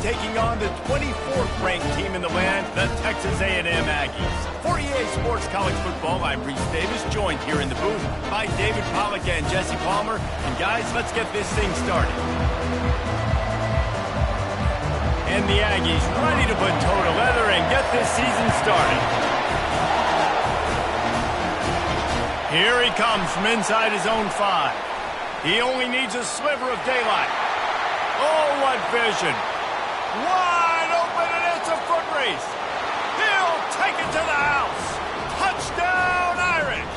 taking on the 24th-ranked team in the land, the Texas A&M Aggies. For EA Sports College Football, I'm Reese Davis, joined here in the booth by David Pollack and Jesse Palmer. And guys, let's get this thing started. And the Aggies ready to put toe to leather and get this season started. Here he comes from inside his own 5. He only needs a sliver of daylight. Oh, what vision. Wide open, and it's a foot race. He'll take it to the house. Touchdown, Irish.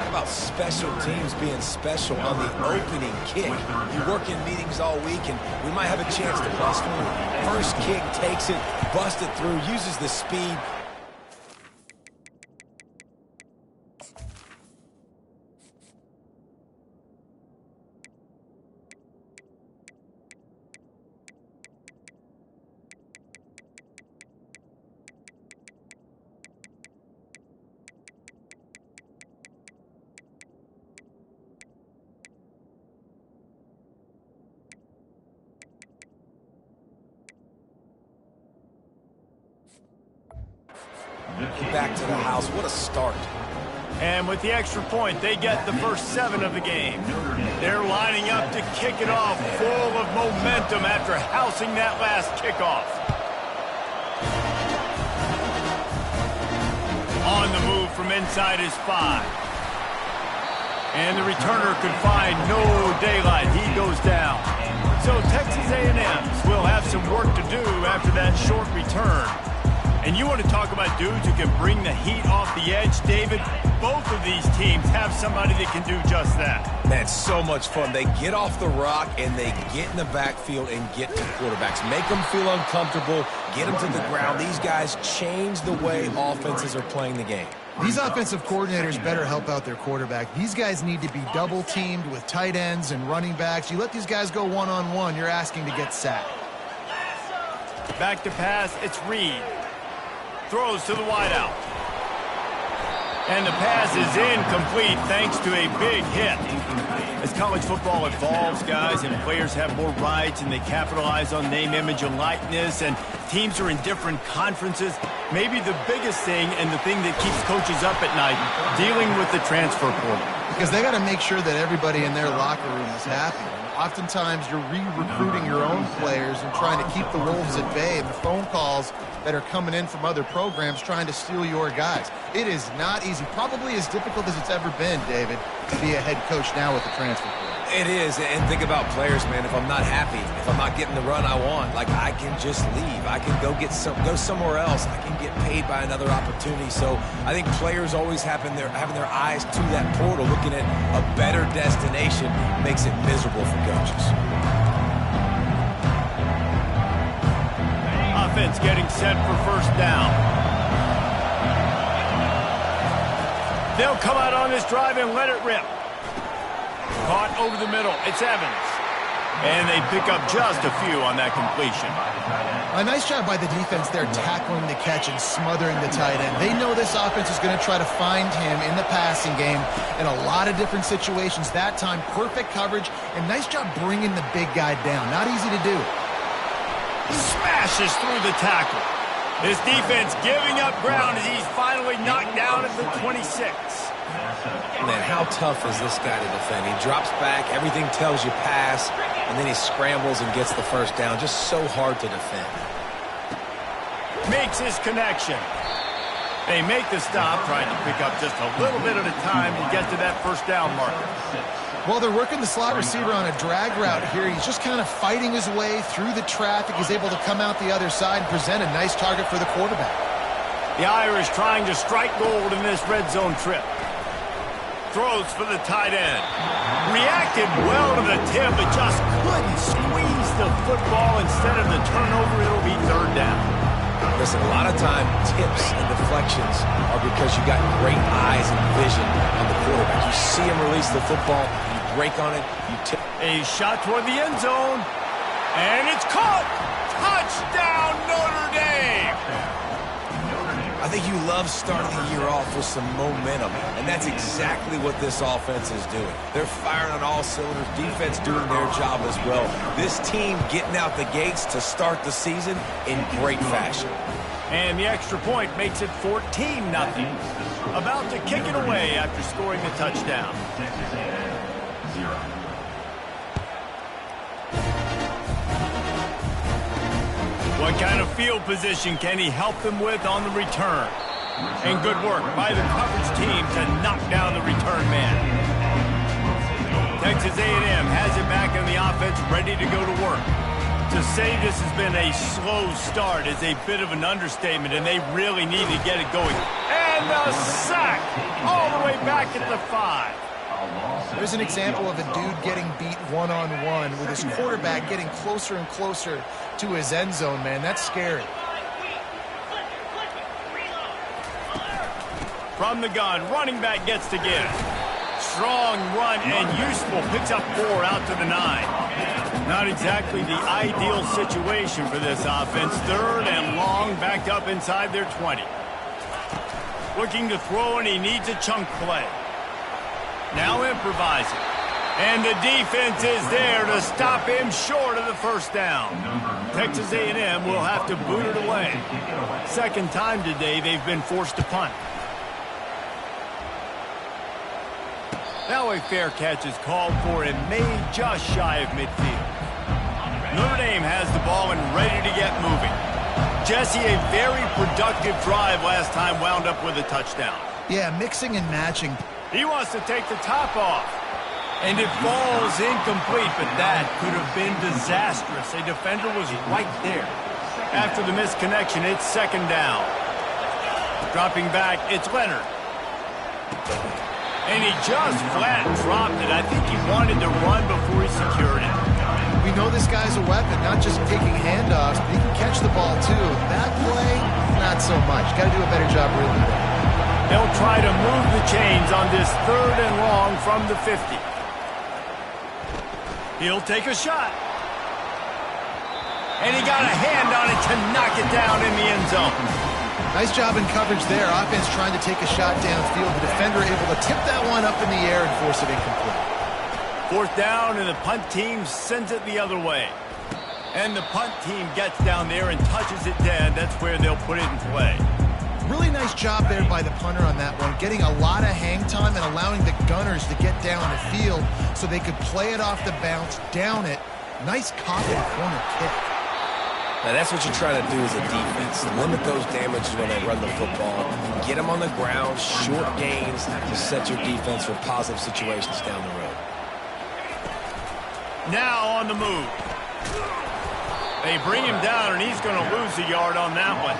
How about special teams being special on the opening kick? You work in meetings all week, and we might have a chance to bust one. First kick, takes it, busts it through, uses the speed. Back to the house. What a start. And with the extra point, they get the first 7 of the game. They're lining up to kick it off, full of momentum after housing that last kickoff. On the move from inside his 5. And the returner could find no daylight. He goes down. So Texas A&M's will have some work to do after that short return. And you want to talk about dudes who can bring the heat off the edge, David? Both of these teams have somebody that can do just that. Man, so much fun. They get off the rock, and they get in the backfield and get to quarterbacks. Make them feel uncomfortable, get them to the ground. These guys change the way offenses are playing the game. These offensive coordinators better help out their quarterback. These guys need to be double-teamed with tight ends and running backs. You let these guys go one-on-one, you're asking to get sacked. Back to pass, it's Reed. Throws to the wideout. And the pass is incomplete thanks to a big hit. As college football evolves, guys, and players have more rights and they capitalize on name, image, and likeness, and teams are in different conferences, maybe the biggest thing and the thing that keeps coaches up at night, dealing with the transfer portal. Because they got to make sure that everybody in their locker room is happy. Oftentimes, you're re-recruiting your own players and trying to keep the wolves at bay, and the phone calls that are coming in from other programs trying to steal your guys. It is not easy, probably as difficult as it's ever been, David, to be a head coach now with the transfer portal. It is, and think about players, man. If I'm not happy, if I'm not getting the run I want, like, I can just leave. I can go somewhere else. I can get paid by another opportunity. So I think players always having their eyes to that portal, looking at a better destination, makes it miserable for coaches. Offense getting set for first down. They'll come out on this drive and let it rip. Caught over the middle. It's Evans. And they pick up just a few on that completion. A nice job by the defense there, tackling the catch and smothering the tight end. They know this offense is going to try to find him in the passing game in a lot of different situations. That time, perfect coverage, and nice job bringing the big guy down. Not easy to do. Smashes through the tackle. This defense giving up ground as he's finally knocked down at the 26. Man, how tough is this guy to defend? He drops back, everything tells you pass, and then he scrambles and gets the first down. Just so hard to defend. Makes his connection. They make the stop, trying to pick up just a little bit at a time to get to that first down marker. Well, they're working the slot receiver on a drag route here. He's just kind of fighting his way through the traffic. He's able to come out the other side and present a nice target for the quarterback. The Irish trying to strike gold in this red zone trip. Throws for the tight end. Reacted well to the tip, but just couldn't squeeze the football. Instead of the turnover, it'll be third down. Listen, a lot of time, tips and deflections are because you got great eyes and vision on the quarterback. You see him release the football, you break on it, you tip. A shot toward the end zone, and it's caught! Touchdown, Notre Dame! I think you love starting the year off with some momentum, and that's exactly what this offense is doing. They're firing on all cylinders, defense doing their job as well. This team getting out the gates to start the season in great fashion. And the extra point makes it 14-0. About to kick it away after scoring the touchdown. What kind of field position can he help them with on the return? And good work by the coverage team to knock down the return man. Texas A&M has it back in the offense, ready to go to work. To say this has been a slow start is a bit of an understatement, and they really need to get it going. And the sack all the way back at the 5. There's an example of a dude getting beat one-on-one with his quarterback getting closer and closer to his end zone, man. That's scary. From the gun, running back gets to give. Strong run and useful. Picks up 4 out to the 9. Not exactly the ideal situation for this offense. 3rd and long, backed up inside their 20. Looking to throw, and he needs a chunk play. Now improvising. And the defense is there to stop him short of the first down. Texas A&M will have to boot it away. Second time today they've been forced to punt. Now a fair catch is called for and made just shy of midfield. Notre Dame has the ball and ready to get moving. Jesse, a very productive drive last time, wound up with a touchdown. Yeah, mixing and matching. He wants to take the top off. And it falls incomplete, but that could have been disastrous. A defender was right there. After the misconnection, it's second down. Dropping back, it's Leonard. And he just flat dropped it. I think he wanted to run before he secured it. We know this guy's a weapon, not just taking handoffs, but he can catch the ball too. That play, not so much. Got to do a better job reading it. They'll try to move the chains on this 3rd and long from the 50. He'll take a shot. And he got a hand on it to knock it down in the end zone. Nice job in coverage there. Offense trying to take a shot downfield. The defender able to tip that one up in the air and force it incomplete. 4th down, and the punt team sends it the other way. And the punt team gets down there and touches it dead. That's where they'll put it in play. Really nice job there by the punter on that one, getting a lot of hang time and allowing the gunners to get down the field so they could play it off the bounce, down it. Nice copping corner kick. Now that's what you're trying to do as a defense. Limit those damages when they run the football. Get them on the ground, short gains to set your defense for positive situations down the road. Now on the move. They bring him down, and he's going to lose a yard on that one.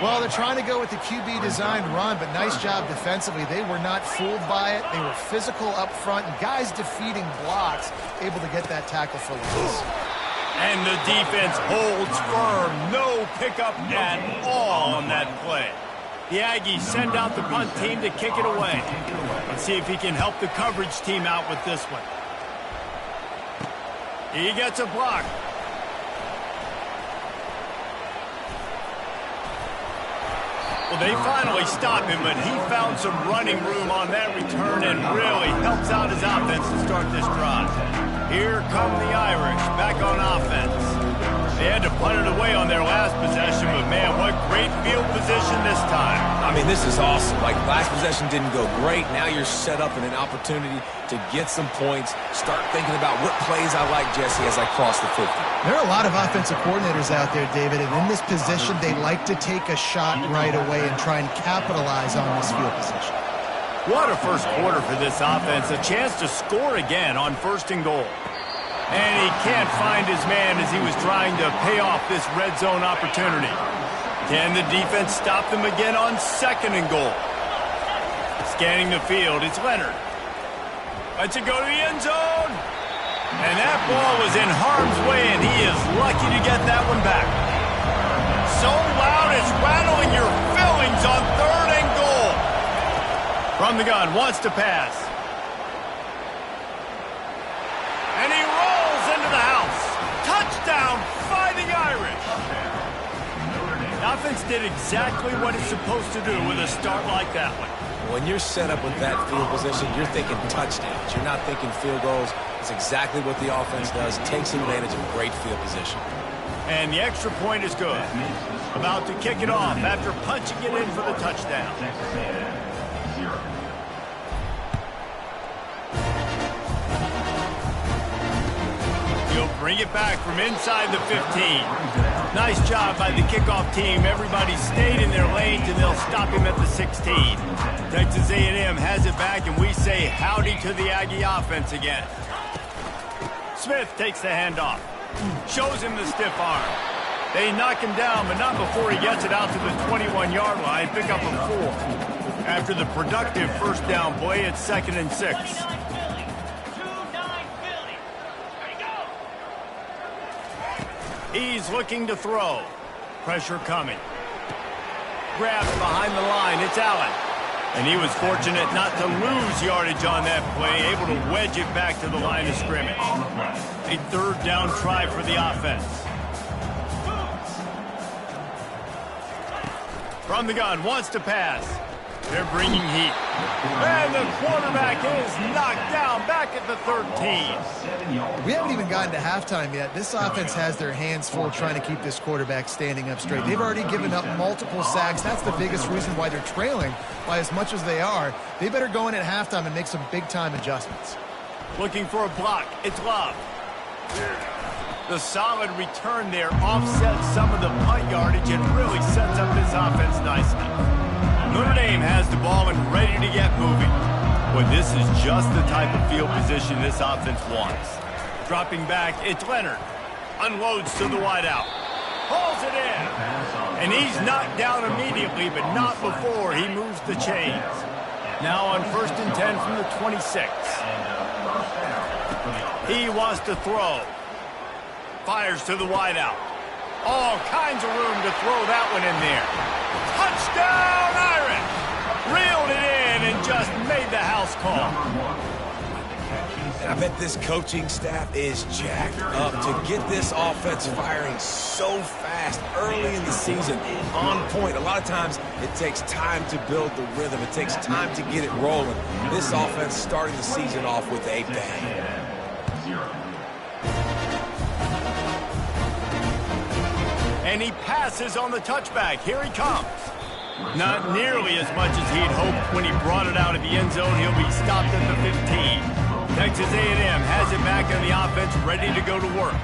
Well, they're trying to go with the QB designed run, but nice job defensively. They were not fooled by it. They were physical up front, and guys defeating blocks, able to get that tackle for loss. And the defense holds firm. No pickup at all on that play. The Aggies send out the punt team to kick it away. Let's see if he can help the coverage team out with this one. He gets a block. Well, they finally stop him, but he found some running room on that return and really helps out his offense to start this drive. Here come the Irish back on offense. They had to punt it away on their last possession, but man, what great field position this time. I mean, this is awesome. Like, last possession didn't go great. Now you're set up in an opportunity to get some points. Start thinking about what plays I like, Jesse, as I cross the 50. There are a lot of offensive coordinators out there, David, and in this position, they like to take a shot right away and try and capitalize on this field position. What a first quarter for this offense. A chance to score again on 1st and goal. And he can't find his man as he was trying to pay off this red zone opportunity. Can the defense stop them again on 2nd and goal? Scanning the field, it's Leonard. Lets it go to the end zone. And that ball was in harm's way, and he is lucky to get that one back. So loud it's rattling your fillings on 3rd and goal. From the gun, wants to pass. And he rolls into the house. Touchdown, Fighting Irish. Not offense did exactly what it's supposed to do with a start like that one. When you're set up with that field position, you're thinking touchdowns. You're not thinking field goals. It's exactly what the offense does. Takes advantage of great field position. And the extra point is good. About to kick it off after punching it in for the touchdown. He'll bring it back from inside the 15. Nice job by the kickoff team. Everybody stayed in their lanes, and they'll stop him at the 16. Texas A&M has it back, and we say howdy to the Aggie offense again. Smith takes the handoff. Shows him the stiff arm. They knock him down, but not before he gets it out to the 21-yard line. Pick up a 4. After the productive first down play, it's 2nd and 6. He's looking to throw. Pressure coming. Grabs behind the line. It's Allen. And he was fortunate not to lose yardage on that play, able to wedge it back to the line of scrimmage. A 3rd down try for the offense. From the gun, wants to pass. They're bringing heat. And the quarterback is knocked down back at the 13. We haven't even gotten to halftime yet. This offense has their hands full trying to keep this quarterback standing up straight. They've already given up multiple sacks. That's the biggest reason why they're trailing by as much as they are. They better go in at halftime and make some big-time adjustments. Looking for a block. It's Love. The solid return there offsets some of the punt yardage and really sets up this offense nicely. Notre Dame has the ball and ready to get moving. Boy, this is just the type of field position this offense wants. Dropping back, it's Leonard. Unloads to the wideout. Hauls it in. And he's knocked down immediately, but not before he moves the chains. Now on 1st and 10 from the 26. He wants to throw. Fires to the wideout. All kinds of room to throw that one in there. Touchdown, Irish! Reeled it in and just made the house call. And I bet this coaching staff is jacked up to get this offense firing so fast early in the season, on point. A lot of times it takes time to build the rhythm. It takes time to get it rolling. This offense starting the season off with a bang. And he passes on the touchback. Here he comes. Not nearly as much as he'd hoped when he brought it out of the end zone. He'll be stopped at the 15. Texas A&M has it back on the offense, ready to go to work.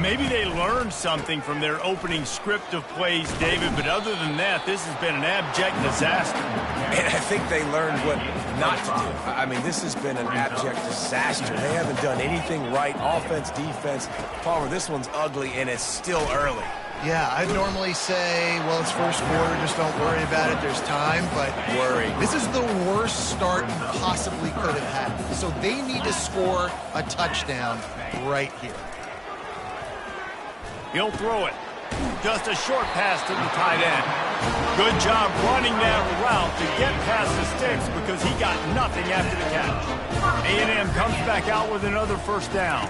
Maybe they learned something from their opening script of plays, David, but other than that, this has been an abject disaster. And I think they learned what not to do. I mean, this has been an abject disaster. They haven't done anything right, offense, defense. Palmer, this one's ugly, and it's still early. Yeah, I'd normally say, well, it's first quarter, just don't worry about it, there's time, but worry. This is the worst start you possibly could have had. So they need to score a touchdown right here. He'll throw it. Just a short pass to the tight end. Good job running that route to get past the sticks because he got nothing after the catch. A&M comes back out with another first down.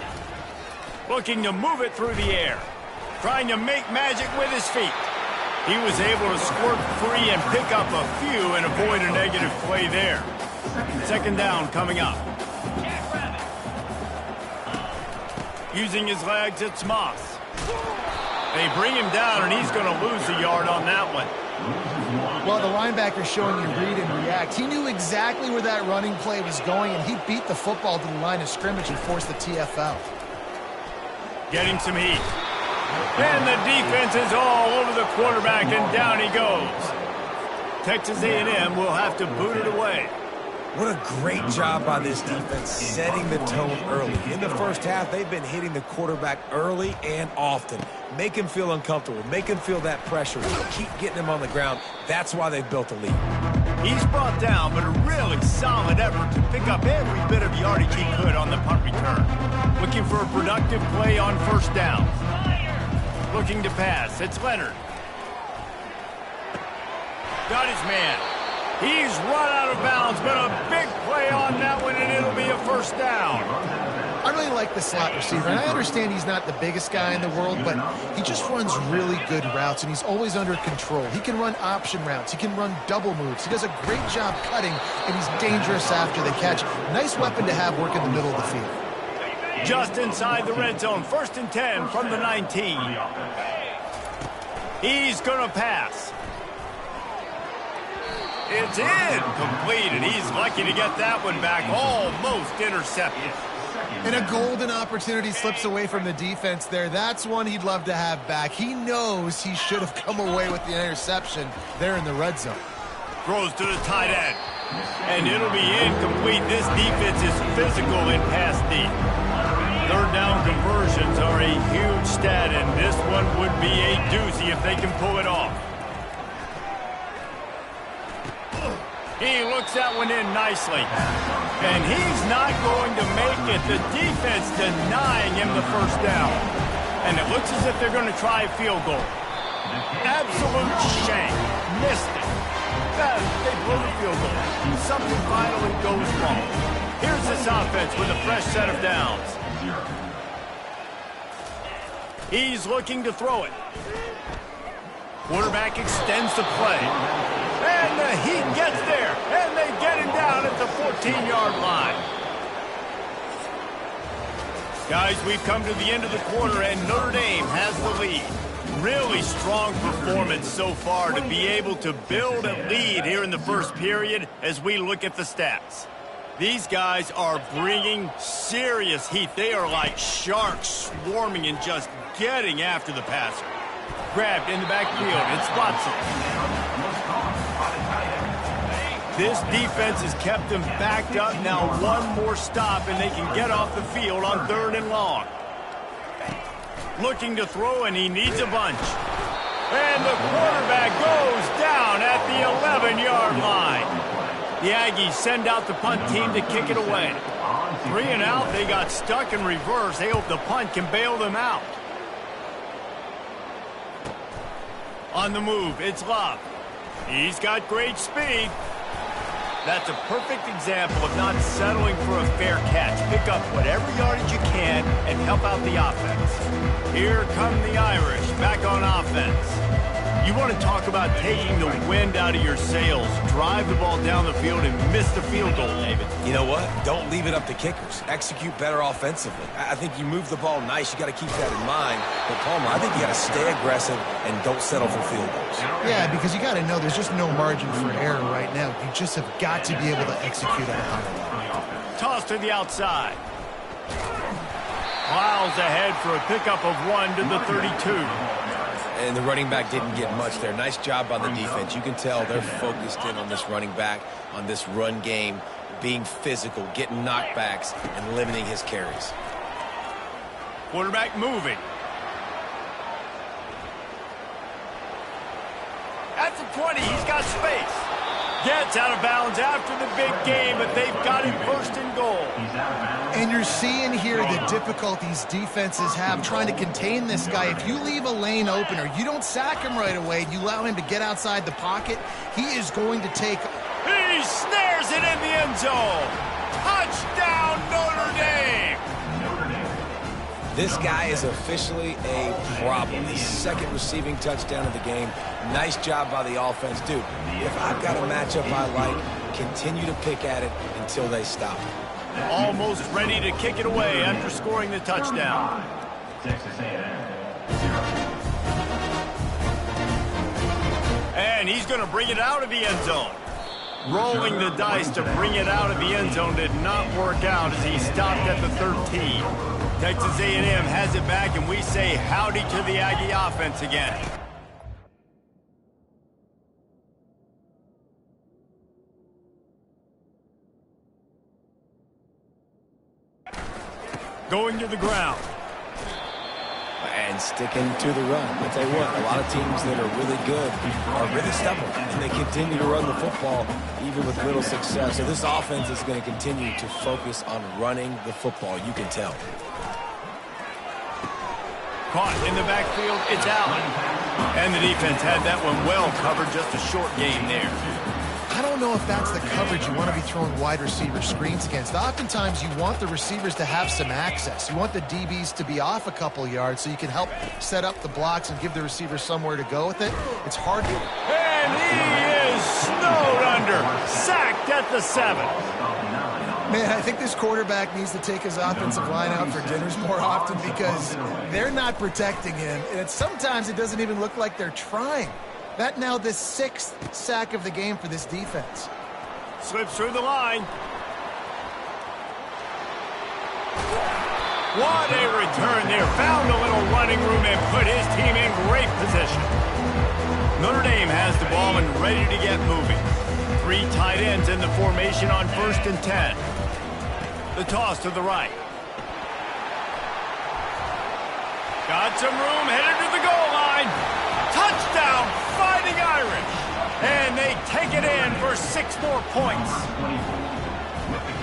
Looking to move it through the air. Trying to make magic with his feet. He was able to squirt free and pick up a few and avoid a negative play there. 2nd down coming up. Using his legs, it's Moss. They bring him down, and he's going to lose a yard on that one. Well, the linebacker's showing you read and react. He knew exactly where that running play was going, and he beat the football to the line of scrimmage and forced the TFL. Getting some heat. And the defense is all over the quarterback, and down he goes. Texas A&M will have to boot it away. What a great job by this defense setting the tone early. In the first half, they've been hitting the quarterback early and often. Make him feel uncomfortable. Make him feel that pressure. Keep getting him on the ground. That's why they've built a lead. He's brought down, but a really solid effort to pick up every bit of yardage he could on the punt return. Looking for a productive play on first down. Looking to pass. It's Leonard. Got his man. He's run out of bounds, but a big play on that one, and it'll be a first down. I really like the slot receiver. And I understand he's not the biggest guy in the world, but he just runs really good routes, and he's always under control. He can run option routes. He can run double moves. He does a great job cutting, and he's dangerous after the catch. Nice weapon to have work in the middle of the field. Just inside the red zone, 1st and 10 from the 19. He's going to pass. It's incomplete, and he's lucky to get that one back. Almost intercepted. And a golden opportunity slips away from the defense there. That's one he'd love to have back. He knows he should have come away with the interception there in the red zone. Throws to the tight end. And it'll be incomplete. This defense is physical in pass deep. 3rd down conversions are a huge stat, and this one would be a doozy if they can pull it off. He looks that one in nicely. And he's not going to make it. The defense denying him the 1st down. And it looks as if they're going to try a field goal. Absolute shame. Missed it. They blew the field goal. Something finally goes wrong. Here's this offense with a fresh set of downs. He's looking to throw it. Quarterback extends the play. And the Heat gets there. And they get him down at the 14-yard line. Guys, we've come to the end of the quarter, and Notre Dame has the lead. Really strong performance so far to be able to build a lead here in the 1st period as we look at the stats. These guys are bringing serious heat. They are like sharks swarming and just getting after the passer. Grabbed in the backfield. It's Watson. This defense has kept them backed up. Now one more stop, and they can get off the field on 3rd and long. Looking to throw, and he needs a bunch. And the quarterback goes down at the 11-yard line. The Aggies send out the punt team to kick it away. 3 and out, they got stuck in reverse. They hope the punt can bail them out. On the move, it's Love. He's got great speed. That's a perfect example of not settling for a fair catch. Pick up whatever yardage you can and help out the offense. Here come the Irish back on offense. You want to talk about taking the wind out of your sails. Drive the ball down the field and miss the field goal, David. You know what? Don't leave it up to kickers. Execute better offensively. I think you move the ball nice. You got to keep that in mind. But, Palmer, I think you got to stay aggressive and don't settle for field goals. Yeah, because you got to know there's just no margin for error right now. You just have got to be able to execute at a high level. Toss to the outside. Miles ahead for a pickup of 1 to the 32. And the running back didn't get much there. Nice job on the defense. You can tell they're focused in on this running back, on this run game, being physical, getting knockbacks, and limiting his carries. Quarterback moving. At the 20, he's got space. Gets out of bounds after the big game, but they've got him 1st and goal. And you're seeing here the difficulties defenses have trying to contain this guy. If you leave a lane open or you don't sack him right away, you allow him to get outside the pocket, he is going to take... He snares it in the end zone. Touchdown, Notre Dame. This guy is officially a problem. His 2nd receiving touchdown of the game. Nice job by the offense. Dude, if I've got a matchup I like, continue to pick at it until they stop. Almost ready to kick it away after scoring the touchdown. And he's going to bring it out of the end zone. Rolling the dice to bring it out of the end zone did not work out as he stopped at the 13. Texas A&M has it back, and we say howdy to the Aggie offense again. Going to the ground. And sticking to the run. I'll tell you what, a lot of teams that are really good are really stubborn, and they continue to run the football even with little success. So this offense is going to continue to focus on running the football. You can tell. Caught in the backfield, it's Allen. And the defense had that one well covered, just a short game there. I don't know if that's the coverage you want to be throwing wide receiver screens against. Oftentimes, you want the receivers to have some access. You want the DBs to be off a couple yards so you can help set up the blocks and give the receiver somewhere to go with it. It's hard to... And he is snowed under. Sacked at the 7. Man, I think this quarterback needs to take his offensive line out for dinners more often because they're not protecting him. And sometimes it doesn't even look like they're trying. That now the 6th sack of the game for this defense. Slips through the line. What a return there. Found a little running room and put his team in great position. Notre Dame has the ball and ready to get moving. 3 tight ends in the formation on 1st and 10. The toss to the right. Got some room, headed to the goal line. Touchdown, Fighting Irish. And they take it in for 6 more points.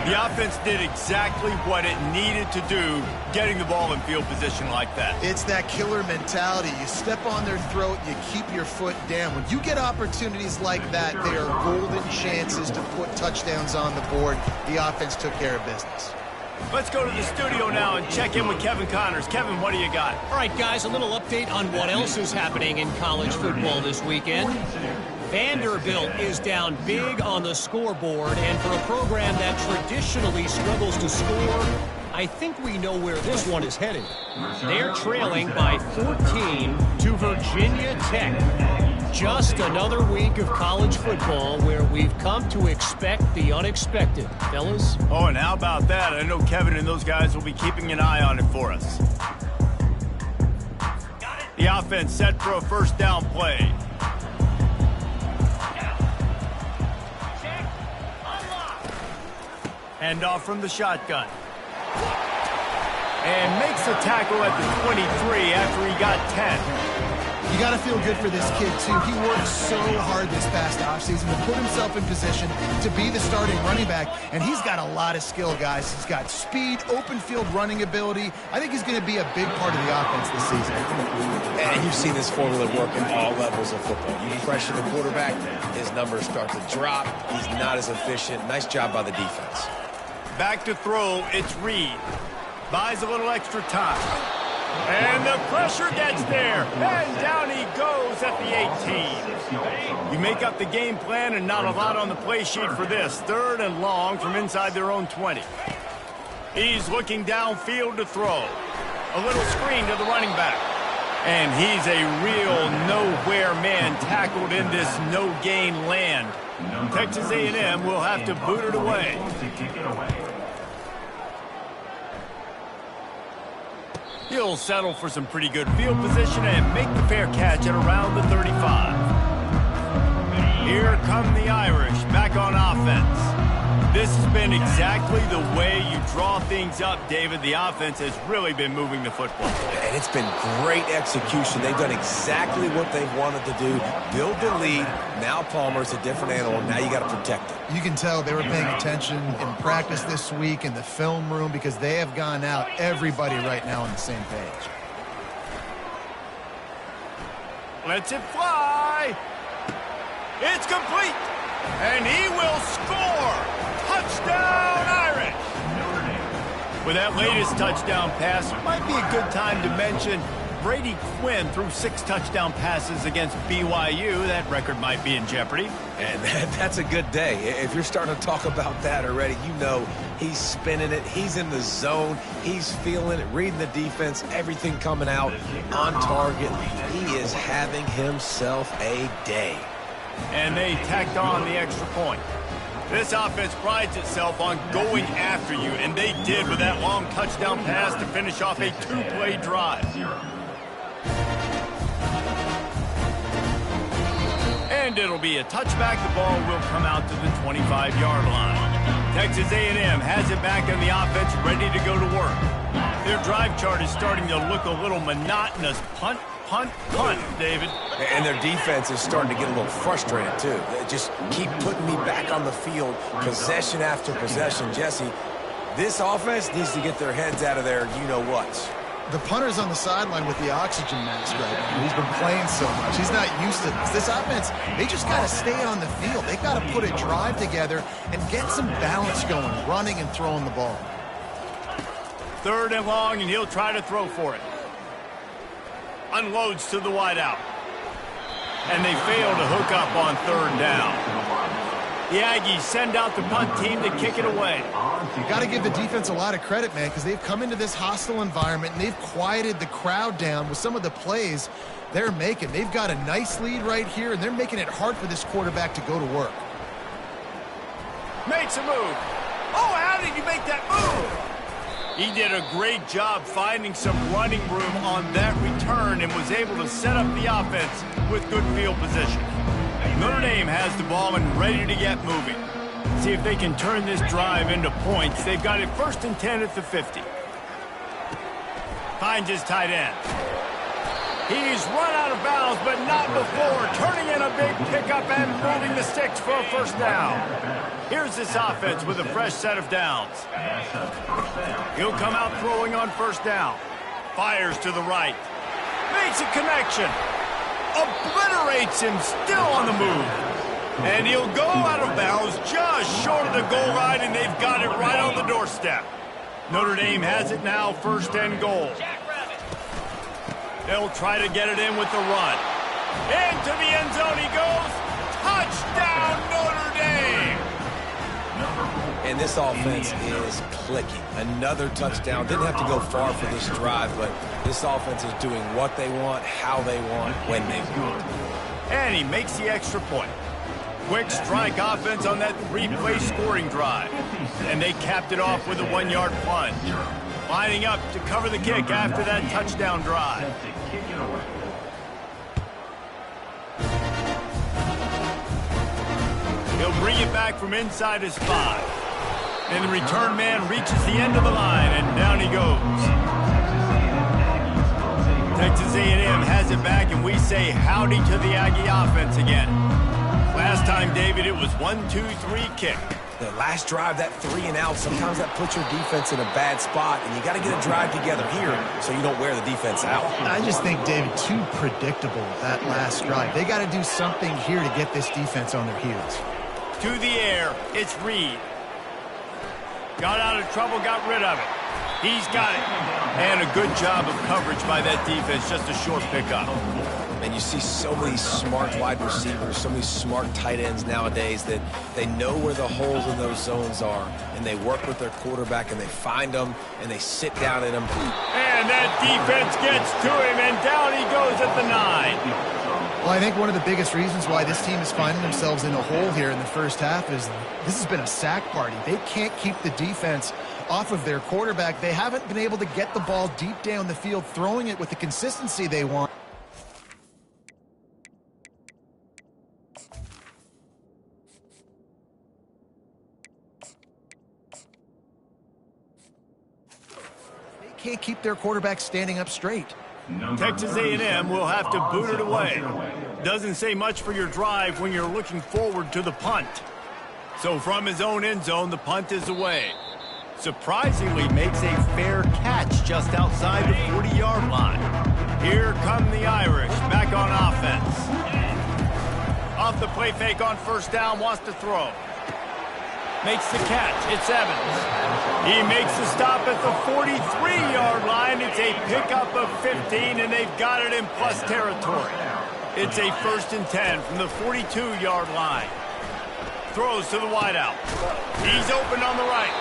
The offense did exactly what it needed to do, getting the ball in field position like that. It's that killer mentality. You step on their throat, you keep your foot down. When you get opportunities like that, they are golden chances to put touchdowns on the board. The offense took care of business. Let's go to the studio now and check in with Kevin Connors. Kevin, what do you got? All right, guys, a little update on what else is happening in college football this weekend. Vanderbilt is down big on the scoreboard, and for a program that traditionally struggles to score, I think we know where this one is headed. They're trailing by 14 to Virginia Tech. Just another week of college football where we've come to expect the unexpected, fellas. Oh, and how about that? I know Kevin and those guys will be keeping an eye on it for us. The offense set for a 1st down play. Hand off from the shotgun. And makes a tackle at the 23 after he got 10. You got to feel good for this kid, too. He worked so hard this past offseason to put himself in position to be the starting running back, and he's got a lot of skill, guys. He's got speed, open field running ability. I think he's going to be a big part of the offense this season. And you've seen this formula work in all levels of football. You pressure the quarterback, his numbers start to drop. He's not as efficient. Nice job by the defense. Back to throw, it's Reed. Buys a little extra time. And the pressure gets there. And down he goes at the 18. You make up the game plan and not a lot on the play sheet for this. 3rd and long from inside their own 20. He's looking downfield to throw. A little screen to the running back. And he's a real nowhere man tackled in this no-gain land. Texas A&M will have to boot it away. He'll settle for some pretty good field position and make the fair catch at around the 35. Here come the Irish back on offense. This has been exactly the way you draw things up, David. The offense has really been moving the football. And it's been great execution. They've done exactly what they've wanted to do. Build the lead. Now Palmer's a different animal. Now you got to protect it. You can tell they were paying attention in practice this week in the film room because they have gone out, everybody right now on the same page. Lets it fly. It's complete. And he will score. Touchdown, Irish! With that latest touchdown pass, might be a good time to mention Brady Quinn threw 6 touchdown passes against BYU. That record might be in jeopardy. And that's a good day. If you're starting to talk about that already, you know he's spinning it. He's in the zone. He's feeling it, reading the defense, everything coming out on target. He is having himself a day. And they tacked on the extra point. This offense prides itself on going after you, and they did with that long touchdown pass to finish off a 2-play drive. And it'll be a touchback. The ball will come out to the 25-yard line. Texas A&M has it back on the offense, ready to go to work. Their drive chart is starting to look a little monotonous. Punt, punt, punt, David. And their defense is starting to get a little frustrated, too. They just keep putting me back on the field, possession after possession. Jesse, this offense needs to get their heads out of there, you-know-what. The punter's on the sideline with the oxygen mask right now. He's been playing so much. He's not used to this. This offense, they just got to stay on the field. They've got to put a drive together and get some balance going, running and throwing the ball. 3rd and long, and he'll try to throw for it. Unloads to the wideout. And they fail to hook up on 3rd down. The Aggies send out the punt team to kick it away. You got to give the defense a lot of credit, man, because they've come into this hostile environment and they've quieted the crowd down with some of the plays they're making. They've got a nice lead right here, and they're making it hard for this quarterback to go to work. Makes a move. Oh, how did you make that move? He did a great job finding some running room on that return and was able to set up the offense with good field position. Notre Dame has the ball and ready to get moving. See if they can turn this drive into points. They've got it 1st and 10 at the 50. Finds his tight end. He's run out of bounds, but not before turning in a big pickup and moving the sticks for a 1st down. Here's this offense with a fresh set of downs. He'll come out throwing on 1st down. Fires to the right. Makes a connection. Obliterates him, still on the move. And he'll go out of bounds just short of the goal line, and they've got it right on the doorstep. Notre Dame has it now, 1st and goal. They'll try to get it in with the run. Into the end zone he goes. Touchdown, Notre Dame! And this offense is clicking. Another touchdown. Didn't have to go far for this drive, but this offense is doing what they want, how they want, when they want. And he makes the extra point. Quick strike offense on that 3-play scoring drive. And they capped it off with a 1-yard plunge. Lining up to cover the kick after that touchdown drive. He'll bring it back from inside his 5. And the return man reaches the end of the line, and down he goes. Texas A&M has it back, and we say howdy to the Aggie offense again. Last time, David, it was 1-2-3 kick. The last drive, that 3 and out, sometimes that puts your defense in a bad spot, and you got to get a drive together here so you don't wear the defense out. I just think, David, too predictable, that last drive. They got to do something here to get this defense on their heels. To the air, it's Reed. Got out of trouble, got rid of it. He's got it. And a good job of coverage by that defense, just a short pickup. And you see so many smart wide receivers, so many smart tight ends nowadays that they know where the holes in those zones are, and they work with their quarterback, and they find them, and they sit down in them. And that defense gets to him, and down he goes at the 9. Well, I think one of the biggest reasons why this team is finding themselves in a hole here in the first half is this has been a sack party. They can't keep the defense off of their quarterback. They haven't been able to get the ball deep down the field, throwing it with the consistency they want. They can't keep their quarterback standing up straight. Texas A&M will have to boot it away. Doesn't say much for your drive when you're looking forward to the punt. So from his own end zone, the punt is away. Surprisingly makes a fair catch just outside the 40-yard line. Here come the Irish back on offense. Off the play fake on 1st down, wants to throw. Makes the catch. It's Evans. He makes the stop at the 43-yard line. It's a pickup of 15, and they've got it in plus territory. It's a 1st and 10 from the 42-yard line. Throws to the wideout. He's open on the right.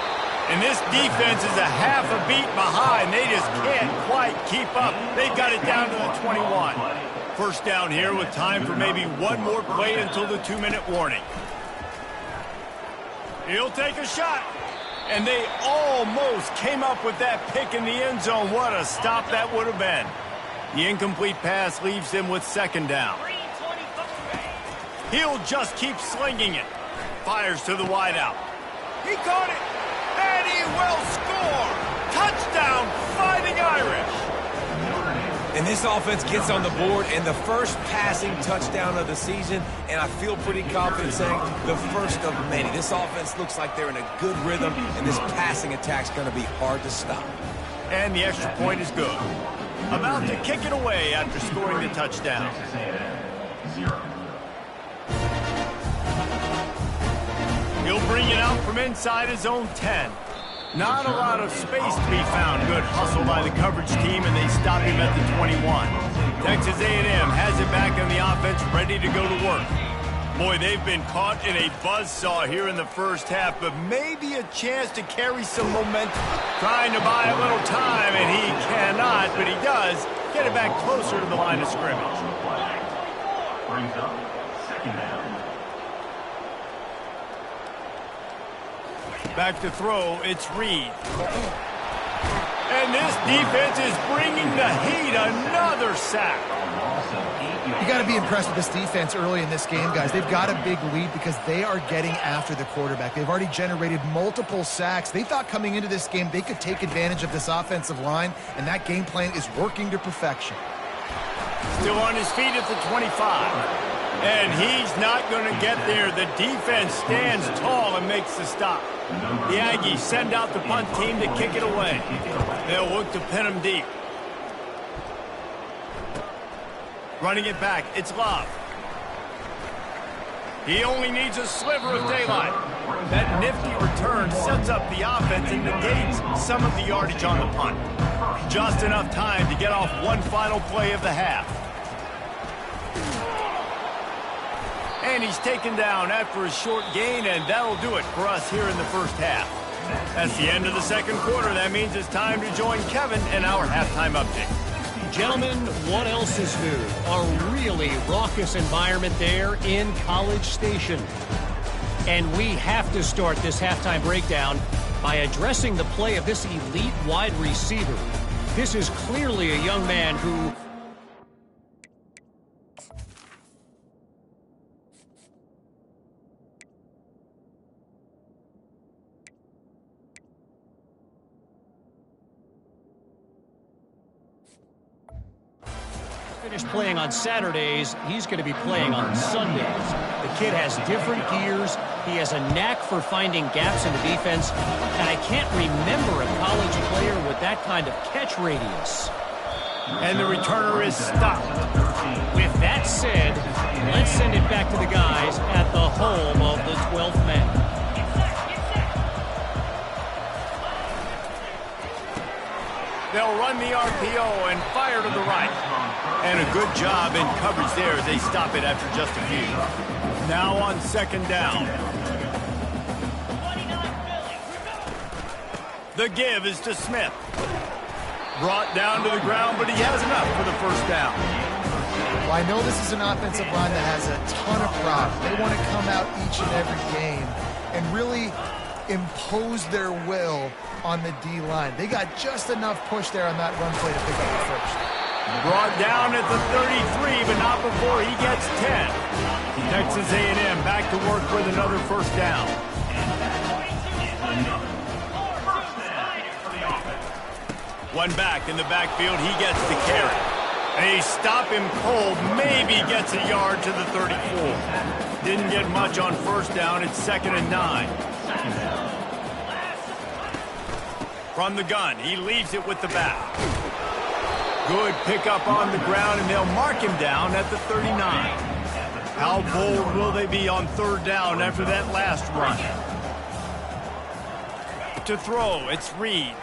And this defense is a half a beat behind. They just can't quite keep up. They've got it down to the 21. 1st down here with time for maybe one more play until the 2-minute warning. He'll take a shot. And they almost came up with that pick in the end zone. What a stop that would have been. The incomplete pass leaves him with 2nd down. He'll just keep slinging it. Fires to the wideout. He caught it. And he will score. Touchdown, Fighting Irish. And this offense gets on the board, and the first passing touchdown of the season, and I feel pretty confident saying the first of many. This offense looks like they're in a good rhythm, and this passing attack's going to be hard to stop. And the extra point is good. About to kick it away after scoring the touchdown. He'll bring it out from inside his own 10. Not a lot of space to be found. Good hustle by the coverage team, and they stop him at the 21. Texas A&M has it back on the offense, ready to go to work. Boy, they've been caught in a buzzsaw here in the first half, but maybe a chance to carry some momentum. Trying to buy a little time, and he cannot, but he does get it back closer to the line of scrimmage. Brings up second down. Back to throw, it's Reed. And this defense is bringing the heat. Another sack. You got to be impressed with this defense early in this game, guys. They've got a big lead because they are getting after the quarterback. They've already generated multiple sacks. They thought coming into this game they could take advantage of this offensive line, and that game plan is working to perfection. Still on his feet at the 25. And he's not going to get there. The defense stands tall and makes the stop. The Aggies send out the punt team to kick it away. They'll look to pin him deep. Running it back, it's Love. He only needs a sliver of daylight. That nifty return sets up the offense and negates some of the yardage on the punt. Just enough time to get off one final play of the half. And he's taken down after a short gain, and that'll do it for us here in the first half. That's the end of the second quarter. That means it's time to join Kevin in our halftime update. Gentlemen, what else is new? A really raucous environment there in College Station. And we have to start this halftime breakdown by addressing the play of this elite wide receiver. This is clearly a young man who... finished playing on Saturdays, he's going to be playing on Sundays. The kid has different gears. He has a knack for finding gaps in the defense, and I can't remember a college player with that kind of catch radius. And the returner is stopped. With that said, let's send it back to the guys at the home of the 12th man. They'll run the RPO and fire to the right. And a good job in coverage there as they stop it after just a few. Now on second down. The give is to Smith. Brought down to the ground, but he has enough for the first down. Well, I know this is an offensive line that has a ton of pride. They want to come out each and every game and really impose their will on the D-line. They got just enough push there on that run play to pick up the first. Brought down at the 33, but not before he gets 10. Texas A&M back to work with another first down. One back in the backfield, he gets the carry. They stop him cold, maybe gets a yard to the 34. Didn't get much on first down, it's 2nd and 9. From the gun, he leaves it with the back. Good pickup on the ground, and they'll mark him down at the 39. How bold will they be on third down after that last run? To throw, it's Reed.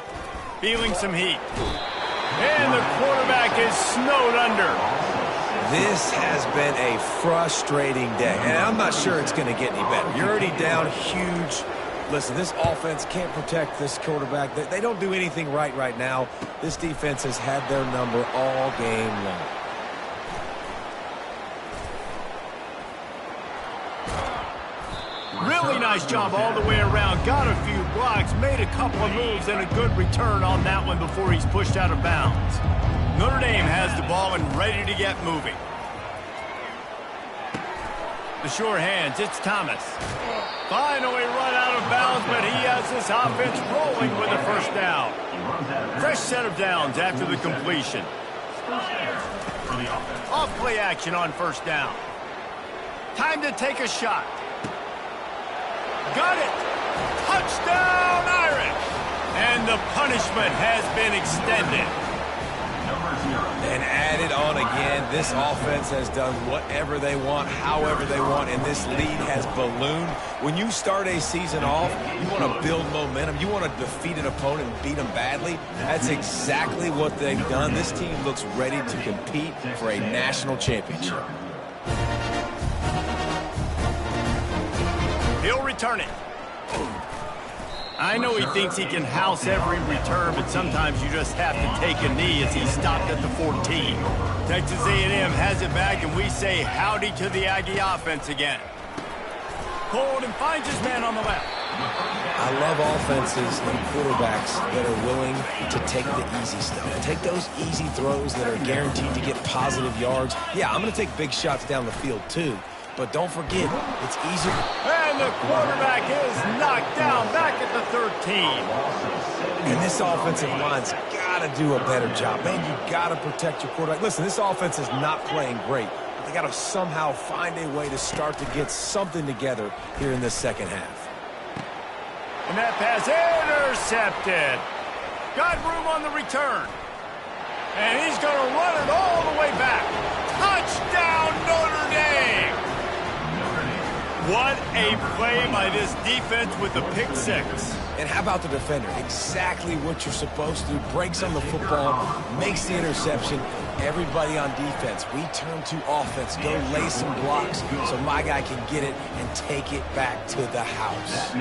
Feeling some heat. And the quarterback is snowed under. This has been a frustrating day, and I'm not sure it's going to get any better. You're already down huge. Listen, this offense can't protect this quarterback. They don't do anything right now. This defense has had their number all game long. Really nice job all the way around. Got a few blocks, made a couple of moves, and a good return on that one before he's pushed out of bounds. Notre Dame has the ball and ready to get moving. The sure hands, it's Thomas. Finally run out of bounds, but he has this offense rolling with a first down. Fresh set of downs after the completion. Off play action on first down. Time to take a shot. Got it! Touchdown, Irish! And the punishment has been extended. And added on again. This offense has done whatever they want, however they want, and this lead has ballooned. When you start a season off, you want to build momentum. You want to defeat an opponent and beat them badly. That's exactly what they've done. This team looks ready to compete for a national championship. He'll return it. I know he thinks he can house every return, but sometimes you just have to take a knee as he stopped at the 14. Texas A&M has it back, and we say howdy to the Aggie offense again. Cold and finds his man on the left. I love offenses and quarterbacks that are willing to take the easy stuff. Take those easy throws that are guaranteed to get positive yards. Yeah, I'm going to take big shots down the field too. But don't forget, it's easier. And the quarterback is knocked down back at the 13. And this offensive line's got to do a better job. Man, you got to protect your quarterback. Listen, this offense is not playing great. They got to somehow find a way to start to get something together here in this second half. And that pass intercepted. Got room on the return. And he's going to run it all the way back. Touchdown, Notre Dame! What a play by this defense with the pick six. And how about the defender? Exactly what you're supposed to do. Breaks on the football, makes the interception. Everybody on defense, we turn to offense. Go lay some blocks so my guy can get it and take it back to the house.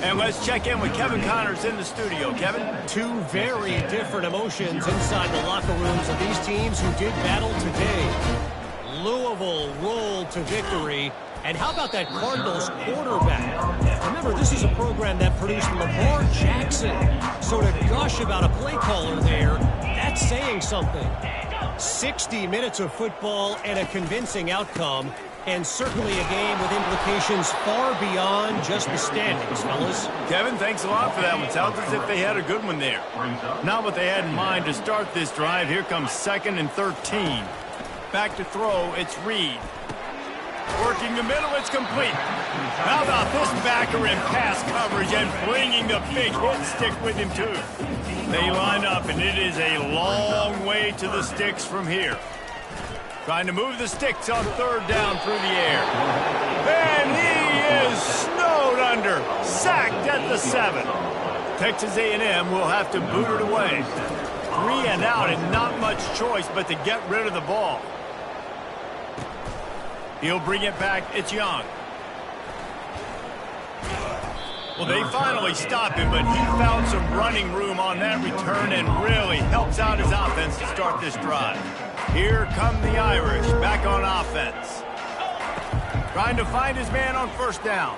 And let's check in with Kevin Connors in the studio. Kevin? Two very different emotions inside the locker rooms of these teams who did battle today. Louisville rolled to victory. And how about that Cardinals quarterback? Remember, this is a program that produced Lamar Jackson. So to gush about a play caller there, that's saying something. 60 minutes of football and a convincing outcome, and certainly a game with implications far beyond just the standings, fellas. Kevin, thanks a lot for that one. Sounds as if they had a good one there. Not what they had in mind to start this drive. Here comes 2nd and 13. Back to throw, it's Reed. Working the middle, it's complete. How about this backer in pass coverage and bringing the big hit stick with him, too. They line up, and it is a long way to the sticks from here. Trying to move the sticks on 3rd down through the air. And he is snowed under. Sacked at the 7. Texas A&M will have to boot it away. 3 and out, and not much choice but to get rid of the ball. He'll bring it back. It's Young. Well, they finally stop him, but he found some running room on that return and really helps out his offense to start this drive. Here come the Irish back on offense. Trying to find his man on 1st down.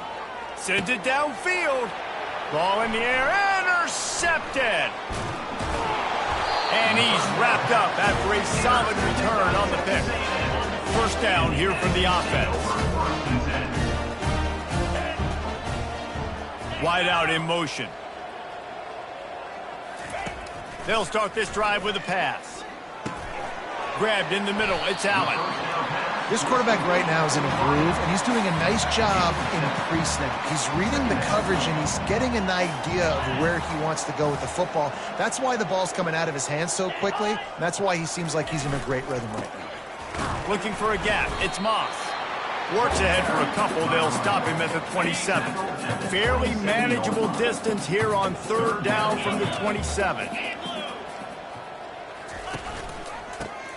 Sends it downfield. Ball in the air. Intercepted. And he's wrapped up after a solid return on the pick. 1st down here from the offense. Wide out in motion. They'll start this drive with a pass. Grabbed in the middle. It's Allen. This quarterback right now is in a groove, and he's doing a nice job in pre-snap. He's reading the coverage, and he's getting an idea of where he wants to go with the football. That's why the ball's coming out of his hands so quickly, and that's why he seems like he's in a great rhythm right now. Looking for a gap. It's Moss. Works ahead for a couple. They'll stop him at the 27. Fairly manageable distance here on 3rd down from the 27.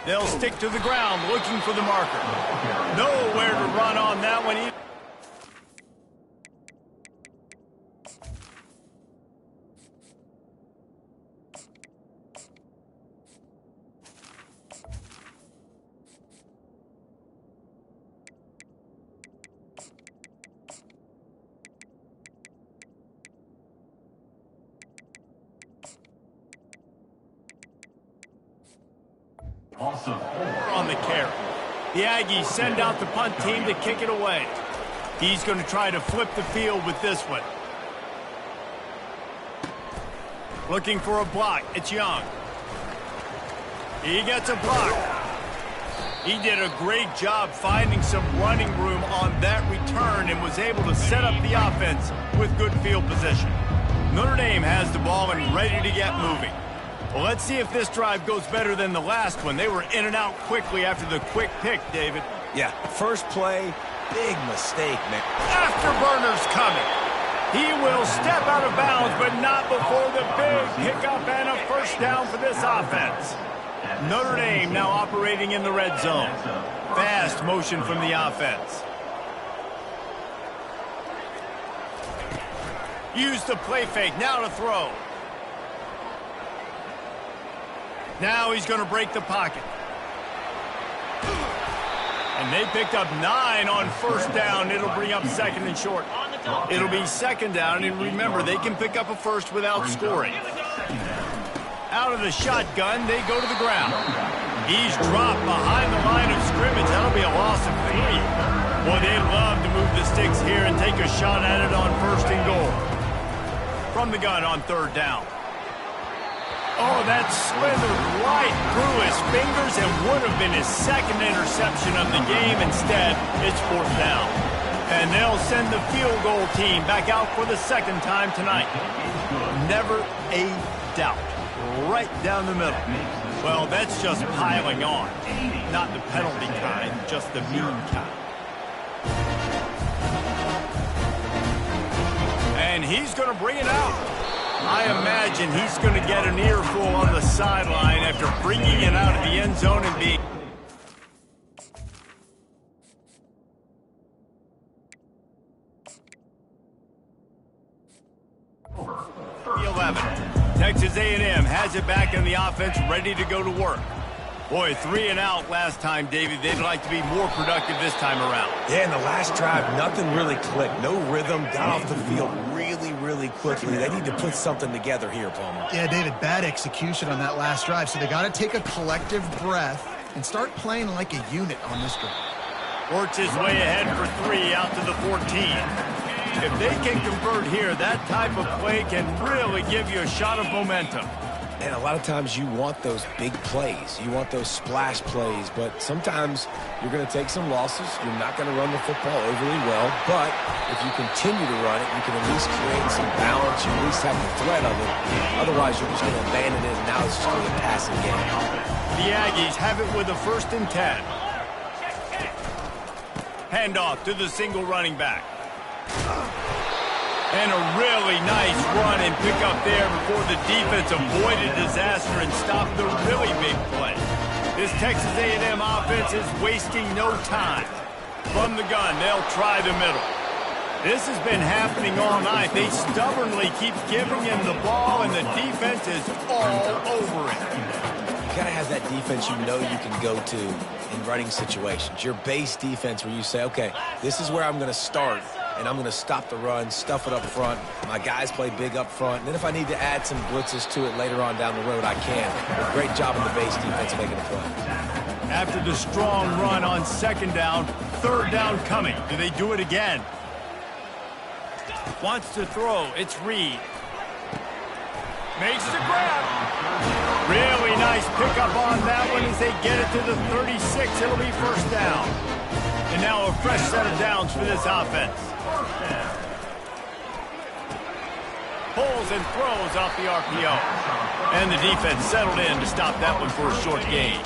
They'll stick to the ground looking for the marker. Nowhere to run on that one either. On the carry. The Aggies send out the punt team to kick it away. He's going to try to flip the field with this one. Looking for a block. It's Young. He gets a block. He did a great job finding some running room on that return and was able to set up the offense with good field position. Notre Dame has the ball and ready to get moving. Well, let's see if this drive goes better than the last one. They were in and out quickly after the quick pick, David. Yeah, first play, big mistake, man. Afterburner's coming. He will step out of bounds, but not before the big pickup and a first down for this offense. Notre Dame now operating in the red zone. Fast motion from the offense. Use the play fake, now to throw. Now he's going to break the pocket. And they picked up 9 on first down. It'll bring up second and short. It'll be second down, and remember, they can pick up a first without scoring. Out of the shotgun, they go to the ground. He's dropped behind the line of scrimmage. That'll be a loss of 3. Boy, they'd love to move the sticks here and take a shot at it on first and goal. From the gun on third down. Oh, that slithered right through his fingers and would have been his second interception of the game. Instead, it's fourth down. And they'll send the field goal team back out for the second time tonight. Never a doubt. Right down the middle. Well, that's just piling on. Not the penalty kind, just the mean kind. And he's going to bring it out. I imagine he's going to get an earful on the sideline after bringing it out of the end zone and being... The 11. Texas A&M has it back in the offense, ready to go to work. Boy, 3 and out last time, David. They'd like to be more productive this time around. Yeah, in the last drive, nothing really clicked. No rhythm, got off the field really quickly. They need to put something together here, Palmer. Yeah, David, bad execution on that last drive, so they got to take a collective breath and start playing like a unit on this drive. Works his way ahead for 3 out to the 14. If they can convert here, that type of play can really give you a shot of momentum. And a lot of times you want those big plays. You want those splash plays, but sometimes you're going to take some losses. You're not going to run the football overly well, but if you continue to run it, you can at least create some balance. You at least have the threat of it. Otherwise, you're just going to abandon it, and now it's just going to be a passing game. The Aggies have it with a 1st and 10. Handoff to the single running back. And a really nice run and pick up there before the defense avoided disaster and stopped the really big play. This Texas A&M offense is wasting no time. From the gun, they'll try the middle. This has been happening all night. They stubbornly keep giving him the ball, and the defense is all over it. You got to have that defense you know you can go to in running situations. Your base defense where you say, okay, this is where I'm going to start. And I'm going to stop the run, stuff it up front. My guys play big up front. And then if I need to add some blitzes to it later on down the road, I can. But great job on the base defense making a play. After the strong run on second down, third down coming. Do they do it again? Wants to throw. It's Reed. Makes the grab. Really nice pickup on that one as they get it to the 36. It'll be first down. And now a fresh set of downs for this offense. Pulls and throws off the RPO. And the defense settled in to stop that one for a short gain.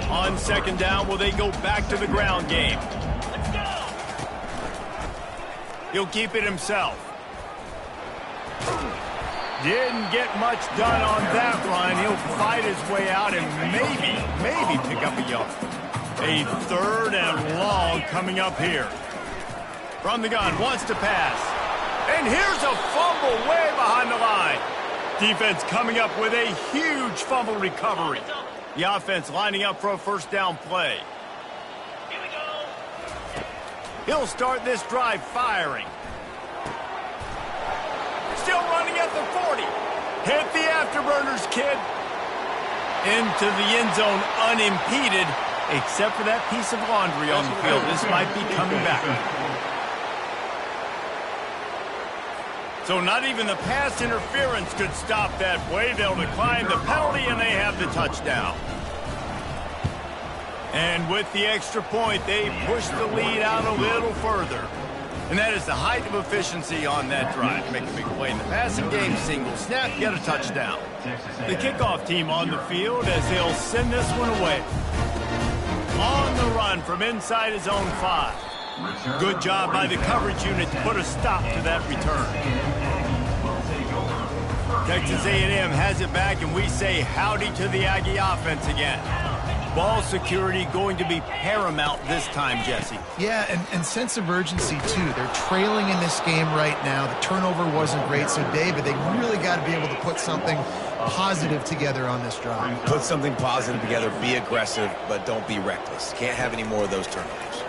On second down, will they go back to the ground game? He'll keep it himself. Didn't get much done on that run. He'll fight his way out and maybe pick up a yard. A 3rd and long coming up here. From the gun, wants to pass. And here's a fumble way behind the line. Defense coming up with a huge fumble recovery. The offense lining up for a first down play. Here we go. He'll start this drive firing. Still running at the 40. Hit the afterburners, kid. Into the end zone unimpeded, except for that piece of laundry on the field. This might be coming back. So not even the pass interference could stop that play. They'll decline the penalty, and they have the touchdown. And with the extra point, they push the lead out a little further. And that is the height of efficiency on that drive. Make a big play in the passing game, single snap, get a touchdown. The kickoff team on the field as they'll send this one away. On the run from inside his own 5. Good job by the coverage unit to put a stop to that return. Texas A&M has it back, and we say howdy to the Aggie offense again. Ball security going to be paramount this time, Jesse. Yeah, and sense of urgency, too. They're trailing in this game right now. The turnover wasn't great, so, David, they really got to be able to put something positive together on this drive. Put something positive together, be aggressive, but don't be reckless. Can't have any more of those turnovers.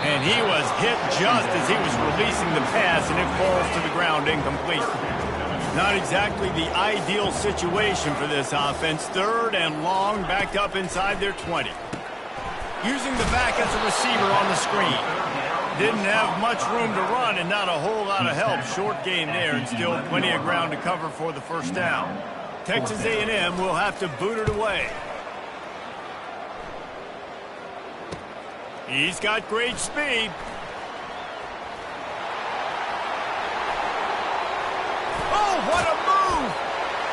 And he was hit just as he was releasing the pass, and it falls to the ground incomplete. Not exactly the ideal situation for this offense. 3rd and long, backed up inside their 20. Using the back as a receiver on the screen. Didn't have much room to run and not a whole lot of help. Short gain there and still plenty of ground to cover for the first down. Texas A&M will have to boot it away. He's got great speed. Oh, what a move!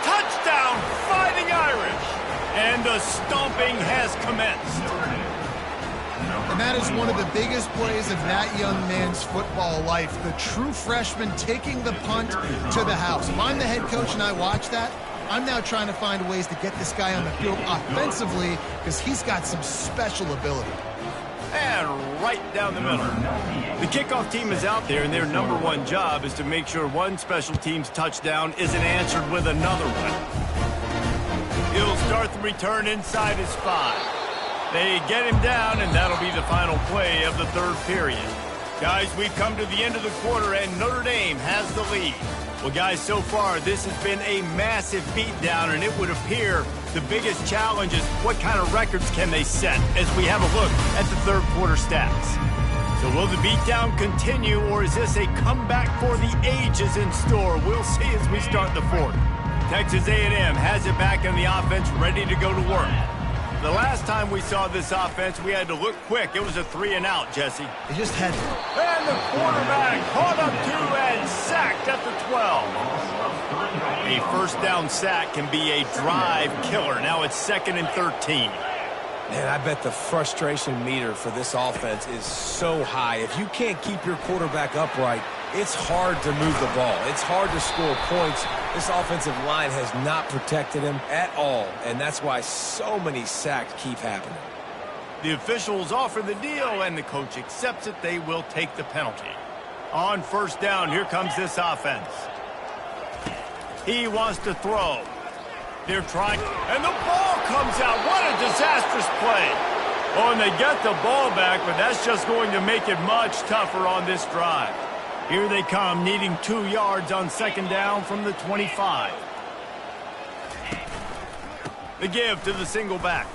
Touchdown, Fighting Irish! And the stomping has commenced. And that is one of the biggest plays of that young man's football life. The true freshman taking the punt to the house. If I'm the head coach and I watch that, I'm now trying to find ways to get this guy on the field offensively because he's got some special ability. And right down the middle. The kickoff team is out there, and their #1 job is to make sure one special teams touchdown isn't answered with another one. He'll start the return inside his 5. They get him down, and that'll be the final play of the 3rd period. Guys, we've come to the end of the quarter, and Notre Dame has the lead. Well, guys, so far, this has been a massive beatdown, and it would appear the biggest challenge is what kind of records can they set as we have a look at the 3rd quarter stats. So will the beatdown continue, or is this a comeback for the ages in store? We'll see as we start the 4th. Texas A&M has it back on the offense, ready to go to work. The last time we saw this offense, we had to look quick. It was a 3-and-out, Jesse. They just had to. And the quarterback caught up to and sacked at the 12. A first down sack can be a drive killer. Now it's 2nd and 13. Man, I bet the frustration meter for this offense is so high. If you can't keep your quarterback upright, it's hard to move the ball. It's hard to score points. This offensive line has not protected him at all, and that's why so many sacks keep happening. The officials offer the deal, and the coach accepts it. They will take the penalty. On first down, here comes this offense. He wants to throw. They're trying, and the ball comes out. What a disastrous play. Oh, and they get the ball back, but that's just going to make it much tougher on this drive. Here they come, needing 2 yards on 2nd down from the 25. The give to the single back.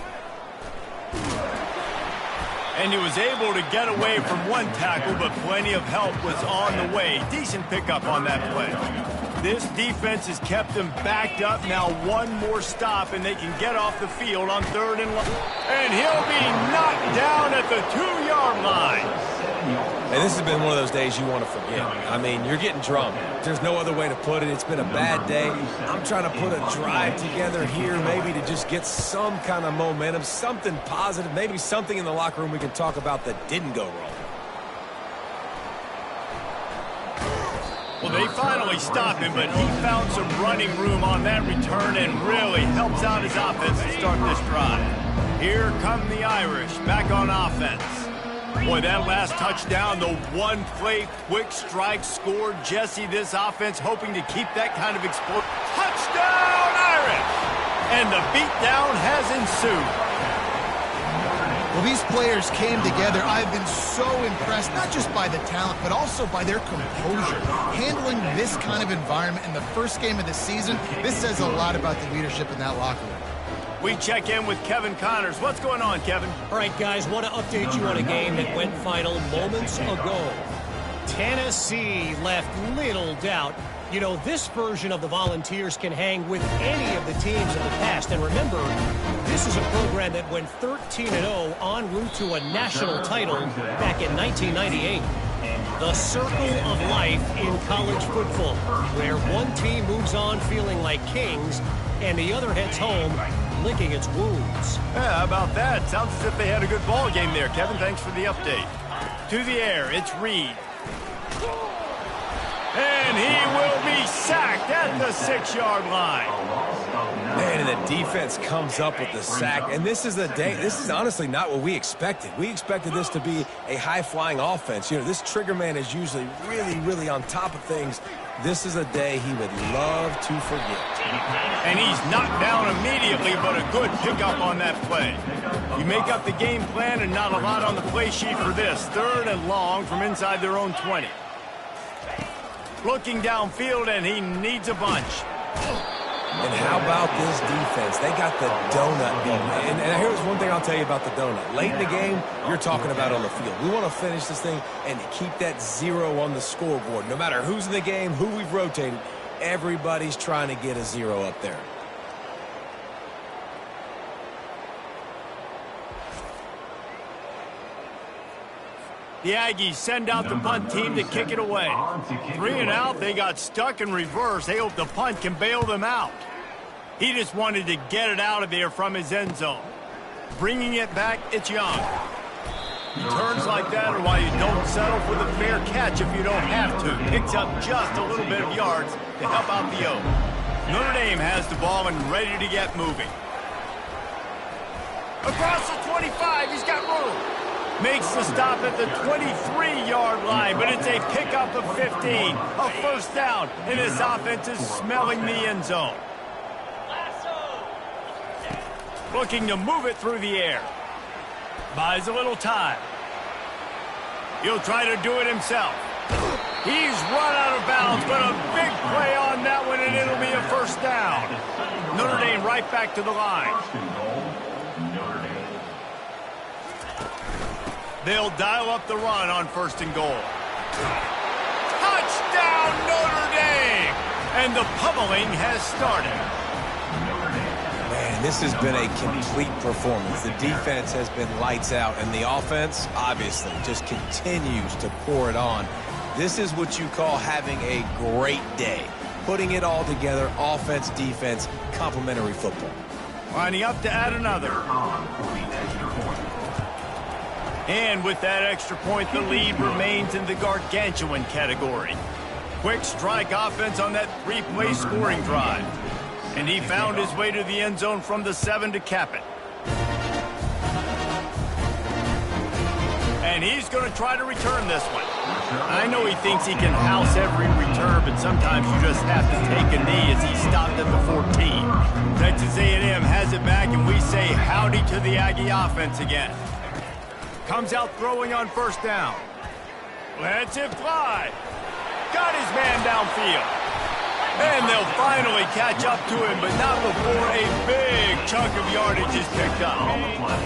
And he was able to get away from one tackle, but plenty of help was on the way. Decent pickup on that play. This defense has kept them backed up. Now one more stop, and they can get off the field on 3rd and long. And he'll be knocked down at the 2-yard line. And this has been one of those days you want to forget. I mean, you're getting drunk. There's no other way to put it. It's been a bad day. I'm trying to put a drive together here maybe to just get some kind of momentum, something positive, maybe something in the locker room we can talk about that didn't go wrong. Well, they finally stopped him, but he found some running room on that return and really helps out his offense to start this drive. Here come the Irish back on offense. Boy, that last touchdown, the one-play quick strike scored. Jesse, this offense hoping to keep that kind of explosion. Touchdown, Irish! And the beatdown has ensued. Well, these players came together. I've been so impressed, not just by the talent, but also by their composure. Handling this kind of environment in the first game of the season, this says a lot about the leadership in that locker room. We check in with Kevin Connors. What's going on, Kevin? All right, guys, want to update you on a game that went final moments ago. Tennessee left little doubt. You know, this version of the Volunteers can hang with any of the teams of the past. And remember, this is a program that went 13-0 en route to a national title back in 1998. The circle of life in college football, where one team moves on feeling like kings and the other heads home licking its wounds. Yeah, how about that? Sounds as if they had a good ball game there, Kevin. Thanks for the update. To the air, it's Reed. And he will be sacked at the 6-yard line. Man, and the defense comes up with the sack. And this is honestly not what we expected. We expected this to be a high-flying offense. You know, this trigger man is usually really, really on top of things. This is a day he would love to forget. And he's knocked down immediately, but a good pickup on that play. You make up the game plan and not a lot on the play sheet for this. 3rd and long from inside their own 20. Looking downfield, and he needs a bunch. And how about this defense? They got the donut going. And here's one thing I'll tell you about the donut. Late in the game, you're talking about on the field. We want to finish this thing and keep that 0 on the scoreboard. No matter who's in the game, who we've rotated, everybody's trying to get a 0 up there. The Aggies send out the punt team to kick it away. 3 and out, they got stuck in reverse. They hope the punt can bail them out. He just wanted to get it out of there from his end zone. Bringing it back, it's Young. Turns like that are why you don't settle for the fair catch if you don't have to. Picks up just a little bit of yards to help out the O. Notre Dame has the ball and ready to get moving. Across the 25, he's got room. Makes the stop at the 23-yard line, but it's a pickup of 15. A first down, and this offense is smelling the end zone. Looking to move it through the air. Buys a little time. He'll try to do it himself. He's run out of bounds, but a big play on that one, and it'll be a first down. Notre Dame right back to the line. They'll dial up the run on 1st and goal. Touchdown, Notre Dame! And the pummeling has started. Man, this has been a complete performance. The defense has been lights out, and the offense, obviously, just continues to pour it on. This is what you call having a great day. Putting it all together, offense, defense, complementary football. Lining up to add another. And with that extra point, the lead remains in the gargantuan category. Quick strike offense on that 3-play scoring drive. And he found his way to the end zone from the 7 to cap it. And he's going to try to return this one. I know he thinks he can house every return, but sometimes you just have to take a knee as he stopped at the 14. Texas A&M has it back, and we say howdy to the Aggie offense again. Comes out throwing on 1st down. Lets it fly. Got his man downfield. And they'll finally catch up to him, but not before a big chunk of yardage is picked up.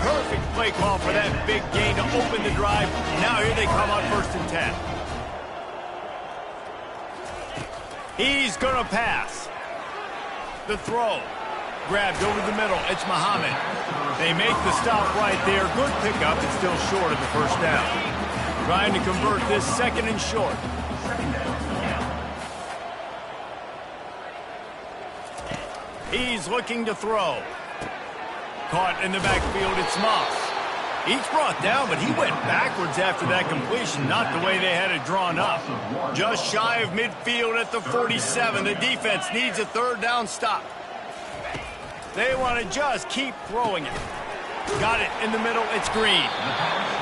Perfect play call for that big gain to open the drive. Now here they come on 1st and 10. He's going to pass. The throw. Grabbed over the middle. It's Muhammad. They make the stop right there. Good pickup. It's still short of the first down. Trying to convert this 2nd and short. He's looking to throw. Caught in the backfield. It's Moss. He's brought down, but he went backwards after that completion. Not the way they had it drawn up. Just shy of midfield at the 47. The defense needs a 3rd down stop. They want to just keep throwing it. Got it in the middle. It's Green.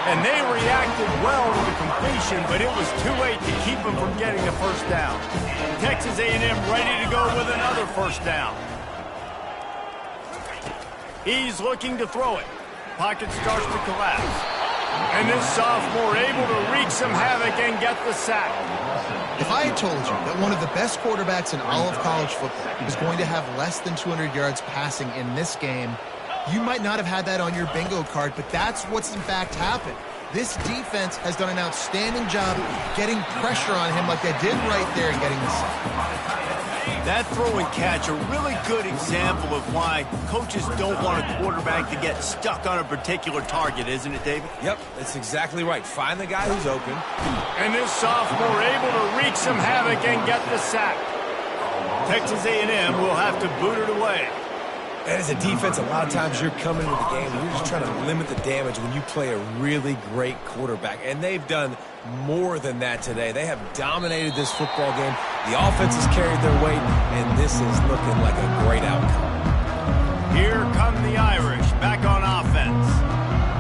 And they reacted well to the completion, but it was too late to keep them from getting the first down. Texas A&M ready to go with another first down. He's looking to throw it. Pocket starts to collapse. And this sophomore able to wreak some havoc and get the sack. If I had told you that one of the best quarterbacks in all of college football was going to have less than 200 yards passing in this game, you might not have had that on your bingo card, but that's what's in fact happened. This defense has done an outstanding job getting pressure on him like they did right there and getting the sack. That throw and catch, a really good example of why coaches don't want a quarterback to get stuck on a particular target, isn't it, David? Yep, that's exactly right. Find the guy who's open. And this sophomore able to wreak some havoc and get the sack. Texas A&M will have to boot it away. And as a defense, a lot of times you're coming into the game and you're just trying to limit the damage when you play a really great quarterback. And they've done more than that today. They have dominated this football game. The offense has carried their weight, and this is looking like a great outcome. Here come the Irish back on offense.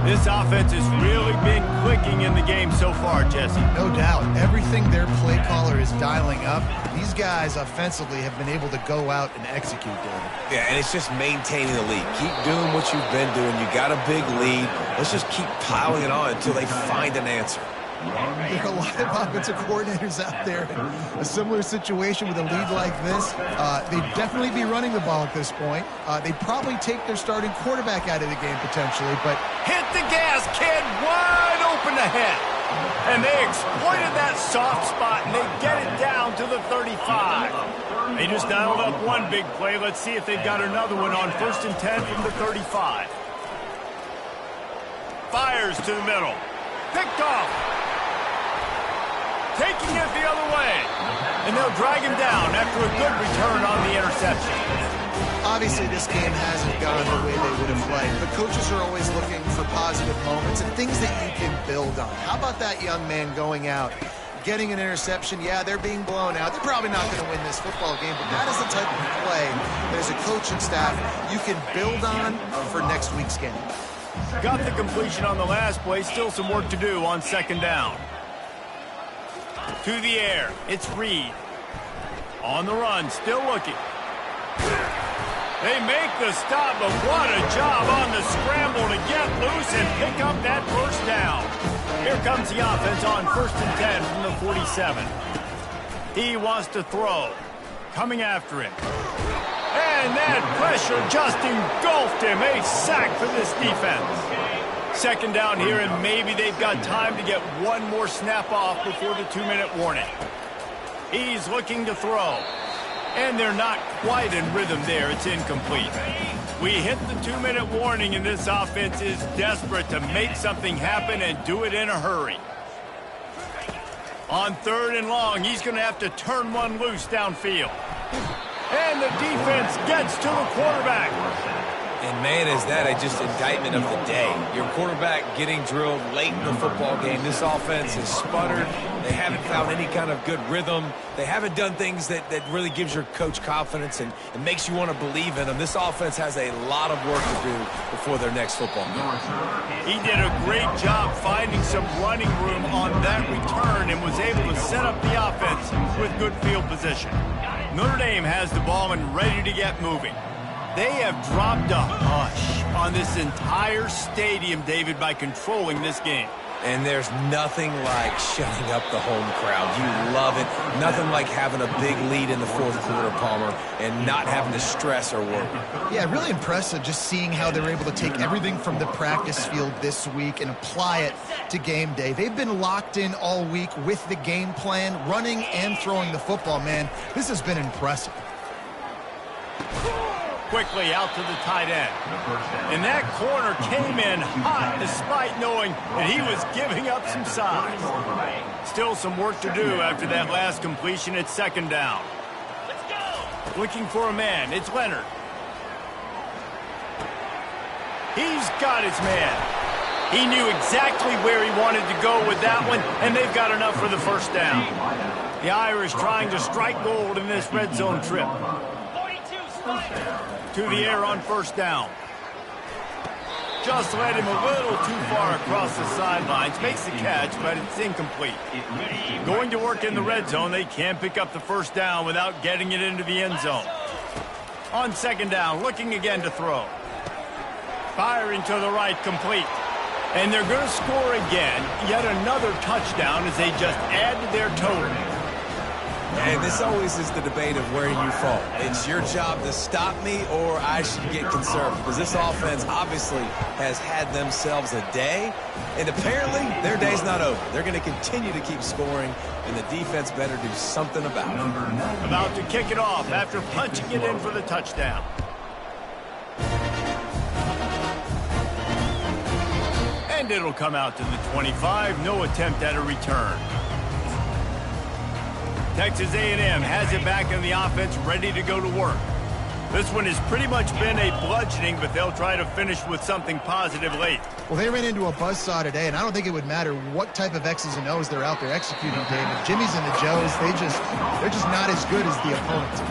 This offense has really been clicking in the game so far, Jesse. No doubt. Everything their play caller is dialing up, these guys offensively have been able to go out and execute, David. Yeah, and it's just maintaining the lead. Keep doing what you've been doing. You got a big lead. Let's just keep piling it on until they find an answer. There are a lot of offensive coordinators out there in a similar situation with a lead like this. They'd definitely be running the ball at this point. They'd probably take their starting quarterback out of the game potentially, but... Hit the gas, kid! Wide open ahead! And they exploited that soft spot, and they get it down to the 35. They just dialed up one big play. Let's see if they've got another one on 1st and 10 from the 35. Fires to the middle. Picked off. Taking it the other way. And they'll drag him down after a good return on the interception. Obviously, this game hasn't gone the way they would have liked, but coaches are always looking for positive moments and things that you can build on. How about that young man going out, getting an interception? Yeah, they're being blown out. They're probably not going to win this football game, but that is the type of play that as a coaching staff you can build on for next week's game. Got the completion on the last play. Still some work to do on 2nd down. To the air. It's Reed. On the run. Still looking. They make the stop, but what a job on the scramble to get loose and pick up that first down. Here comes the offense on 1st and 10 from the 47. He wants to throw. Coming after him. And that pressure just engulfed him. A sack for this defense. 2nd down here, and maybe they've got time to get one more snap off before the 2-minute warning. He's looking to throw. And they're not quite in rhythm there. It's incomplete. We hit the 2-minute warning, and this offense is desperate to make something happen and do it in a hurry. On 3rd and long, he's going to have to turn one loose downfield. And the defense gets to the quarterback. And, man, is that just indictment of the day. Your quarterback getting drilled late in the football game. This offense has sputtered. They haven't found any kind of good rhythm. They haven't done things that really gives your coach confidence and makes you want to believe in them. This offense has a lot of work to do before their next football game. He did a great job finding some running room on that return and was able to set up the offense with good field position. Notre Dame has the ball and ready to get moving. They have dropped a hush on this entire stadium, David, by controlling this game. And there's nothing like shutting up the home crowd. You love it. Nothing like having a big lead in the 4th quarter, Palmer, and not having to stress or worry. Yeah, really impressive just seeing how they're able to take everything from the practice field this week and apply it to game day. They've been locked in all week with the game plan, running and throwing the football, man. This has been impressive. Quickly out to the tight end. And that corner came in hot despite knowing that he was giving up some size. Still some work to do after that last completion at 2nd down. Let's go! Looking for a man. It's Leonard. He's got his man. He knew exactly where he wanted to go with that one, and they've got enough for the 1st down. The Irish trying to strike gold in this red zone trip. 42, Spider! To the air on 1st down. Just led him a little too far across the sidelines. Makes the catch, but it's incomplete. Going to work in the red zone. They can't pick up the 1st down without getting it into the end zone. On 2nd down, looking again to throw. Firing to the right, complete. And they're going to score again. Yet another touchdown as they just add to their total. And this always is the debate of where you fall. It's your job to stop me or I should get conservative, because this offense obviously has had themselves a day, and apparently their day's not over. They're going to continue to keep scoring, and the defense better do something about it. About to kick it off after punching it in for the touchdown. And it'll come out to the 25. No attempt at a return. Texas A&M has it back in the offense, ready to go to work. This one has pretty much been a bludgeoning, but they'll try to finish with something positive late. Well, they ran into a buzzsaw today, and I don't think it would matter what type of X's and O's they're out there executing, David. Jimmy's and the Joes, they're just not as good as the opponent.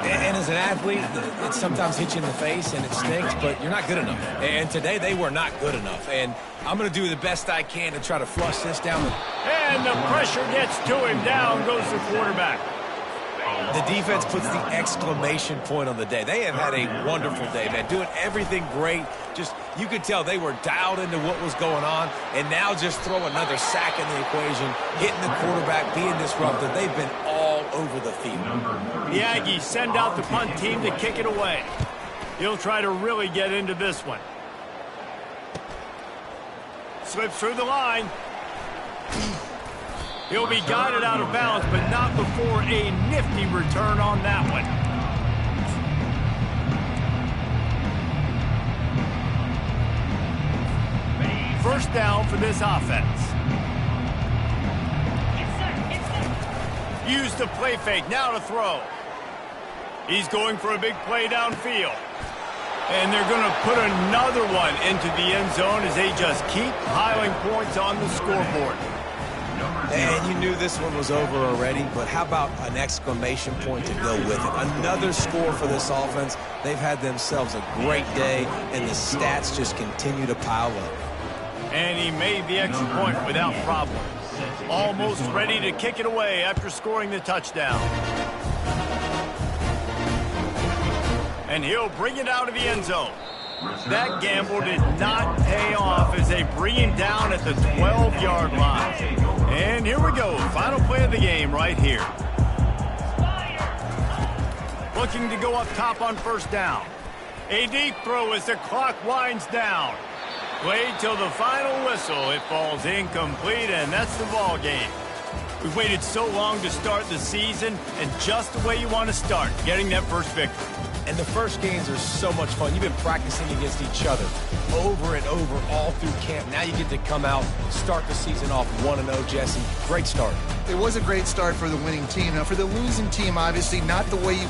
And as an athlete, it sometimes hits you in the face and it stinks, but you're not good enough. And today they were not good enough. And I'm going to do the best I can to try to flush this down. And the pressure gets to him. Down goes the quarterback. The defense puts the exclamation point on the day. They have had a wonderful day, man. Doing everything great. Just, you could tell they were dialed into what was going on. And now just throw another sack in the equation, hitting the quarterback, being disruptive. They've been all over the field. The Aggies send out the punt team to kick it away. He'll try to really get into this one. Slips through the line. He'll be guided out of bounds, but not before a nifty return on that one. First down for this offense. Use the play fake, now to throw. He's going for a big play downfield. And they're going to put another one into the end zone as they just keep piling points on the scoreboard. And you knew this one was over already, but how about an exclamation point to go with it? Another score for this offense. They've had themselves a great day, and the stats just continue to pile up. And he made the extra point without problem. Almost ready to kick it away after scoring the touchdown. And he'll bring it out of the end zone. That gamble did not pay off as they bring him down at the 12-yard line. And here we go, final play of the game right here. Looking to go up top on first down. A deep throw as the clock winds down. Played till the final whistle. It falls incomplete, and that's the ball game. We've waited so long to start the season, and just the way you want to start, getting that first victory. And the first games are so much fun. You've been practicing against each other over and over all through camp. Now you get to come out, start the season off 1-0, Jesse. Great start. It was a great start for the winning team. Now, for the losing team, obviously, not the way you...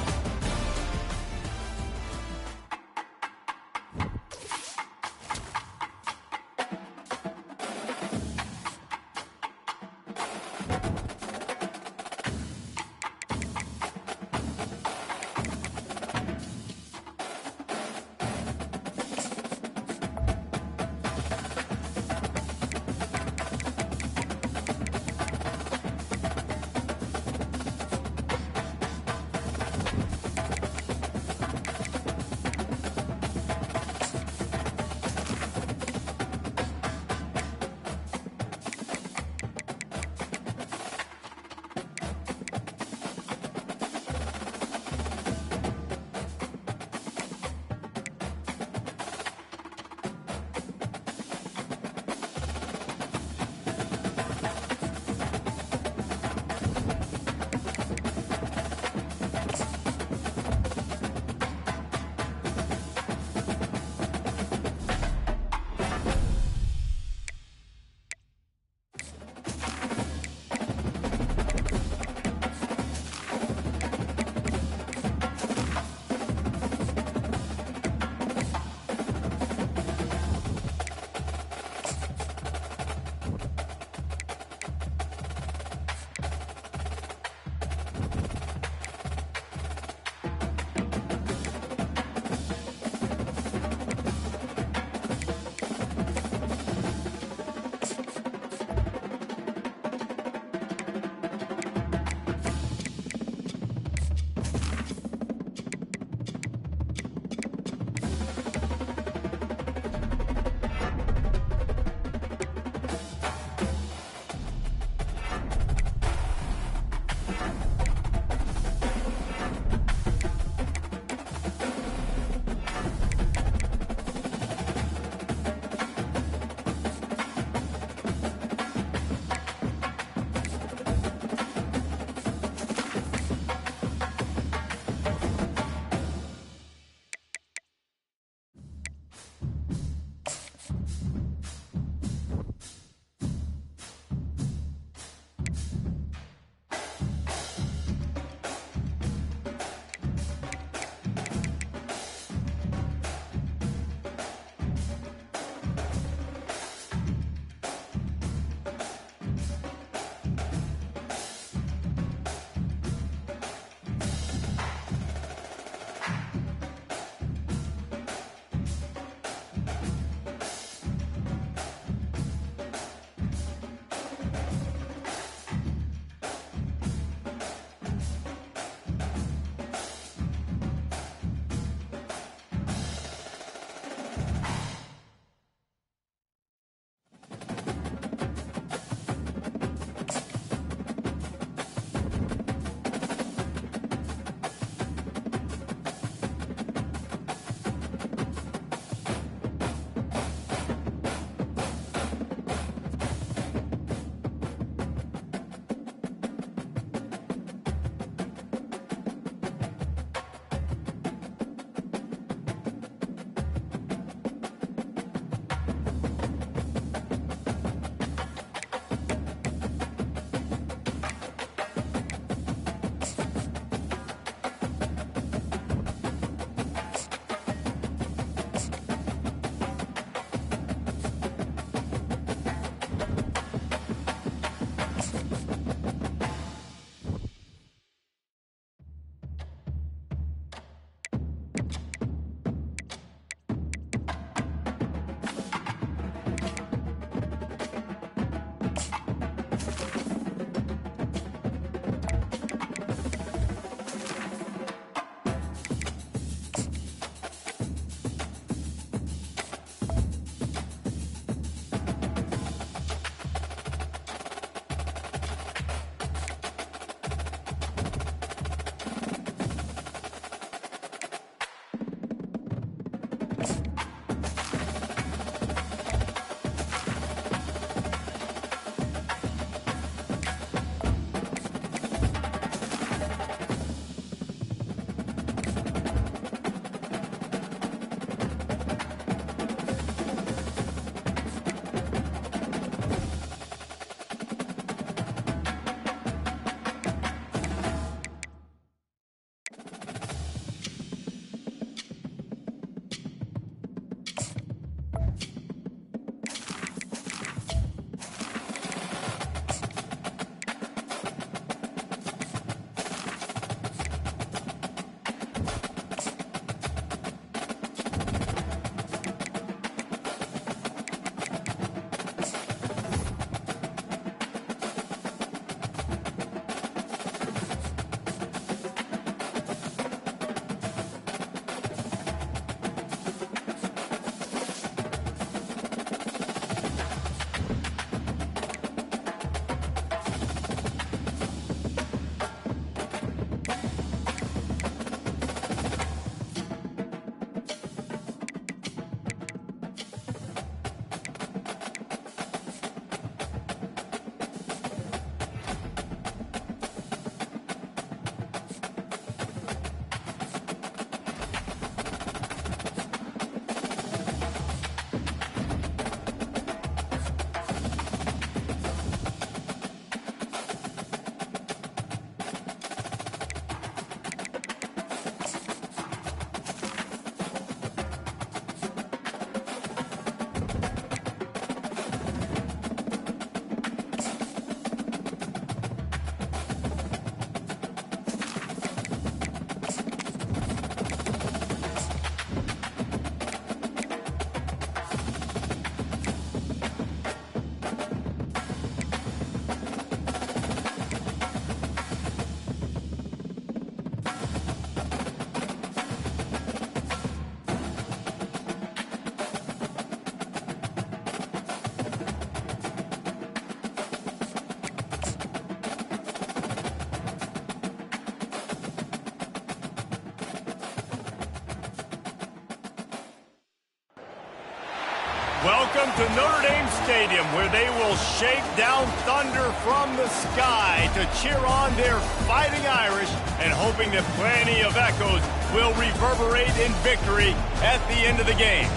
Welcome to Notre Dame Stadium, where they will shake down thunder from the sky to cheer on their Fighting Irish and hoping that plenty of echoes will reverberate in victory at the end of the game.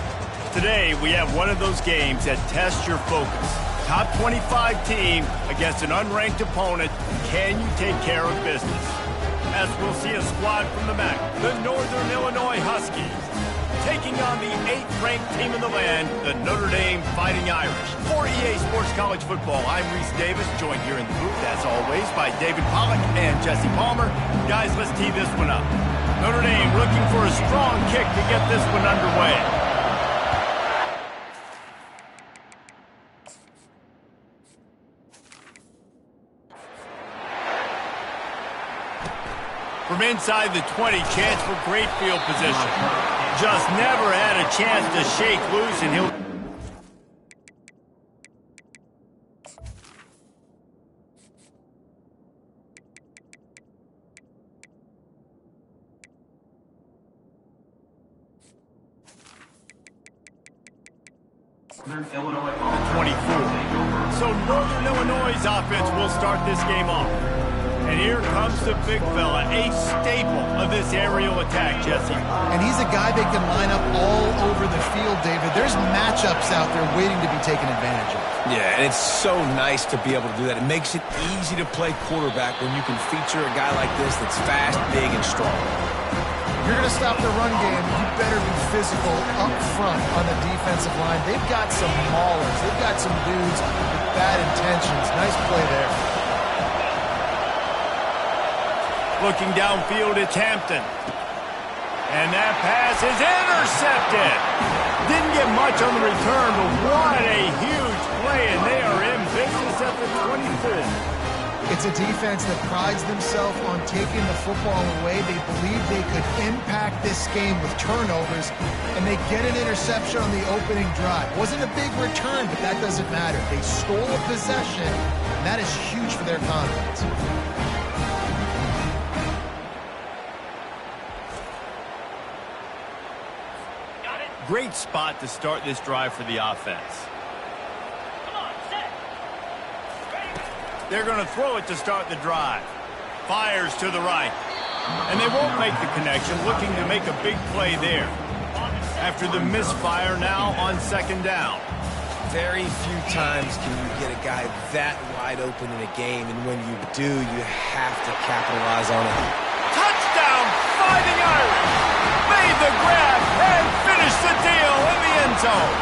Today, we have one of those games that tests your focus. Top 25 team against an unranked opponent. Can you take care of business? As we'll see a squad from the MAC, the Northern Illinois Huskies, taking on the 8th-ranked team in the land, the Notre Dame Fighting Irish. For EA Sports College Football, I'm Reese Davis, joined here in the booth, as always, by David Pollack and Jesse Palmer. Guys, let's tee this one up. Notre Dame looking for a strong kick to get this one underway. From inside the 20, chance for great field position. Just never had a chance to shake loose, and he'll... Illinois. The 24. So Northern Illinois' offense will start this game off. And here comes the big fella, a staple of this aerial attack, Jesse. And he's a guy that can line up all over the field, David. There's matchups out there waiting to be taken advantage of. Yeah, and it's so nice to be able to do that. It makes it easy to play quarterback when you can feature a guy like this that's fast, big, and strong. If you're going to stop the run game, you better be physical up front on the defensive line. They've got some maulers. They've got some dudes with bad intentions. Nice play there. Looking downfield, it's Hampton. And that pass is intercepted. Didn't get much on the return, but what a huge play, and they are in business at the 24. It's a defense that prides themselves on taking the football away. They believe they could impact this game with turnovers, and they get an interception on the opening drive. Wasn't a big return, but that doesn't matter. They stole a possession, and that is huge for their confidence. Great spot to start this drive for the offense. Come on, set. Ready. They're going to throw it to start the drive. Fires to the right. And they won't make the connection, looking to make a big play there. After the misfire, now on second down. Very few times can you get a guy that wide open in a game, and when you do, you have to capitalize on it. Touchdown, Fighting Irish! Made the grab and finished the deal in the end zone.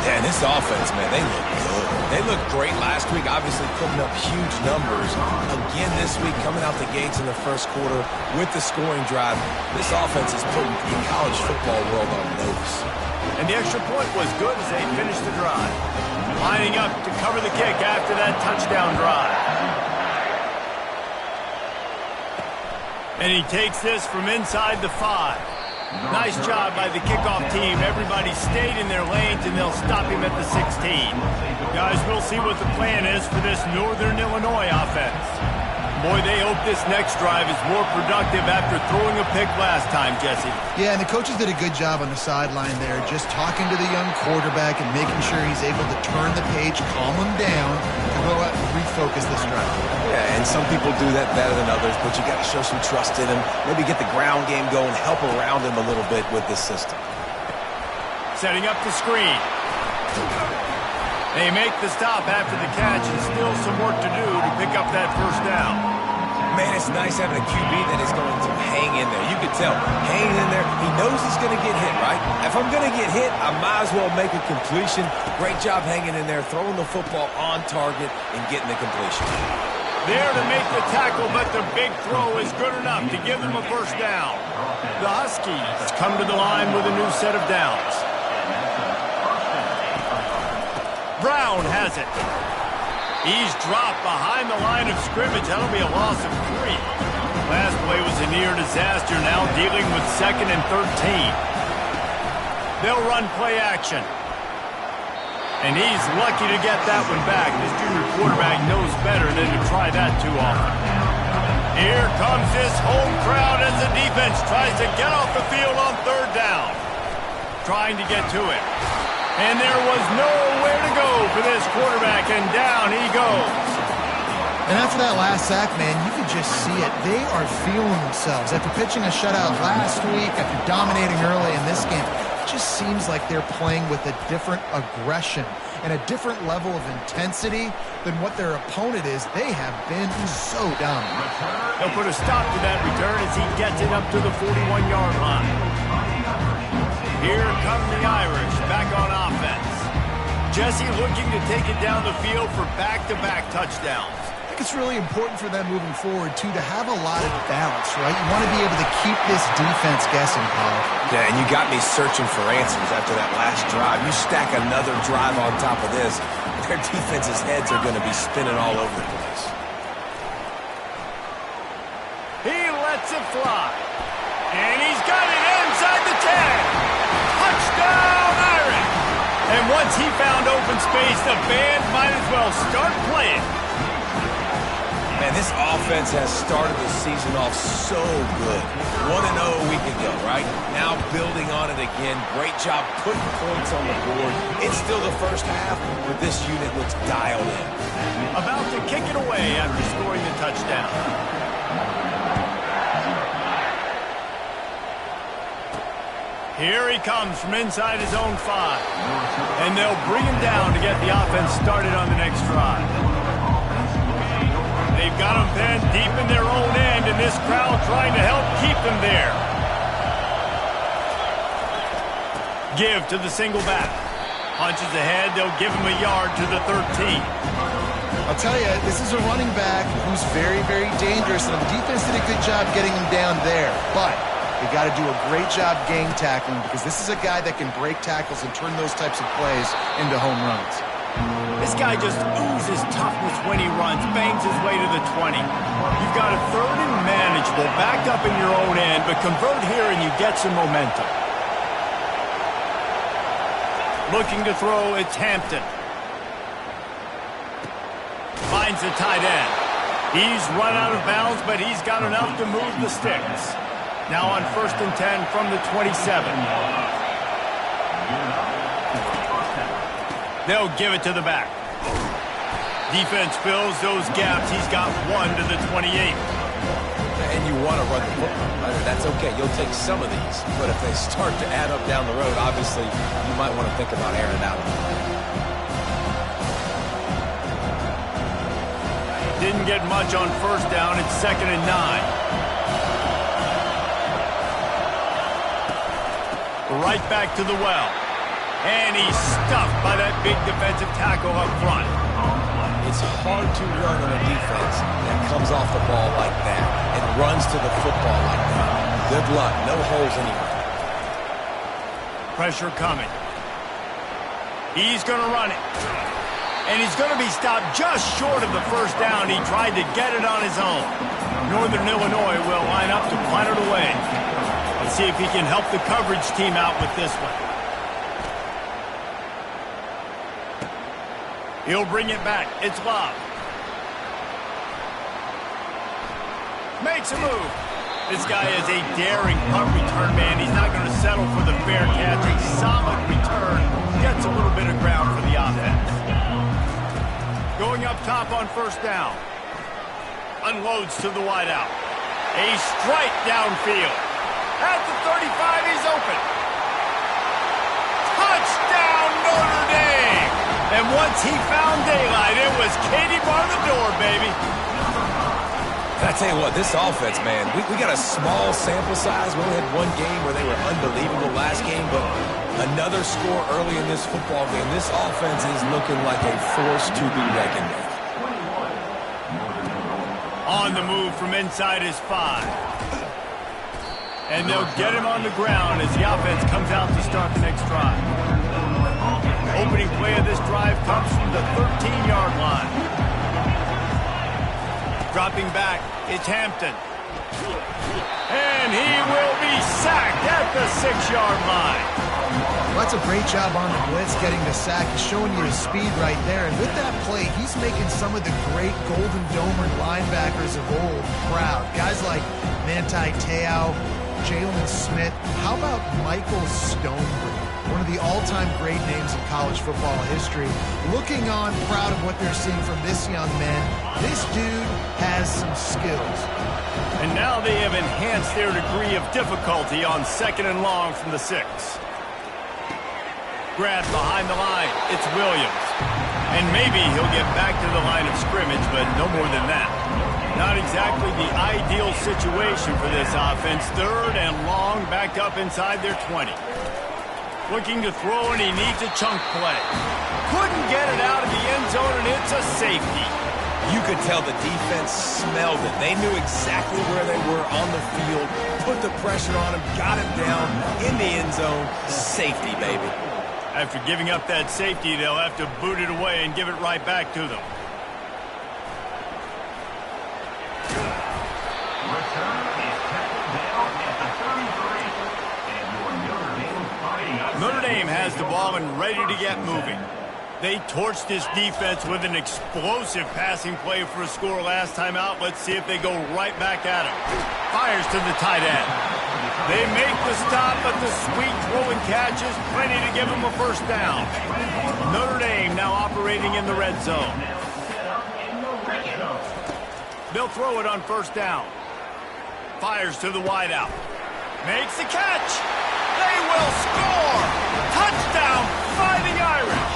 Yeah, and this offense, man, they look good. They looked great last week, obviously putting up huge numbers. Again this week, coming out the gates in the first quarter with the scoring drive. This offense is putting the college football world on notice. And the extra point was good as they finished the drive. Lining up to cover the kick after that touchdown drive. And he takes this from inside the 5. Nice job by the kickoff team. Everybody stayed in their lanes, and they'll stop him at the 16. Guys, we'll see what the plan is for this Northern Illinois offense. Boy, they hope this next drive is more productive after throwing a pick last time, Jesse. Yeah, and the coaches did a good job on the sideline there, just talking to the young quarterback and making sure he's able to turn the page, calm him down, and go out and refocus this drive. Yeah, and some people do that better than others, but you got to show some trust in him. Maybe get the ground game going, help around him a little bit with this system. Setting up the screen. They make the stop after the catch, and still some work to do to pick up that first down. Man, it's nice having a QB that is going to hang in there. You can tell, hanging in there, he knows he's going to get hit, right? If I'm going to get hit, I might as well make a completion. Great job hanging in there, throwing the football on target and getting the completion. There to make the tackle, but the big throw is good enough to give them a first down. The Huskies come to the line with a new set of downs. Brown has it. He's dropped behind the line of scrimmage. That'll be a loss of 3. Last play was a near disaster, now dealing with 2nd and 13. They'll run play action. And he's lucky to get that one back. This junior quarterback knows better than to try that too often. Here comes this home crowd as the defense tries to get off the field on 3rd down. trying to get to it. And there was nowhere to go for this quarterback, and down he goes. And after that last sack, man, you could just see it. They are feeling themselves. After pitching a shutout last week, after dominating early in this game, it just seems like they're playing with a different aggression and a different level of intensity than what their opponent is. They have been so dominant. He'll put a stop to that return as he gets it up to the 41-yard line. Here come the Irish back on offense. Jesse looking to take it down the field for back-to-back touchdowns. I think it's really important for them moving forward, too, to have a lot of balance, right? You want to be able to keep this defense guessing, Paul. Yeah, and you got me searching for answers after that last drive. You stack another drive on top of this, their defense's heads are going to be spinning all over the place. He lets it fly. And he's got it inside the 10. Touchdown, Irish! And once he found open space, the band might as well start playing. Man, this offense has started the season off so good. 1-0 a week ago, right? Now building on it again. Great job putting points on the board. It's still the first half, but this unit looks dialed in. About to kick it away after scoring the touchdown. Here he comes from inside his own 5. And they'll bring him down to get the offense started on the next drive. They've got them pinned deep in their own end, and this crowd trying to help keep them there. Give to the single back. Punches ahead, they'll give him a yard to the 13. I'll tell you, this is a running back who's very, very dangerous, and the defense did a good job getting him down there. But they got to do a great job game tackling, because this is a guy that can break tackles and turn those types of plays into home runs. This guy just oozes toughness when he runs, bangs his way to the 20. You've got a third and manageable, backed up in your own end, but convert here and you get some momentum. Looking to throw, it's Hampton. Finds the tight end. He's run out of bounds, but he's got enough to move the sticks. Now on 1st and 10 from the 27. They'll give it to the back. Defense fills those gaps. He's got 1 to the 28. And you want to run the football. That's okay. You'll take some of these. But if they start to add up down the road, obviously, you might want to think about airing it out. Didn't get much on 1st down. It's 2nd and 9. Right back to the well. And he's stuffed by that big defensive tackle up front. It's hard to run on a defense that comes off the ball like that and runs to the football like that. Good luck. No holes anywhere. Pressure coming. He's going to run it. And he's going to be stopped just short of the 1st down. He tried to get it on his own. Northern Illinois will line up to punt it away. Let's see if he can help the coverage team out with this one. He'll bring it back. It's Love. Makes a move. This guy is a daring punt return man. He's not going to settle for the fair catch. A solid return. Gets a little bit of ground for the offense. Going up top on 1st down. Unloads to the wideout. A strike downfield. At the 35, he's open. Touchdown, Notre Dame! And once he found daylight, it was Katie bar the door, baby. I tell you what, this offense, man, we got a small sample size. We only had one game where they were unbelievable last game, but another score early in this football game. This offense is looking like a force to be reckoned with. On the move from inside his 5. And they'll get him on the ground as the offense comes out to start the next drive. Opening play of this drive comes from the 13-yard line. Dropping back, it's Hampton. And he will be sacked at the 6-yard line. Well, that's a great job on the blitz, getting the sack. He's showing you his speed right there. And with that play, he's making some of the great Golden Domer linebackers of old proud. Guys like Manti Te'o, Jalen Smith. How about Michael Stonebridge? one of the all-time great names in college football history. Looking on, proud of what they're seeing from this young man. This dude has some skills. And now they have enhanced their degree of difficulty on 2nd and long from the 6. Grab behind the line. It's Williams. And maybe he'll get back to the line of scrimmage, but no more than that. Not exactly the ideal situation for this offense. 3rd and long, backed up inside their 20. Looking to throw, and he needs a chunk play. Couldn't get it out of the end zone, and it's a safety. You could tell the defense smelled it. They knew exactly where they were on the field, put the pressure on him, got him down in the end zone. Safety, baby. After giving up that safety, they'll have to boot it away and give it right back to them. Notre Dame has the ball and ready to get moving. They torched this defense with an explosive passing play for a score last time out. Let's see if they go right back at him. Fires to the tight end. They make the stop, but the sweet throwing catch is plenty to give them a first down. Notre Dame now operating in the red zone. They'll throw it on first down. Fires to the wideout. Makes the catch. They will score. Touchdown, Fighting Irish.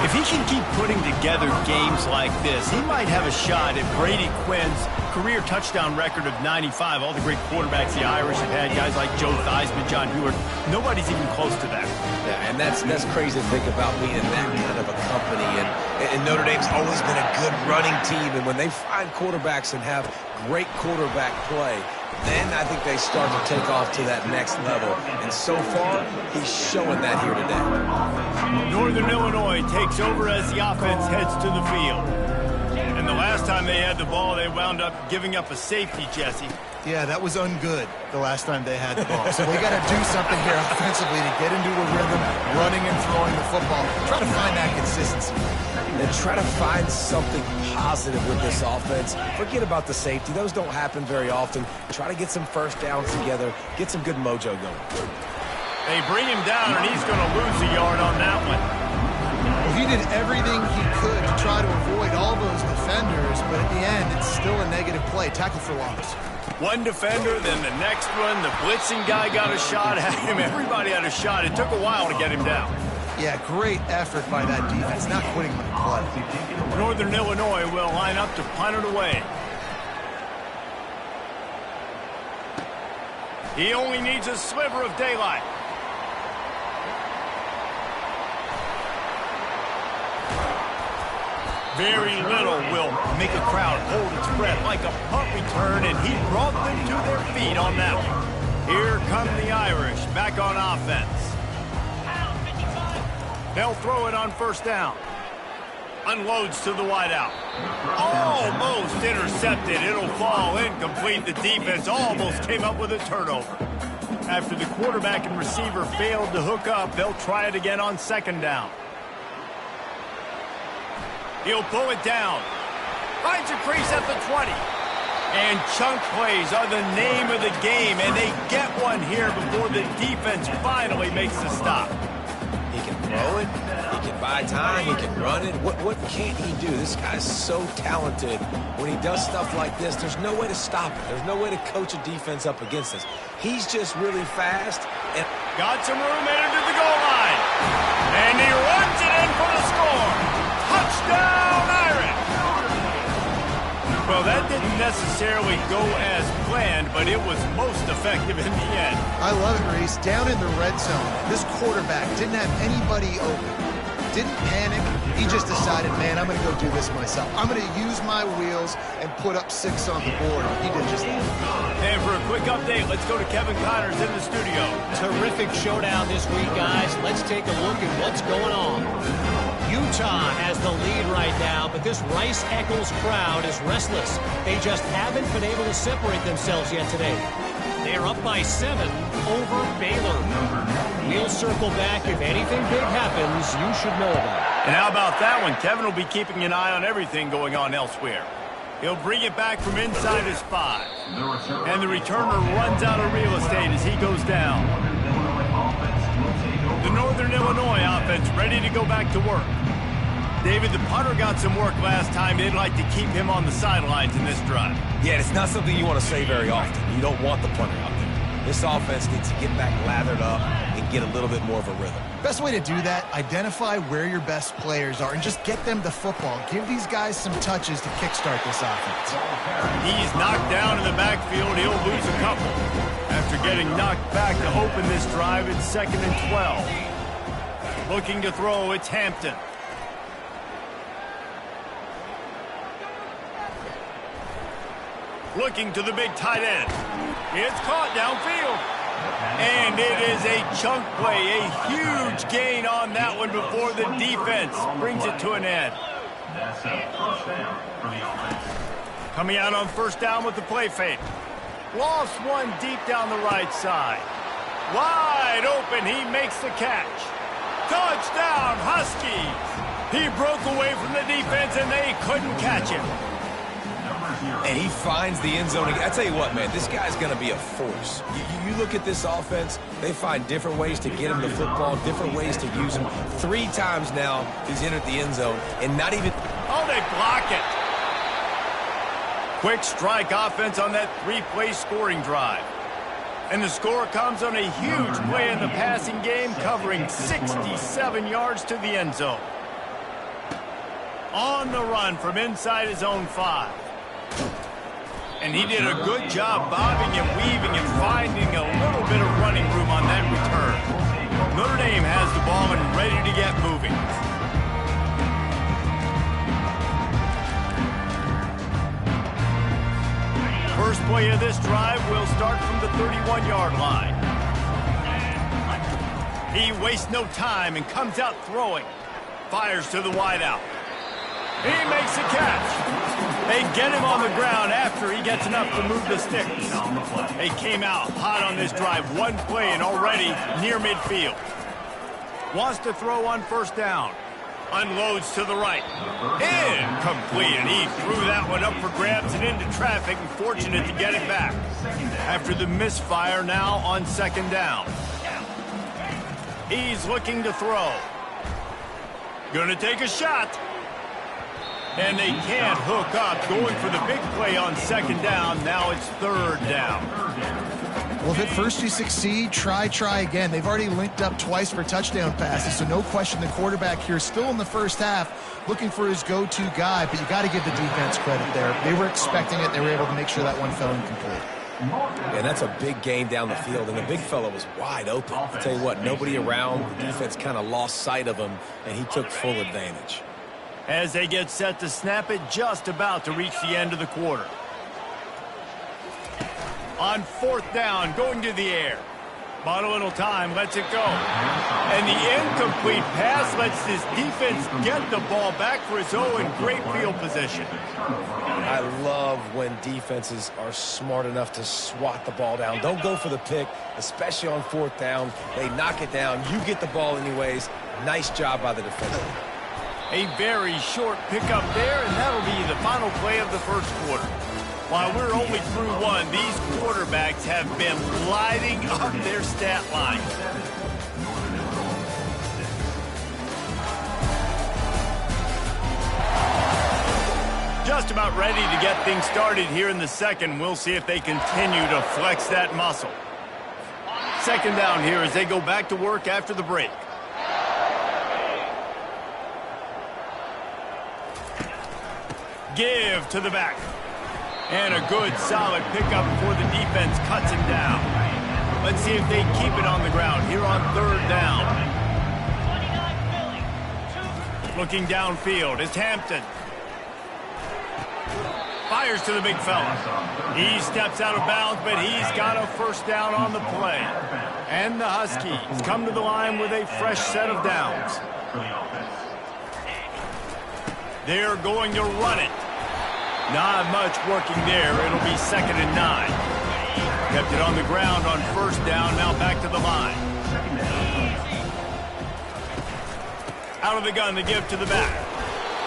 If he can keep putting together games like this, he might have a shot at Brady Quinn's career touchdown record of 95. All the great quarterbacks the Irish have had, guys like Joe Theismann, John Hewart, nobody's even close to that. Yeah, and that's crazy to think about being in that kind of a company. And Notre Dame's always been a good running team. And when they find quarterbacks and have great quarterback play, then I think they start to take off to that next level. And so far, he's showing that here today. Northern Illinois takes over as the offense heads to the field. And the last time they had the ball, they wound up giving up a safety, Jesse. Yeah, that was ungood the last time they had the ball. So they got to do something here offensively to get into a rhythm, running and throwing the football. Try to find that consistency. And try to find something positive with this offense. Forget about the safety. Those don't happen very often. Try to get some first downs together. Get some good mojo going. They bring him down, and he's going to lose a yard on that one. Well, he did everything he could to try to avoid all those defenders, but at the end, it's still a negative play. Tackle for loss. One defender, then the next one. The blitzing guy got a shot at him. Everybody had a shot. It took a while to get him down. Yeah, great effort by that defense, not quitting on the play. Northern Illinois will line up to punt it away. He only needs a sliver of daylight. Very little will make a crowd hold its breath like a punt return, and he brought them to their feet on that one. Here come the Irish back on offense. They'll throw it on first down. Unloads to the wideout. Almost intercepted. It'll fall incomplete. The defense almost came up with a turnover. After the quarterback and receiver failed to hook up, they'll try it again on second down. He'll pull it down. Finds a crease at the 20. And chunk plays are the name of the game, and they get one here before the defense finally makes the stop. He can throw it, he can buy time, he can run it. What can't he do? This guy's so talented. When he does stuff like this, there's no way to stop it. There's no way to coach a defense up against this. He's just really fast. And got some room headed to the goal line. And he runs it in for the score. Touchdown, Irish! Well, that didn't necessarily go as planned, but it was most effective in the end. I love it, Reese. Down in the red zone, this quarterback didn't have anybody open. Didn't panic. He just decided, man, I'm going to go do this myself. I'm going to use my wheels and put up 6 on the board. He did just that. And for a quick update, let's go to Kevin Connors in the studio. Terrific showdown this week, guys. Let's take a look at what's going on. Utah has the lead right now, but this Rice-Eccles crowd is restless. They just haven't been able to separate themselves yet today. They are up by 7 over Baylor. We'll circle back. If anything big happens, you should know about it. And how about that one? Kevin will be keeping an eye on everything going on elsewhere. He'll bring it back from inside his 5. And the returner runs out of real estate as he goes down. Northern Illinois offense ready to go back to work. David, the punter got some work last time. They'd like to keep him on the sidelines in this drive. Yeah, it's not something you want to say very often. You don't want the punter out there. This offense needs to get back lathered up and get a little bit more of a rhythm. Best way to do that, identify where your best players are and just get them the football. Give these guys some touches to kickstart this offense. He's knocked down in the backfield. He'll lose a couple. After getting knocked back to open this drive, it's 2nd and 12. Looking to throw, it's Hampton. Looking to the big tight end. It's caught downfield. And it is a chunk play, a huge gain on that one before the defense brings it to an end. Coming out on first down with the play fake. Lost one deep down the right side. Wide open, he makes the catch. Touchdown, Huskies! He broke away from the defense and they couldn't catch him. And he finds the end zone. I tell you what, man, this guy's going to be a force. You look at this offense, they find different ways to get him the football, different ways to use him. 3 times now he's entered the end zone, and not even... Oh, they block it. Quick strike offense on that 3-play scoring drive. And the score comes on a huge play in the passing game, covering 67 yards to the end zone. On the run from inside his own 5. And he did a good job bobbing and weaving and finding a little bit of running room on that return. Notre Dame has the ball and ready to get moving. First play of this drive will start from the 31-yard line. He wastes no time and comes out throwing. Fires to the wideout. He makes a catch. They get him on the ground after he gets enough to move the sticks. They came out hot on this drive. One play and already near midfield. Wants to throw on first down. Unloads to the right. Incomplete, and he threw that one up for grabs and into traffic, and fortunate to get it back. After the misfire, now on 2nd down. He's looking to throw. Gonna take a shot. And they can't hook up. Going for the big play on 2nd down. Now it's 3rd down. Well, if at first you succeed, try again. They've already linked up twice for touchdown passes, so no question the quarterback here still in the first half looking for his go-to guy, but you got to give the defense credit there. They were expecting it. They were able to make sure that one fell incomplete. And that's a big gain down the field, and the big fella was wide open. I'll tell you what, nobody around. The defense kind of lost sight of him, and he took full advantage. As they get set to snap it, just about to reach the end of the quarter. On 4th down, going to the air. Bought a little time, lets it go. And the incomplete pass lets this defense get the ball back for his own in great field position. I love when defenses are smart enough to swat the ball down. Don't go for the pick, especially on 4th down. They knock it down. You get the ball anyways. Nice job by the defender. A very short pickup there, and that'll be the final play of the first quarter. While we're only through one, these quarterbacks have been lighting up their stat line. Just about ready to get things started here in the second. We'll see if they continue to flex that muscle. 2nd down here as they go back to work after the break. Give to the back. And a good, solid pickup before the defense cuts him down. Let's see if they keep it on the ground here on 3rd down. Looking downfield is Hampton. Fires to the big fella. He steps out of bounds, but he's got a first down on the play. And the Huskies come to the line with a fresh set of downs. They're going to run it. Not much working there. It'll be 2nd and 9. Kept it on the ground on first down. Now back to the line. Out of the gun to give to the back.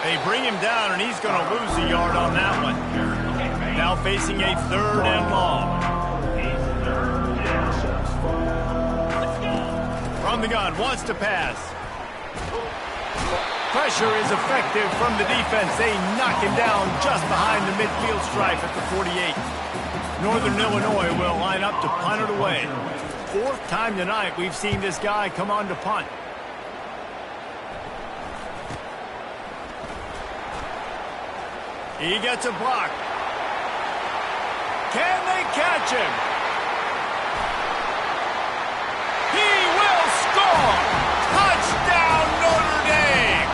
They bring him down, and he's going to lose a yard on that one. Now facing a 3rd and long. From the gun, wants to pass. Pressure is effective from the defense. They knock him down just behind the midfield stripe at the 48. Northern Illinois will line up to punt it away. Fourth time tonight we've seen this guy come on to punt. He gets a block. Can they catch him? He will score! Touchdown, Notre Dame!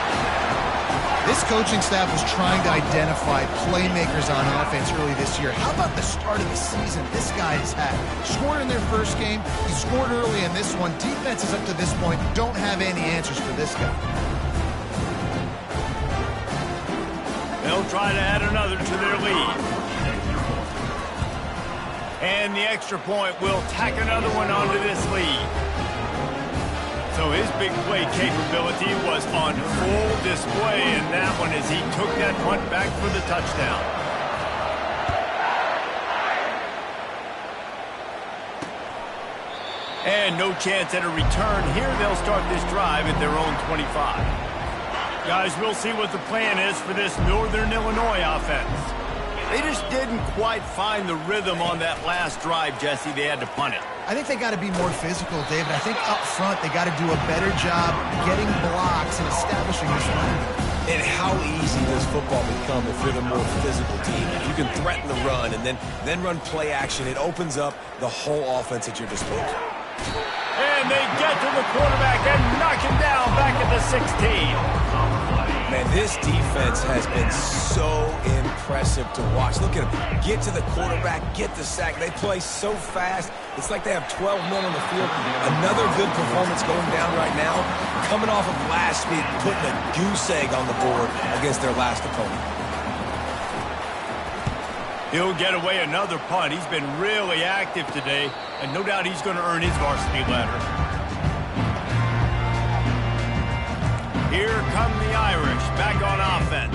This coaching staff was trying to identify playmakers on offense early this year. How about the start of the season this guy has had? Scored in their first game. He scored early in this one. Defenses up to this point don't have any answers for this guy. They'll try to add another to their lead. And the extra point will tack another one onto this lead. So his big play capability was on full display in that one as he took that punt back for the touchdown. And no chance at a return. Here they'll start this drive at their own 25. Guys, we'll see what the plan is for this Northern Illinois offense. They just didn't quite find the rhythm on that last drive, Jesse. They had to punt it. I think they got to be more physical, David. I think up front they got to do a better job getting blocks and establishing this run. And how easy does football become if you're the more physical team? If you can threaten the run and then run play action, it opens up the whole offense at your disposal. And they get to the quarterback and knock him down back at the 16. Man, this defense has been so impressive to watch. Look at them. Get to the quarterback, get the sack. They play so fast. It's like they have 12 men on the field. Another good performance going down right now. Coming off of last week, putting a goose egg on the board against their last opponent. He'll get away another punt. He's been really active today, and no doubt he's going to earn his varsity letter. Here come the Irish back on offense.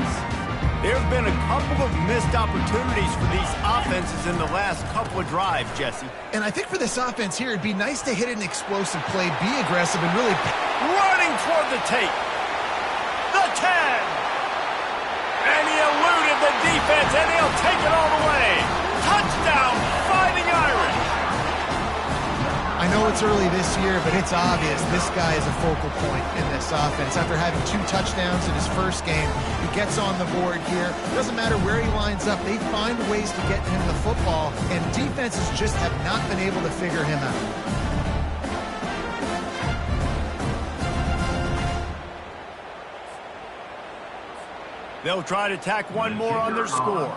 There have been a couple of missed opportunities for these offenses in the last couple of drives, Jesse. And I think for this offense here, it'd be nice to hit an explosive play, be aggressive, and really... Running toward the tape. The 10. And he eluded the defense, and he'll take it all the way. Touchdown, Fighting Irish. I know it's early this year, but it's obvious this guy is a focal point in this offense. After having 2 touchdowns in his first game, he gets on the board here. Doesn't matter where he lines up, they find ways to get him the football, and defenses just have not been able to figure him out. They'll try to tack one more on their score.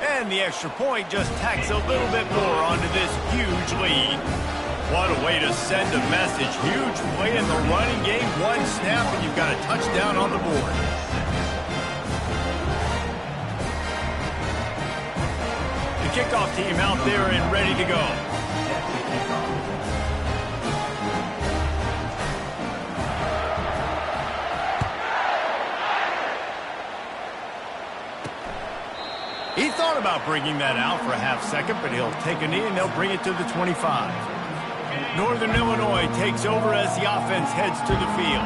And the extra point just tacks a little bit more onto this huge lead. What a way to send a message. Huge play in the running game. One snap and you've got a touchdown on the board. The kickoff team out there and ready to go. He thought about bringing that out for a half second, but he'll take a knee and they'll bring it to the 25. Northern Illinois takes over as the offense heads to the field.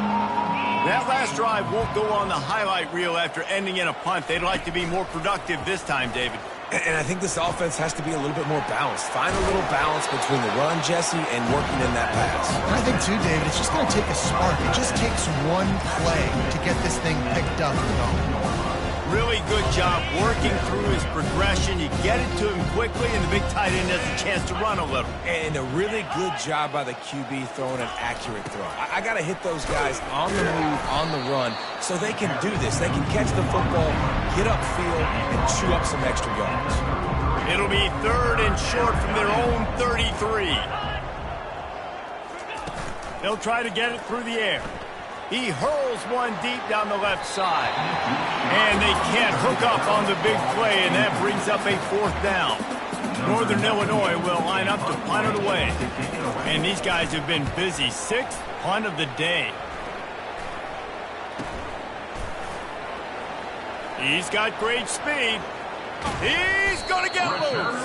That last drive won't go on the highlight reel after ending in a punt. They'd like to be more productive this time, David. And I think this offense has to be a little bit more balanced. Find a little balance between the run, Jesse, and working in that pass. And I think, too, David, it's just going to take a spark. It just takes one play to get this thing picked up and going. Really good job working through his progression. You get it to him quickly, and the big tight end has a chance to run a little. And a really good job by the QB throwing an accurate throw. I got to hit those guys on the move, on the run, so they can do this. They can catch the football, get upfield, and chew up some extra yards. It'll be 3rd and short from their own 33. They'll try to get it through the air. He hurls one deep down the left side. And they can't hook up on the big play, and that brings up a 4th down. Northern Illinois will line up to punt it away. And these guys have been busy. 6th punt of the day. He's got great speed. He's going to get loose.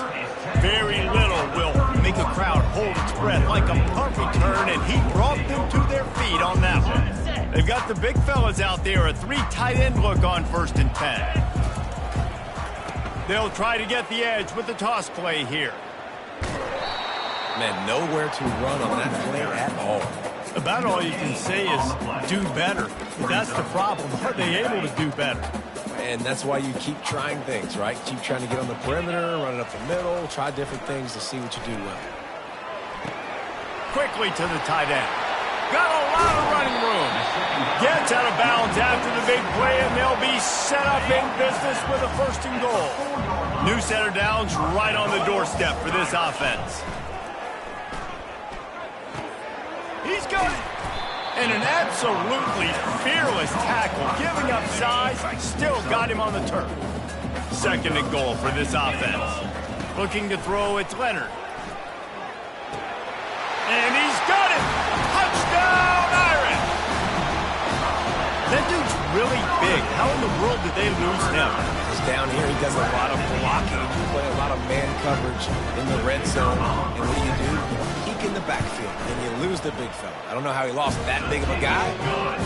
Very little will make make the crowd hold its breath like a punt return, and he brought them to their feet on that one. They've got the big fellas out there, a 3 tight end look on 1st and 10. They'll try to get the edge with the toss play here. Man, nowhere to run on that play at all. About all you can say is do better. That's the problem. Are they able to do better? And that's why you keep trying things, right? Keep trying to get on the perimeter, run it up the middle, try different things to see what you do well. Quickly to the tight end. Got a lot of running room. Gets out of bounds after the big play, and they'll be set up in business with a 1st and goal. New set of downs right on the doorstep for this offense. He's got it. And an absolutely fearless tackle, giving up size, still got him on the turf. 2nd and goal for this offense. Looking to throw, it's Leonard. And he's got it! Touchdown, Irish! That dude's really big. How in the world did they lose him? Because down here he does a lot of blocking. You play a lot of man coverage in the red zone. And what do? Peek in the backfield. And you lose the big fella. I don't know how he lost that big of a guy,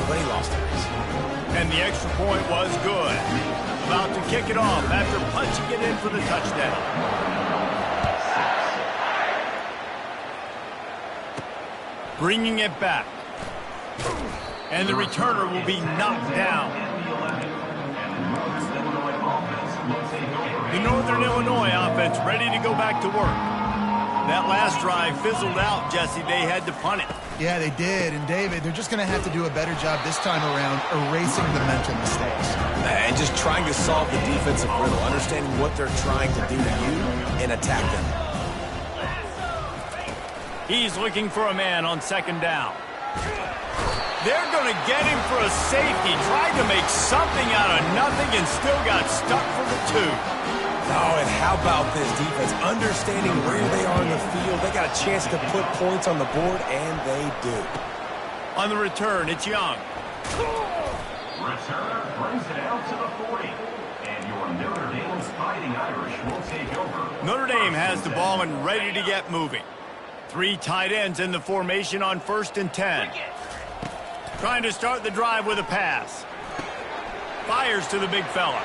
but he lost it. And the extra point was good. About to kick it off after punching it in for the touchdown. Bringing it back. And the returner will be knocked down. The Northern Illinois offense ready to go back to work. That last drive fizzled out, Jesse. They had to punt it. Yeah, they did. And, David, they're just going to have to do a better job this time around erasing the mental mistakes. And just trying to solve the defensive riddle, understanding what they're trying to do to you and attack them. He's looking for a man on 2nd down. They're going to get him for a safety. Tried to make something out of nothing and still got stuck for the 2. Oh, and how about this defense? Understanding where they are in the field. They got a chance to put points on the board, and they do. On the return, it's Young. Returner brings it out to the 40. And your Notre Dame's Fighting Irish will take over. Notre Dame has the ball and ready to get moving. 3 tight ends in the formation on 1st and 10. Trying to start the drive with a pass. Fires to the big fella.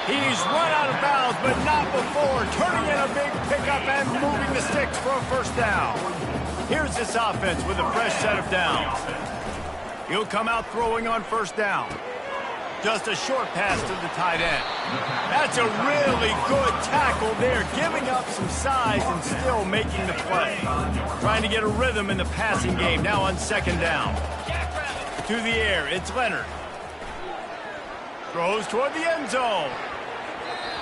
He's run out of bounds, but not before. Turning in a big pickup and moving the sticks for a 1st down. Here's this offense with a fresh set of downs. He'll come out throwing on 1st down. Just a short pass to the tight end. That's a really good tackle there, giving up some size and still making the play. Trying to get a rhythm in the passing game, now on 2nd down. To the air, it's Leonard. Throws toward the end zone.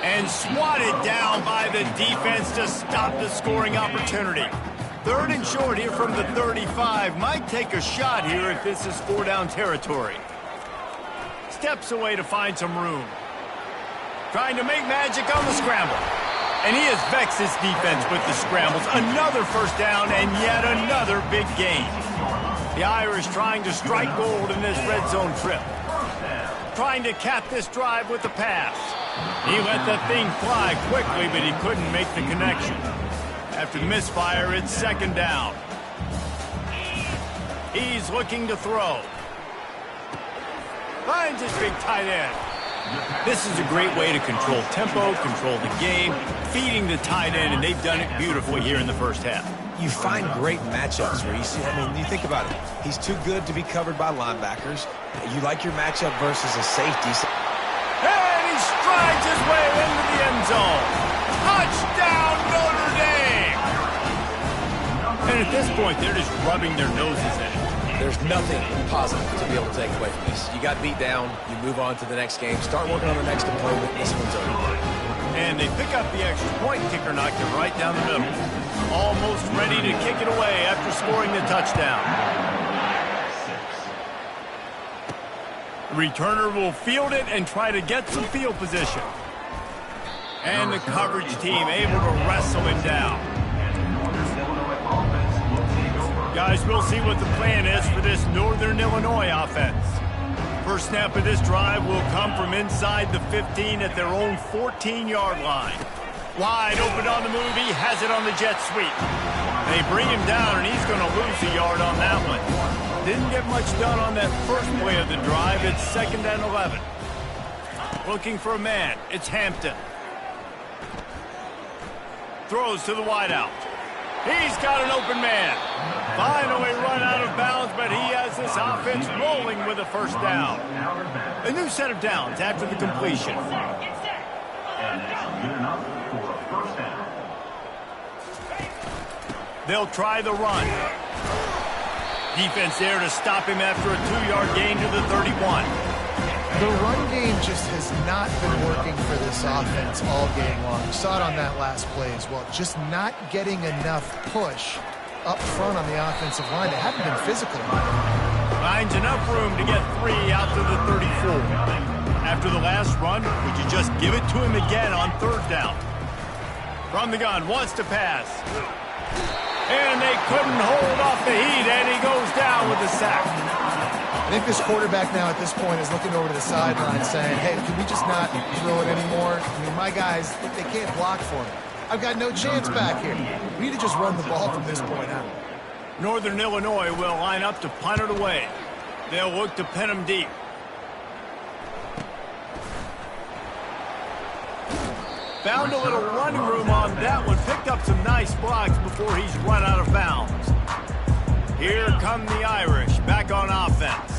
And swatted down by the defense to stop the scoring opportunity. 3rd and short here from the 35. Might take a shot here if this is 4-down territory. Steps away to find some room. Trying to make magic on the scramble. And he has vexed his defense with the scrambles. Another 1st down and yet another big gain. The Irish trying to strike gold in this red zone trip. Trying to cap this drive with the pass. He let that thing fly quickly, but he couldn't make the connection. After the misfire, it's 2nd down. He's looking to throw. Finds his big tight end. This is a great way to control tempo, control the game, feeding the tight end, and they've done it beautifully here in the 1st half. You find great matchups, Reese. I mean, you think about it. He's too good to be covered by linebackers. You like your matchup versus a safety. And he strides his way into the end zone. Touchdown, Notre Dame! And at this point, they're just rubbing their noses in it. There's nothing positive to be able to take away from this. You got beat down, you move on to the next game, start working on the next opponent. This one's over. And they pick up the extra point. Kicker knocked it right down the middle. Almost ready to kick it away after scoring the touchdown. The returner will field it and try to get some field position. And the coverage team able to wrestle him down. Guys, we'll see what the plan is for this Northern Illinois offense. First snap of this drive will come from inside the 15 at their own 14-yard line. Wide open on the move. He has it on the jet sweep. They bring him down, and he's going to lose a yard on that one. Didn't get much done on that first play of the drive. It's 2nd and 11. Looking for a man. It's Hampton. Throws to the wideout. He's got an open man. Finally run out of bounds, but he has this offense rolling with a first down. A new set of downs after the completion. And it's good enough for a first down. They'll try the run. Defense there to stop him after a 2-yard gain to the 31. The run game just has not been working for this offense all game long. You saw it on that last play as well. Just not getting enough push up front on the offensive line. They haven't been physical. Finds enough room to get 3 out to the 34. After the last run, would you just give it to him again on 3rd down? From the gun, wants to pass. And they couldn't hold off the heat, and he goes down with a sack. I think this quarterback now at this point is looking over to the sideline saying, hey, can we just not throw it anymore? I mean, my guys, they can't block for me. I've got no chance back here. We need to just run the ball from this point out. Northern Illinois will line up to punt it away. They'll look to pin him deep. Found a little running room on that one. Picked up some nice blocks before he's run out of bounds. Here come the Irish back on offense.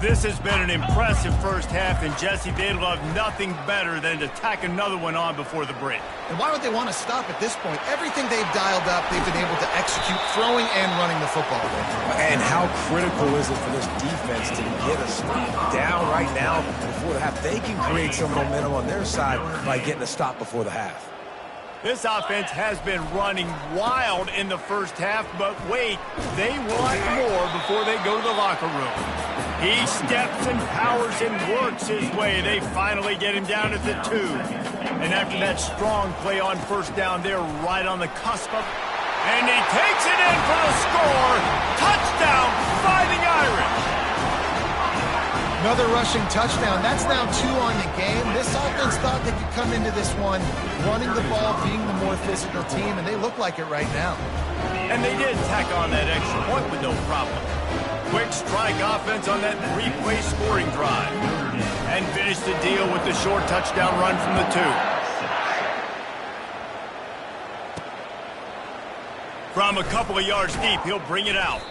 This has been an impressive first half, and Jesse, they'd love nothing better than to tack another one on before the break. And why would they want to stop at this point? Everything they've dialed up, they've been able to execute throwing and running the football. And how critical is it for this defense to get a stop down right now before the half? They can create some momentum on their side by getting a stop before the half. This offense has been running wild in the first half, but wait, they want more before they go to the locker room. He steps and powers and works his way. They finally get him down at the 2. And after that strong play on first down, they're right on the cusp of... And he takes it in for the score. Touchdown, Fighting Irish. Another rushing touchdown. That's now 2 on the game. This offense thought they could come into this one running the ball, being the more physical team, and they look like it right now. And they did tack on that extra point with no problem. Quick strike offense on that 3-play scoring drive. And finish the deal with the short touchdown run from the 2. From a couple of yards deep, he'll bring it out.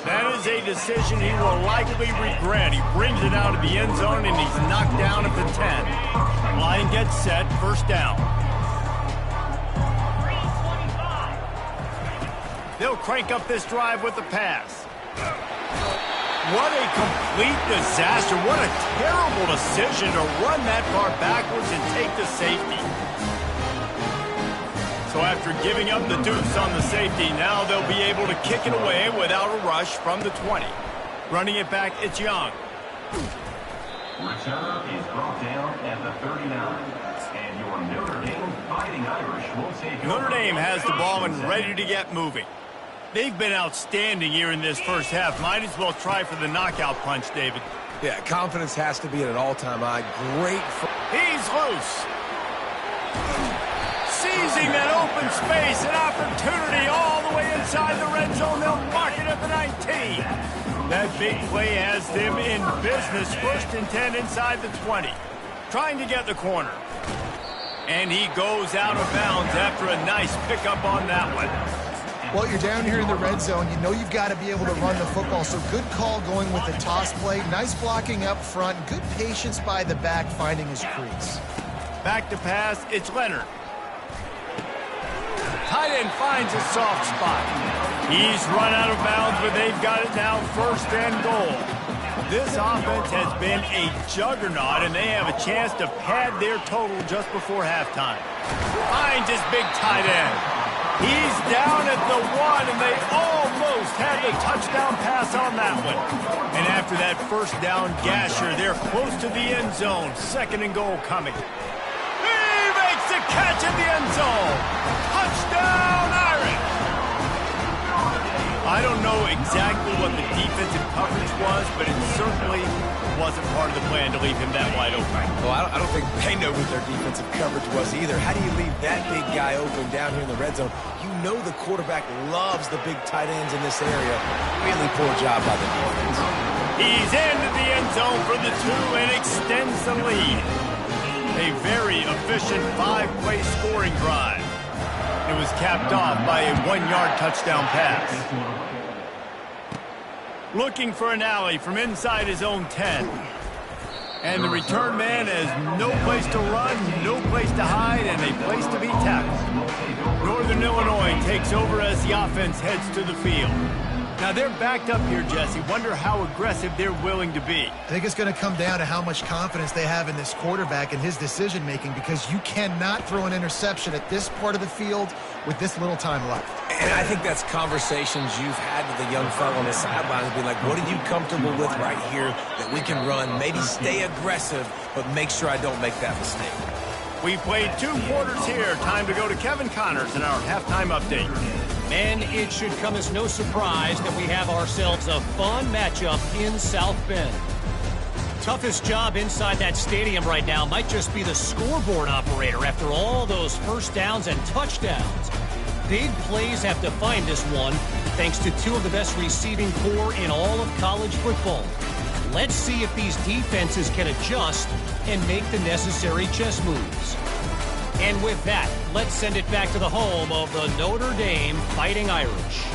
That is a decision he will likely regret. He brings it out of the end zone, and he's knocked down at the 10. Line gets set, first down. They'll crank up this drive with the pass. What a complete disaster. What a terrible decision to run that far backwards and take the safety. So after giving up the deuce on the safety, now they'll be able to kick it away without a rush from the 20. Running it back, it's Young. Return is brought down at the 39. And your Notre Dame Fighting Irish will take over. Notre Dame has the ball and ready to get moving. They've been outstanding here in this first half. Might as well try for the knockout punch, David. Yeah, confidence has to be at an all-time high. Great. He's loose. Seizing that open space, an opportunity all the way inside the red zone. They'll mark it at the 19. That big play has them in business. 1st and 10 inside the 20. Trying to get the corner. And he goes out of bounds after a nice pickup on that one. Well, you're down here in the red zone. You know you've got to be able to run the football. So good call going with the toss play. Nice blocking up front. Good patience by the back finding his crease. Back to pass, it's Leonard. Tight end finds a soft spot. He's run out of bounds, but they've got it now 1st and goal. This offense has been a juggernaut, and they have a chance to pad their total just before halftime. Finds his big tight end. He's down at the 1, and they almost had the touchdown pass on that one. And after that first down gasher, they're close to the end zone. 2nd and goal coming. The catch in the end zone. Touchdown, Irish. I don't know exactly what the defensive coverage was, but it certainly wasn't part of the plan to leave him that wide open. Well, I don't think they know what their defensive coverage was either. How do you leave that big guy open down here in the red zone? You know the quarterback loves the big tight ends in this area. Really poor job by the defense. He's into the end zone for the 2 and extends the lead. A very efficient 5-play scoring drive. It was capped off by a 1-yard touchdown pass. Looking for an alley from inside his own 10. And the return man has no place to run, no place to hide, and a place to be tackled. Northern Illinois takes over as the offense heads to the field. Now they're backed up here, Jesse. Wonder how aggressive they're willing to be. I think it's going to come down to how much confidence they have in this quarterback and his decision-making, because you cannot throw an interception at this part of the field with this little time left. And I think that's conversations you've had with the young fellow on the sidelines, be like, what are you comfortable with right here that we can run? Maybe stay aggressive, but make sure I don't make that mistake. We played 2 quarters here. Time to go to Kevin Connors in our halftime update. And it should come as no surprise that we have ourselves a fun matchup in South Bend. Toughest job inside that stadium right now might just be the scoreboard operator after all those first downs and touchdowns. Big plays have defined this one, thanks to 2 of the best receiving corps in all of college football. Let's see if these defenses can adjust and make the necessary chess moves. And with that, let's send it back to the home of the Notre Dame Fighting Irish.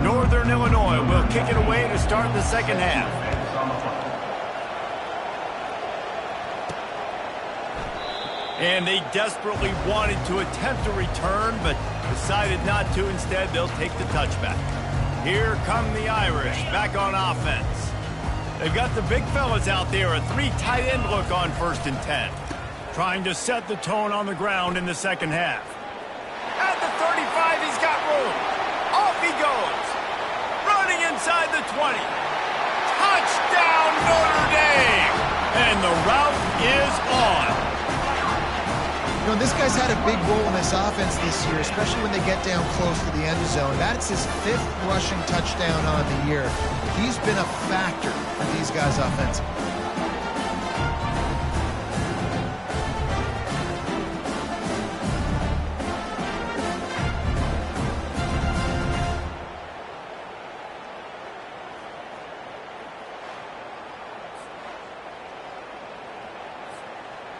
Northern Illinois will kick it away to start the second half. And they desperately wanted to attempt a return, but decided not to. Instead, they'll take the touchback. Here come the Irish back on offense. They've got the big fellas out there, a 3 tight end look on 1st and 10. Trying to set the tone on the ground in the second half. At the 35, he's got room. Off he goes. Running inside the 20. Touchdown, Notre Dame! And the route is on. You know, this guy's had a big role in this offense this year, especially when they get down close to the end zone. That's his 5th rushing touchdown on the year. He's been a factor for these guys offensively.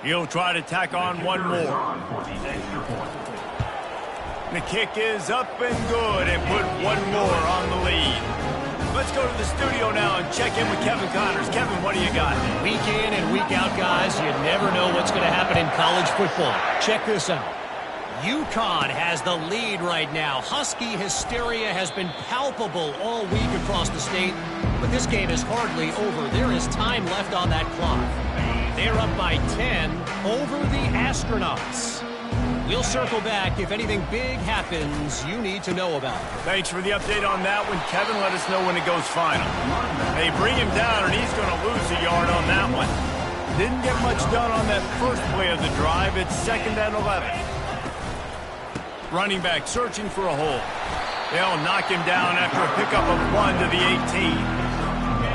He'll try to tack on one more. The kick is up and good and put one more on the lead. Let's go to the studio now and check in with Kevin Connors. Kevin, what do you got? Week in and week out, guys, you never know what's going to happen in college football. Check this out. UConn has the lead right now. Husky hysteria has been palpable all week across the state, but this game is hardly over. There is time left on that clock. They're up by 10 over the Astronauts. We'll circle back if anything big happens you need to know about. Thanks for the update on that one, Kevin. Let us know when it goes final. They bring him down, and he's going to lose a yard on that one. Didn't get much done on that first play of the drive. It's 2nd and 11. Running back searching for a hole. They'll knock him down after a pickup of 1 to the 18.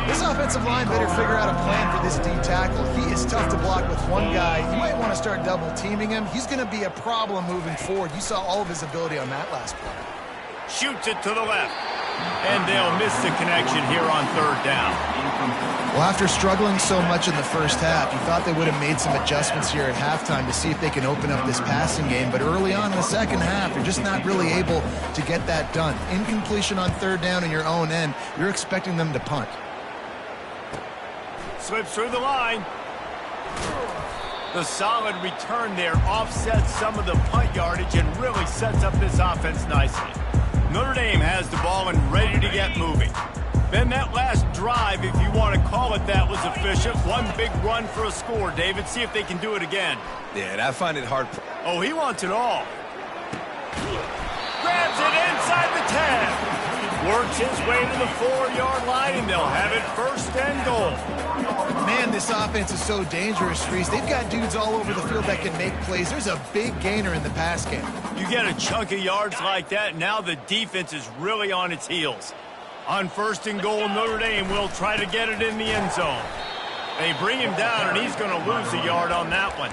This offensive line better figure out a plan for this D tackle. He is tough to block with one guy. You might want to start double teaming him. He's going to be a problem moving forward. You saw all of his ability on that last play. Shoots it to the left. And they'll miss the connection here on 3rd down. Well, after struggling so much in the first half, you thought they would have made some adjustments here at halftime to see if they can open up this passing game. But early on in the second half, you're just not really able to get that done. Incompletion on 3rd down in your own end, you're expecting them to punt. Slips through the line. The solid return there offsets some of the punt yardage and really sets up this offense nicely. Notre Dame has the ball and ready to get moving. Then that last drive, if you want to call it that, was efficient. One big run for a score, David. See if they can do it again. Yeah, and I find it hard. Oh, he wants it all. Grabs it inside the 10. Works his way to the 4-yard line, and they'll have it first and goal. Man, this offense is so dangerous, Reese. They've got dudes all over the field that can make plays. There's a big gainer in the pass game. You get a chunk of yards like that, now the defense is really on its heels. On first and goal, Notre Dame will try to get it in the end zone. They bring him down, and he's going to lose a yard on that one.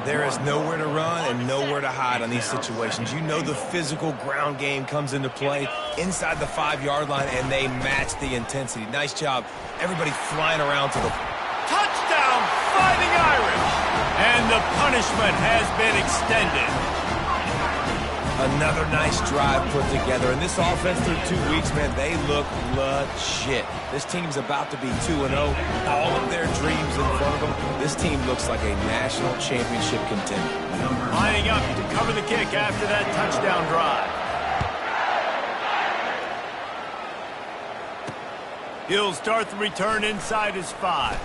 There is nowhere to run and nowhere to hide on these situations. You know the physical ground game comes into play inside the 5-yard line, and they match the intensity. Nice job. Everybody flying around to the... Touchdown, Fighting Irish! And the punishment has been extended. Another nice drive put together. And this offense through 2 weeks, man, they look legit. This team's about to be 2-0. All of their dreams in front of them. This team looks like a national championship contender. Lining up to cover the kick after that touchdown drive. He'll start the return inside his 5.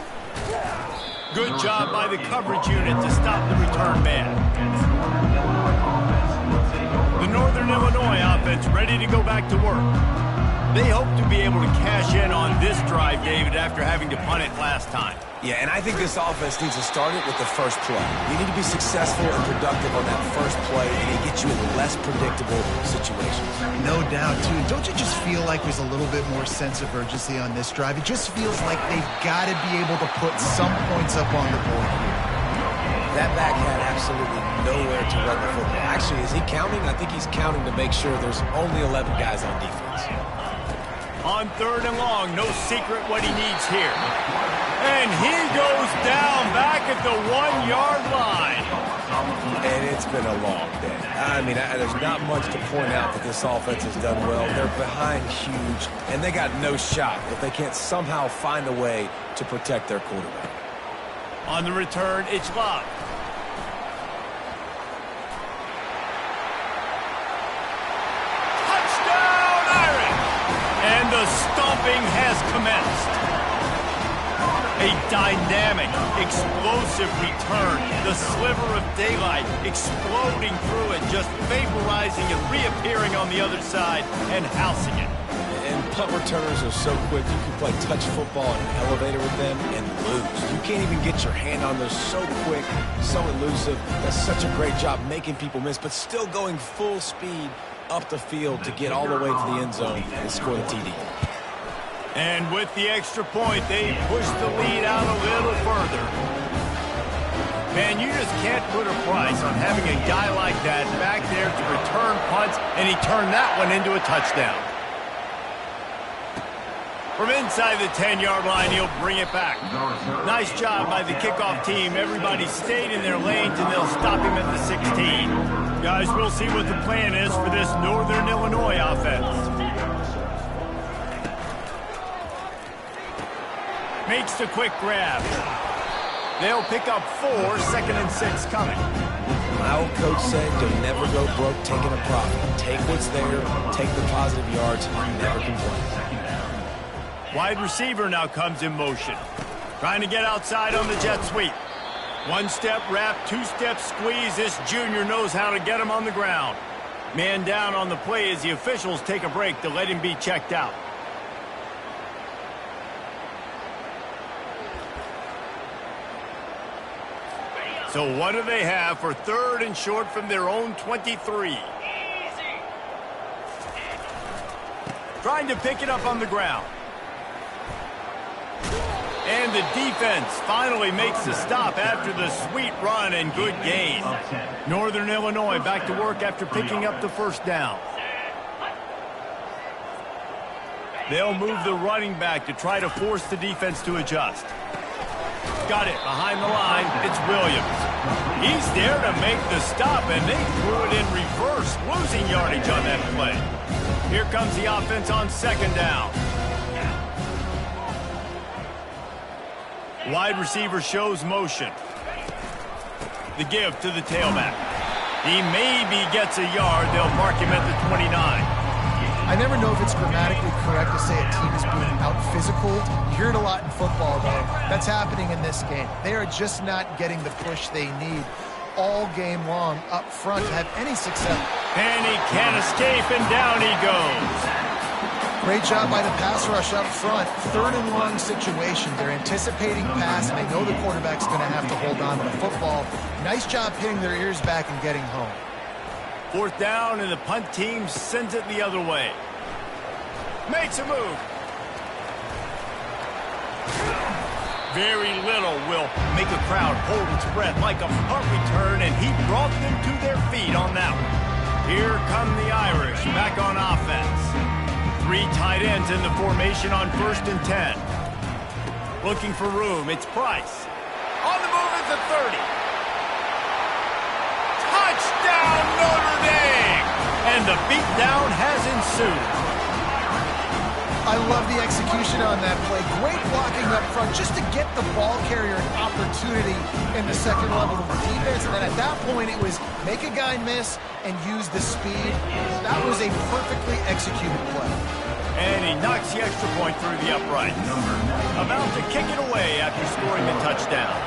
Good job by the coverage unit to stop the return man. The Northern Illinois offense ready to go back to work. They hope to be able to cash in on this drive, David, after having to punt it last time. Yeah, and I think this offense needs to start it with the first play. You need to be successful and productive on that first play, and it gets you in less predictable situations. No doubt, too. Don't you just feel like there's a little bit more sense of urgency on this drive? It just feels like they've got to be able to put some points up on the board here. That back had absolutely nowhere to run the football. Actually, is he counting? I think he's counting to make sure there's only 11 guys on defense. On third and long, no secret what he needs here. And he goes down back at the 1-yard line. And it's been a long day. I mean, there's not much to point out that this offense has done well. They're behind huge, and they got no shot if they can't somehow find a way to protect their quarterback. On the return, it's Love. And the stomping has commenced. A dynamic, explosive return. The sliver of daylight exploding through it, just vaporizing and reappearing on the other side and housing it. And punt returners are so quick. You can play touch football in an elevator with them and lose. You can't even get your hand on those. So quick, so elusive. That's such a great job making people miss, but still going full speed up the field to get all the way to the end zone and score the TD. And with the extra point, they push the lead out a little further. Man, you just can't put a price on having a guy like that back there to return punts, and he turned that one into a touchdown. From inside the 10-yard line, he'll bring it back. Nice job by the kickoff team. Everybody stayed in their lanes, and they'll stop him at the 16. Guys, we'll see what the plan is for this Northern Illinois offense. Makes the quick grab. They'll pick up 4, 2nd and 6 coming. My old coach said you'll never go broke taking a profit. Take what's there, take the positive yards, and never complain. Wide receiver now comes in motion. Trying to get outside on the jet sweep. 1-step wrap, 2-step squeeze. This junior knows how to get him on the ground. Man down on the play as the officials take a break to let him be checked out. So what do they have for 3rd and short from their own 23? Trying to pick it up on the ground. And the defense finally makes the stop after the sweet run and good gain. Northern Illinois back to work after picking up the first down. They'll move the running back to try to force the defense to adjust. Got it behind the line. It's Williams. He's there to make the stop, and they threw it in reverse, losing yardage on that play. Here comes the offense on 2nd down. Wide receiver shows motion. The give to the tailback. He maybe gets a yard. They'll mark him at the 29. I never know if it's grammatically correct to say a team is being out-physical. You hear it a lot in football, though. That's happening in this game. They are just not getting the push they need all game long up front to have any success. And he can't escape, and down he goes. Great job by the pass rush up front. 3rd and long situation. They're anticipating pass, and they know the quarterback's going to have to hold on to the football. Nice job hitting their ears back and getting home. 4th down, and the punt team sends it the other way. Makes a move. Very little will make a crowd hold its breath like a punt return, and he brought them to their feet on that one. Here come the Irish back on offense. 3 tight ends in the formation on 1st and 10. Looking for room, it's Price. On the move at the 30. Touchdown, Notre Dame! And the beatdown has ensued. I love the execution on that play. Great blocking up front just to get the ball carrier an opportunity in the second level of the defense. And then at that point, it was make a guy miss and use the speed. That was a perfectly executed play. And he knocks the extra point through the uprights. About to kick it away after scoring the touchdown.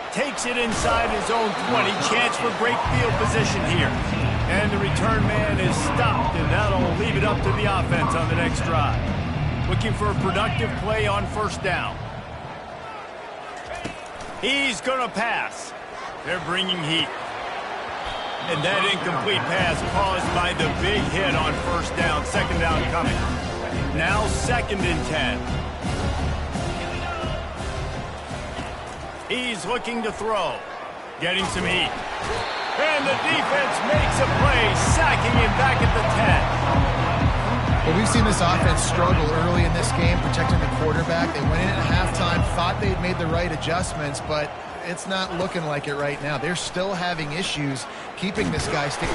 Takes it inside his own 20. Chance for great field position here. And the return man is stopped, and that'll leave it up to the offense on the next drive. Looking for a productive play on 1st down. He's going to pass. They're bringing heat. And that incomplete pass caused by the big hit on 1st down. 2nd down coming. Now 2nd and 10. He's looking to throw. Getting some heat. And the defense makes a play, sacking him back at the 10. Well, we've seen this offense struggle early in this game, protecting the quarterback. They went in at halftime, thought they'd made the right adjustments, but it's not looking like it right now. They're still having issues keeping this guy sticky.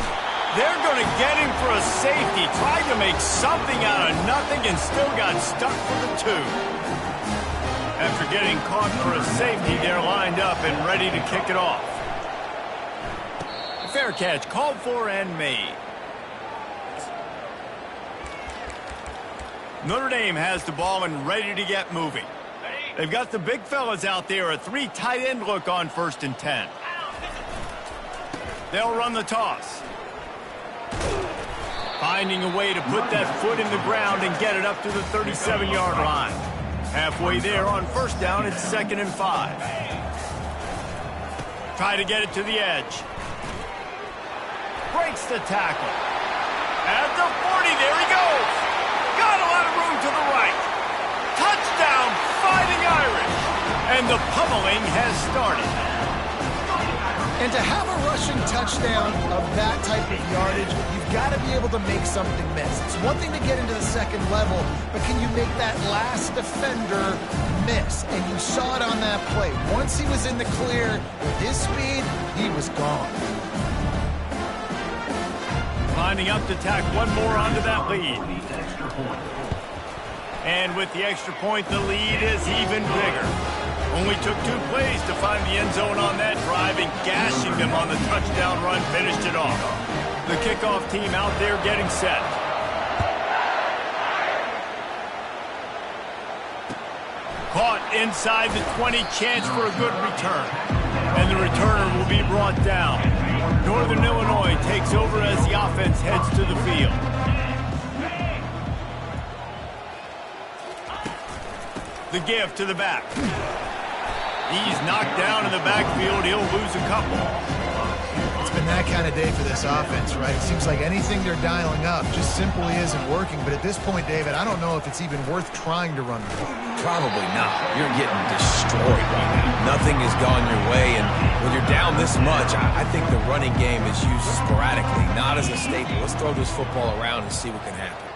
They're going to get him for a safety. Tried to make something out of nothing and still got stuck for the 2. After getting caught for a safety, they're lined up and ready to kick it off. Fair catch, called for and made. Notre Dame has the ball and ready to get moving. They've got the big fellas out there, a 3 tight end look on 1st and 10. They'll run the toss. Finding a way to put that foot in the ground and get it up to the 37-yard line. Halfway there on 1st down, it's 2nd and 5. Try to get it to the edge. Breaks the tackle. At the 40, there he goes. Got a lot of room to the right. Touchdown, Fighting Irish. And the pummeling has started. And to have a rushing touchdown of that type of yardage, you've got to be able to make something miss. It's one thing to get into the 2nd level, but can you make that last defender miss? And you saw it on that play. Once he was in the clear, with his speed, he was gone. Lining up to tack one more onto that lead. And with the extra point, the lead is even bigger. Only took 2 plays to find the end zone on that drive, and gashing them on the touchdown run finished it off. The kickoff team out there getting set. Caught inside the 20, chance for a good return. And the returner will be brought down. Northern Illinois takes over as the offense heads to the field. The give to the back. He's knocked down in the backfield. He'll lose a couple. It's been that kind of day for this offense, right? It seems like anything they're dialing up just simply isn't working. But at this point, David, I don't know if it's even worth trying to run the ball. Probably not. You're getting destroyed right now. Nothing has gone your way, and when you're down this much, I think the running game is used sporadically, not as a staple. Let's throw this football around and see what can happen.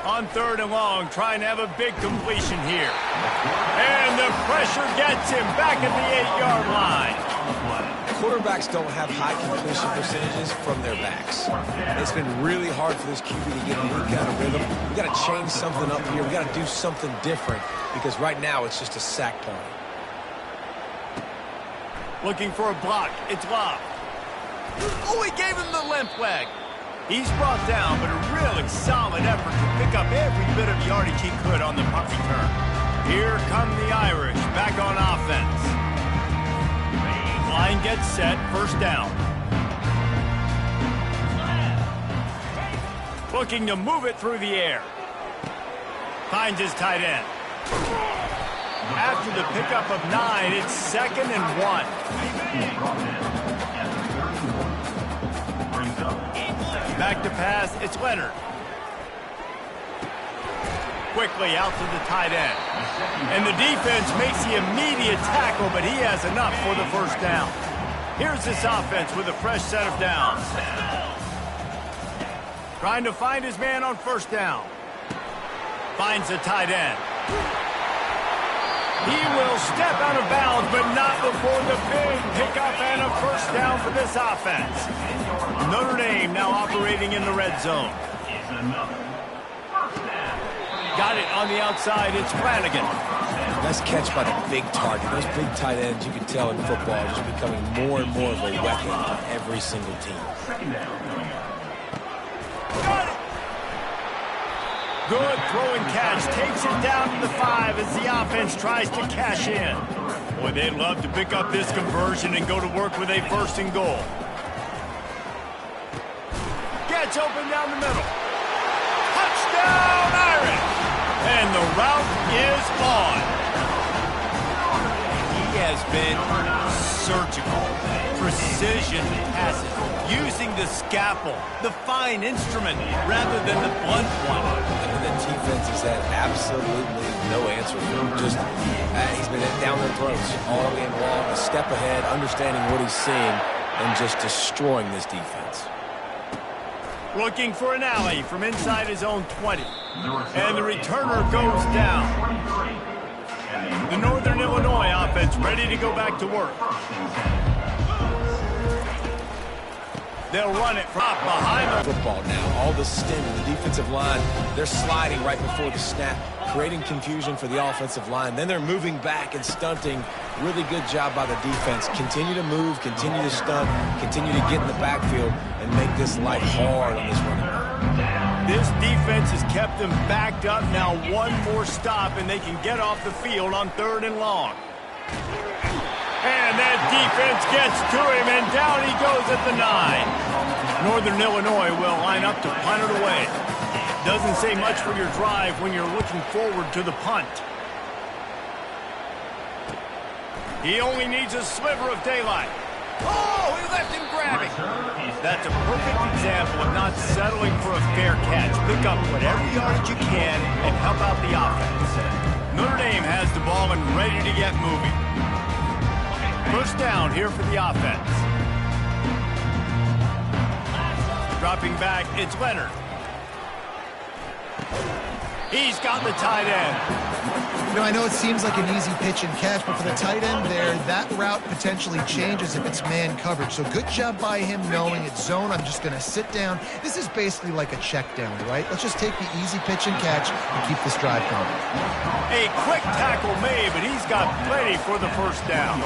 On 3rd and long, trying to have a big completion here. And the pressure gets him back at the 8-yard line. Quarterbacks don't have high completion percentages from their backs. It's been really hard for this QB to get a new kind of rhythm. We got to change something up here. We got to do something different because right now it's just a sack party. Looking for a block. It's Love. Oh, he gave him the limp leg. He's brought down, but a really solid effort to pick up every bit of yardage he could on the punt return. Here come the Irish, back on offense. Line gets set, first down. Looking to move it through the air. Finds his tight end. After the pickup of 9, it's 2nd and 1. Back to pass, it's Leonard. Quickly out to the tight end. And the defense makes the immediate tackle, but he has enough for the first down. Here's this offense with a fresh set of downs. Trying to find his man on first down. Finds the tight end. He will step out of bounds, but not before the big pickup and a first down for this offense. Notre Dame now operating in the red zone. Got it on the outside. It's Flanagan. Nice catch by the big target. Those big tight ends, you can tell in football, are just becoming more and more of a weapon for every single team. Got it. Good throw and catch. Takes it down to the 5 as the offense tries to cash in. Boy, they'd love to pick up this conversion and go to work with a 1st and goal. Gets open down the middle. Touchdown, Irish! And the route is on. He has been surgical. Precision passes. Using the scalpel, the fine instrument, rather than the blunt one. And the defense has had absolutely no answer for him. Just, he's been down their throats all game long, a step ahead, understanding what he's seeing, and just destroying this defense. Looking for an alley from inside his own 20. And the returner goes down. The Northern Illinois offense ready to go back to work. They'll run it from behind the football now. All the stem, the defensive line, they're sliding right before the snap, creating confusion for the offensive line. Then they're moving back and stunting. Really good job by the defense. Continue to move, continue to stunt, continue to get in the backfield, and make this life hard on this running back. This defense has kept them backed up. Now one more stop, and they can get off the field on 3rd and long. And that defense gets to him, and down he goes at the 9. Northern Illinois will line up to punt it away. Doesn't say much for your drive when you're looking forward to the punt. He only needs a sliver of daylight. Oh, he left him grabbing. That's a perfect example of not settling for a fair catch. Pick up whatever yardage you can and help out the offense. Notre Dame has the ball and ready to get moving. First down here for the offense. Dropping back, it's Leonard. He's got the tight end. You know, I know it seems like an easy pitch and catch, but for the tight end there, that route potentially changes if it's man coverage. So good job by him knowing it's zone. I'm just going to sit down. This is basically like a check down, right? Let's just take the easy pitch and catch and keep this drive going. A quick tackle made, but he's got plenty for the first down.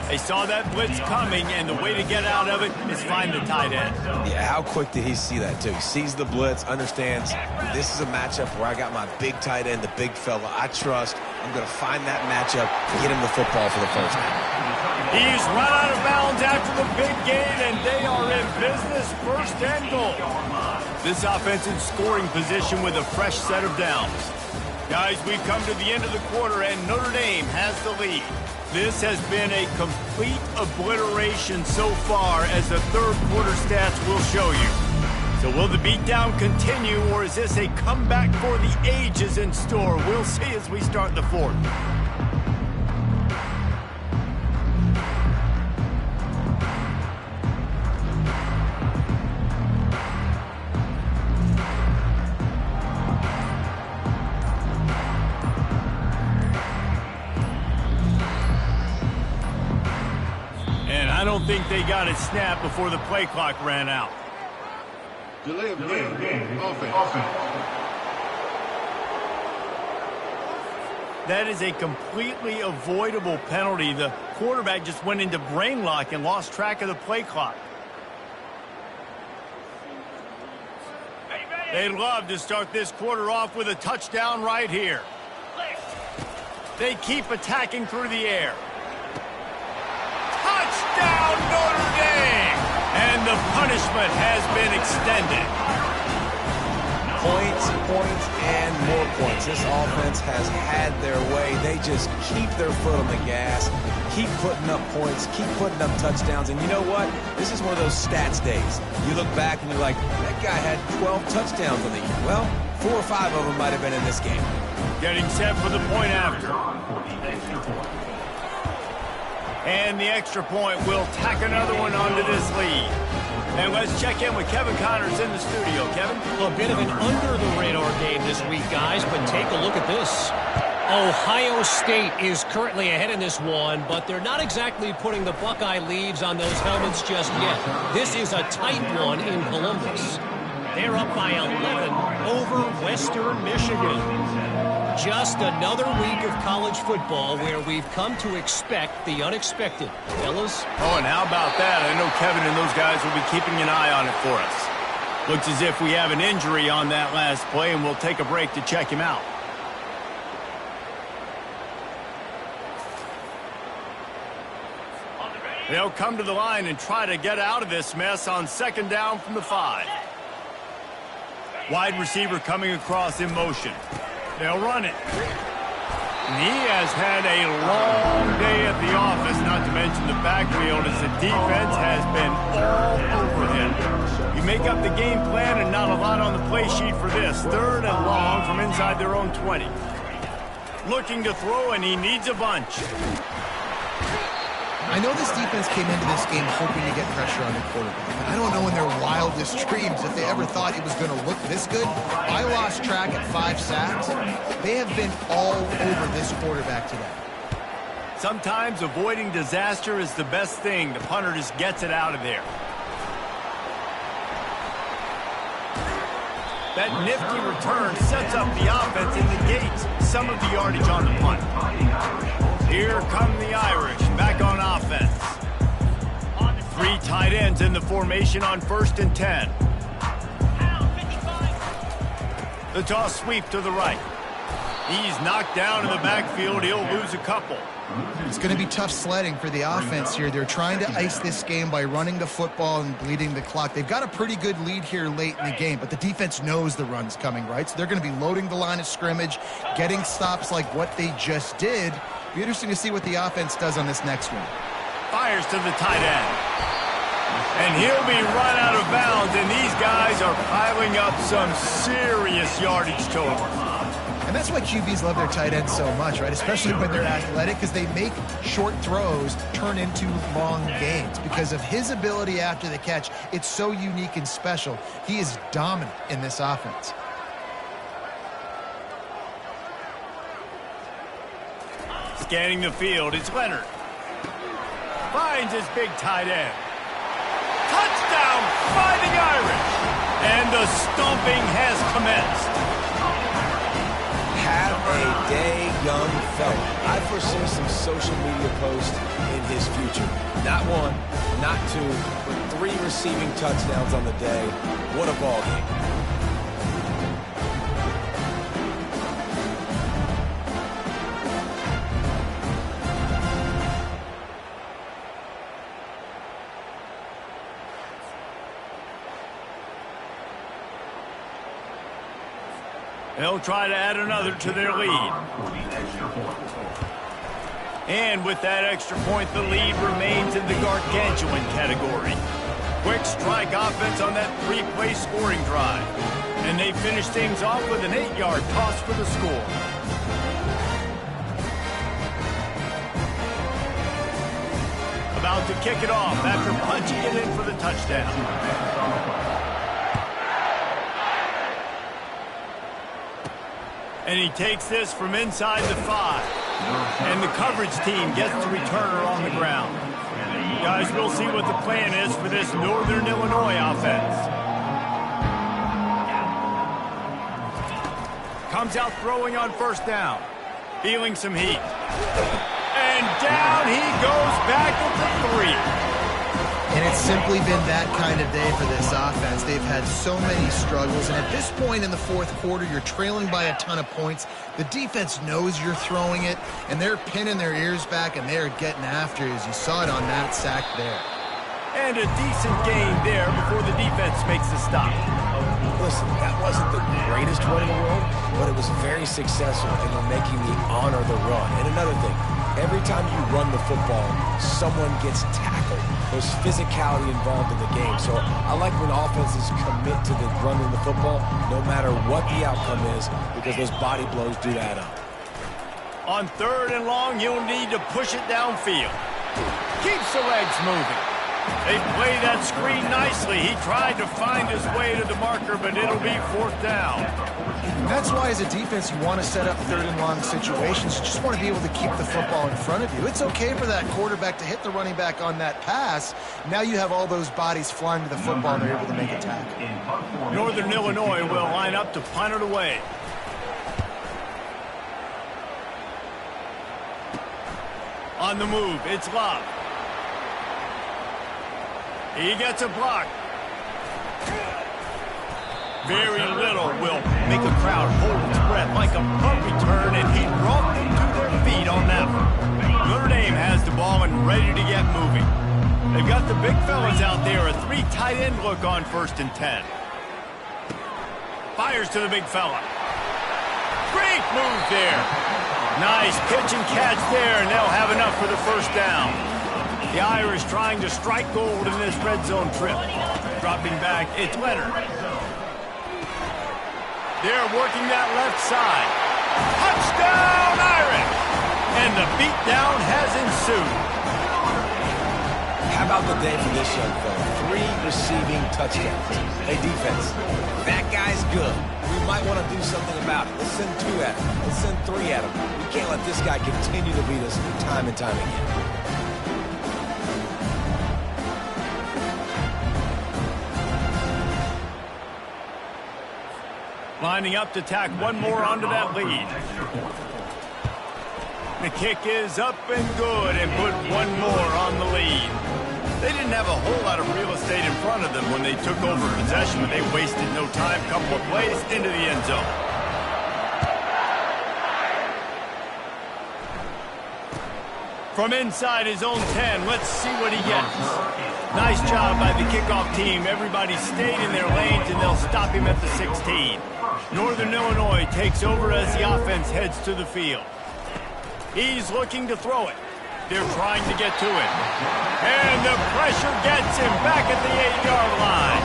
They saw that blitz coming, and the way to get out of it is find the tight end. Yeah, how quick did he see that, too? He sees the blitz, understands this is a matchup where I got my big tight end, the big fella I trust. I'm going to find that matchup, get him the football for the first down. He's run out of bounds after the big gain, and they are in business, 1st and goal. This offense in scoring position with a fresh set of downs. Guys, we've come to the end of the quarter, and Notre Dame has the lead. This has been a complete obliteration so far, as the 3rd quarter stats will show you. So will the beatdown continue, or is this a comeback for the ages in store? We'll see as we start the 4th. I don't think they got it snapped before the play clock ran out. Delay of game. Offense. That is a completely avoidable penalty. The quarterback just went into brain lock and lost track of the play clock. They'd love to start this quarter off with a touchdown right here. They keep attacking through the air. Touchdown, Notre Dame! And the punishment has been extended. Points, points, and more points. This offense has had their way. They just keep their foot on the gas, keep putting up points, keep putting up touchdowns. And you know what? This is one of those stats days. You look back and you're like, that guy had 12 touchdowns on the year. Well, 4 or 5 of them might have been in this game. Getting set for the point after. And the extra point will tack another one onto this lead. And let's check in with Kevin Connors in the studio. Kevin? A bit of an under-the-radar game this week, guys, but take a look at this. Ohio State is currently ahead in this one, but they're not exactly putting the Buckeye leaves on those helmets just yet. This is a tight one in Columbus. They're up by 11 over Western Michigan. Just another week of college football where we've come to expect the unexpected. Fellas? Oh, and how about that? I know Kevin and those guys will be keeping an eye on it for us. Looks as if we have an injury on that last play, and we'll take a break to check him out. They'll come to the line and try to get out of this mess on second down from the 5. Wide receiver coming across in motion. They'll run it. And he has had a long day at the office, not to mention the backfield, as the defense has been all over him. You make up the game plan and not a lot on the play sheet for this. 3rd and long from inside their own 20. Looking to throw, and he needs a bunch. I know this defense came into this game hoping to get pressure on the quarterback. I don't know in their wildest dreams if they ever thought it was going to look this good. I lost track at 5 sacks. They have been all over this quarterback today. Sometimes avoiding disaster is the best thing. The punter just gets it out of there. That nifty return sets up the offense and negates some of the yardage on the punt. Here come the Irish, back on offense. 3 tight ends in the formation on 1st and 10. The toss sweep to the right. He's knocked down in the backfield. He'll lose a couple. It's going to be tough sledding for the offense here. They're trying to ice this game by running the football and bleeding the clock. They've got a pretty good lead here late in the game, but the defense knows the run's coming, right? So they're going to be loading the line of scrimmage, getting stops like what they just did. Be interesting to see what the offense does on this next one. Fires to the tight end. And he'll be run out of bounds, and these guys are piling up some serious yardage total. And that's why QBs love their tight ends so much, right? Especially when they're athletic, because they make short throws turn into long gains. Because of his ability after the catch, it's so unique and special. He is dominant in this offense. Scanning the field, it's Leonard. Finds his big tight end. Touchdown, Fighting Irish! And the stomping has commenced. Have a day, young fella. I foresee some social media posts in his future. Not 1, not 2, but 3 receiving touchdowns on the day. What a ball game. They'll try to add another to their lead. And with that extra point, the lead remains in the gargantuan category. Quick strike offense on that 3-play scoring drive. And they finish things off with an 8-yard toss for the score. About to kick it off after punching it in for the touchdown. And he takes this from inside the 5. And the coverage team gets the returner on the ground. Guys, we'll see what the plan is for this Northern Illinois offense. Comes out throwing on 1st down. Feeling some heat. And down he goes back at the 3. And it's simply been that kind of day for this offense. They've had so many struggles, and at this point in the fourth quarter, you're trailing by a ton of points. The defense knows you're throwing it, and they're pinning their ears back, and they're getting after you, as you saw it on that sack there. And a decent gain there before the defense makes the stop. Listen, that wasn't the greatest run in the world, but it was very successful, and they're making me honor the run. And another thing, every time you run the football, someone gets tackled. There's physicality involved in the game. So I like when offenses commit to the running the football, no matter what the outcome is, because those body blows do add up. On 3rd and long, you'll need to push it downfield. Keeps the legs moving. They play that screen nicely. He tried to find his way to the marker, but it'll be 4th down. That's why, as a defense, you want to set up 3rd and long situations. You just want to be able to keep the football in front of you. It's okay for that quarterback to hit the running back on that pass. Now you have all those bodies flying to the football, and they're able to make a tackle. Northern Illinois will line up to punt it away. On the move, it's Love. He gets a block. Very little will make a crowd hold its breath like a punt return, and he brought them to their feet on that one. Notre Dame has the ball and ready to get moving. They've got the big fellas out there, a 3 tight end look on 1st and 10. Fires to the big fella. Great move there. Nice pitch and catch there, and they'll have enough for the 1st down. The Irish trying to strike gold in this red zone trip. Dropping back, it's Leonard. They're working that left side. Touchdown, Irish! And the beatdown has ensued. How about the day for this young fella? 3 receiving touchdowns. Hey, defense, that guy's good. We might want to do something about it. Let's send 2 at him. Let's send 3 at him. We can't let this guy continue to beat us time and time again. Lining up to tack one more onto that lead. The kick is up and good, and put one more on the lead. They didn't have a whole lot of real estate in front of them when they took over possession, but they wasted no time. Couple of plays into the end zone. From inside his own 10, let's see what he gets. Nice job by the kickoff team. Everybody stayed in their lanes, and they'll stop him at the 16. Northern Illinois takes over as the offense heads to the field. He's looking to throw it. They're trying to get to him. And the pressure gets him back at the 8-yard line.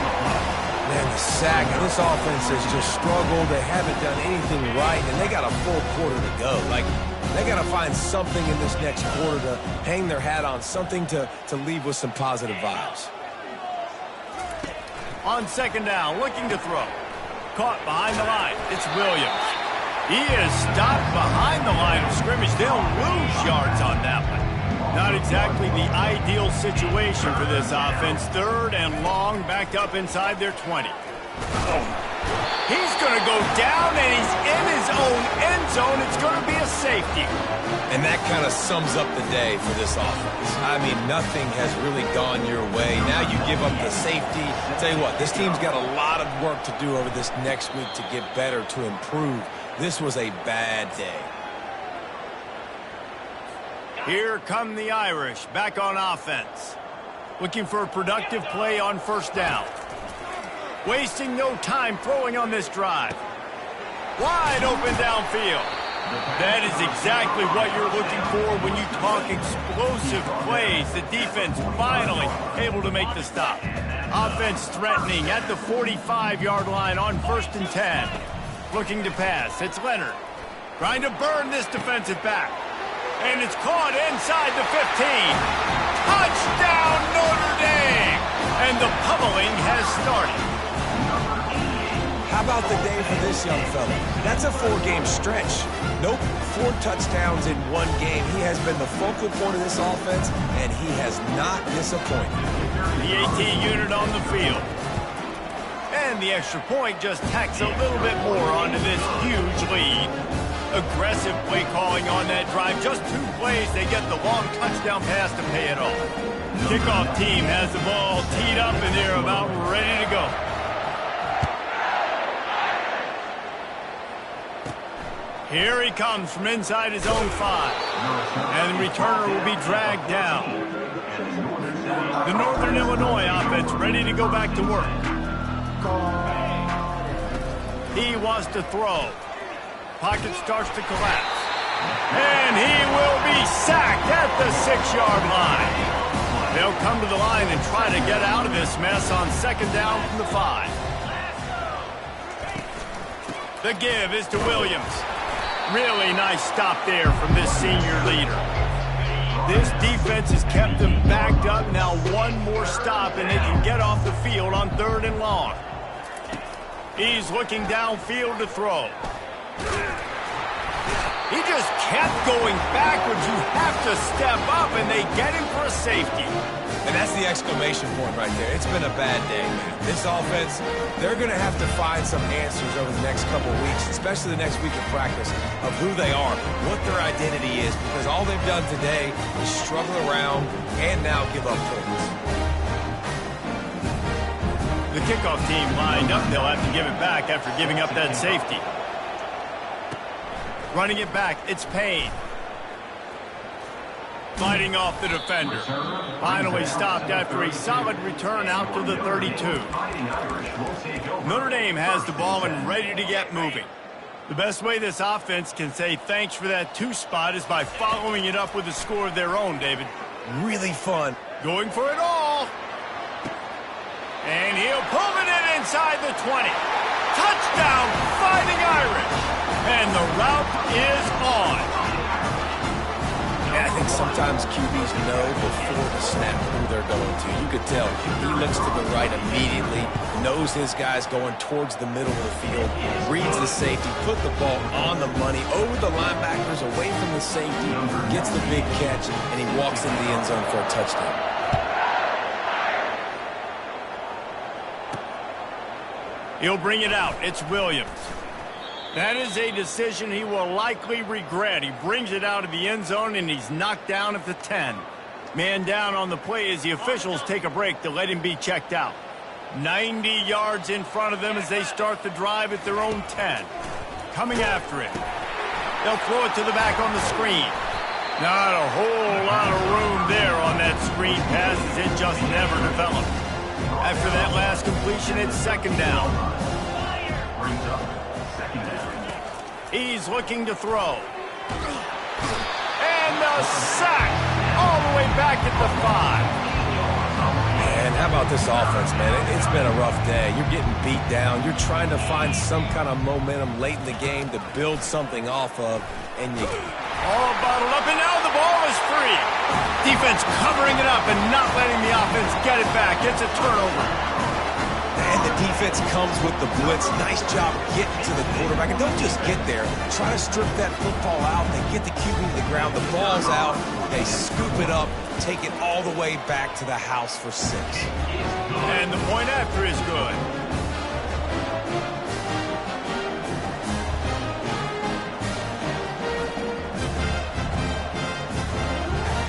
Man, the sack, and this offense has just struggled. They haven't done anything right, and they got a full quarter to go. Like, they got to find something in this next quarter to hang their hat on, something to leave with some positive vibes. On 2nd down, looking to throw. Caught behind the line. It's Williams. He is stopped behind the line of scrimmage. They'll lose yards on that one. Not exactly the ideal situation for this offense. 3rd and long, backed up inside their 20. He's going to go down, and he's in his own end zone. It's going to be a safety. And that kind of sums up the day for this offense. I mean, nothing has really gone your way. Now you give up the safety. I'll tell you what, this team's got a lot of work to do over this next week to get better, to improve. This was a bad day. Here come the Irish, back on offense. Looking for a productive play on 1st down. Wasting no time throwing on this drive. Wide open downfield. That is exactly what you're looking for when you talk explosive plays. The defense finally able to make the stop. Offense threatening at the 45-yard line on 1st and 10. Looking to pass. It's Leonard. Trying to burn this defensive back. And it's caught inside the 15. Touchdown, Notre Dame! And the pummeling has started. How about the day for this young fella? That's a 4-game stretch. Nope, 4 touchdowns in 1 game. He has been the focal point of this offense, and he has not disappointed. The AT unit on the field. And the extra point just tacks a little bit more onto this huge lead. Aggressive play calling on that drive. Just 2 plays, they get the long touchdown pass to pay it off. Kickoff team has the ball teed up, and they're about ready to go. Here he comes from inside his own 5. And the returner will be dragged down. The Northern Illinois offense ready to go back to work. He wants to throw. Pocket starts to collapse. And he will be sacked at the 6-yard line. They'll come to the line and try to get out of this mess on 2nd down from the 5. The give is to Williams. Really nice stop there from this senior leader. This defense has kept them backed up. Now 1 more stop and they can get off the field on 3rd and long. He's looking downfield to throw. He just kept going backwards. You have to step up, and they get him for a safety. And that's the exclamation point right there. It's been a bad day, man. This offense, they're going to have to find some answers over the next couple of weeks, especially the next week of practice, of who they are, what their identity is, because all they've done today is struggle around and now give up points. The kickoff team lined up. They'll have to give it back after giving up that safety. Running it back, it's Payne. Fighting off the defender. Finally stopped after a solid return out to the 32. Notre Dame has the ball and ready to get moving. The best way this offense can say thanks for that 2 spot is by following it up with a score of their own, David. Really fun. Going for it all. And he'll pull it in inside the 20. Touchdown, Fighting Irish. And the route is on. Yeah, I think sometimes QBs know before the snap who they're going to. You could tell he looks to the right immediately, knows his guy's going towards the middle of the field, reads the safety, put the ball on the money, over the linebackers, away from the safety, gets the big catch, and he walks into the end zone for a touchdown. He'll bring it out. It's Williams. That is a decision he will likely regret. He brings it out of the end zone, and he's knocked down at the 10. Man down on the play as the officials take a break to let him be checked out. 90 yards in front of them as they start the drive at their own 10. Coming after it. They'll throw it to the back on the screen. Not a whole lot of room there on that screen pass as it just never developed. After that last completion, it's 2nd down. He's looking to throw. And a sack all the way back at the 5. Man, how about this offense, man? It's been a rough day. You're getting beat down. You're trying to find some kind of momentum late in the game to build something off of, and you... All bottled up, and now the ball is free. Defense covering it up and not letting the offense get it back. It's a turnover. And the defense comes with the blitz. Nice job getting to the quarterback. And don't just get there. Try to strip that football out. They get the QB to the ground. The ball's out. They scoop it up, take it all the way back to the house for 6. And the point after is good.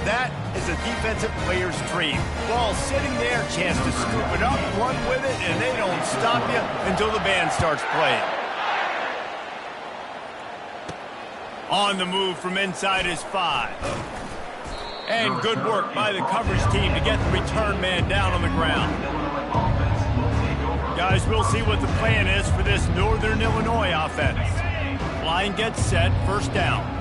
That is a defensive player's dream. Ball sitting there, chance to scoop it up, run with it, and they don't stop you until the band starts playing. On the move from inside his 5. And good work by the coverage team to get the return man down on the ground. Guys, we'll see what the plan is for this Northern Illinois offense. Line gets set, 1st down.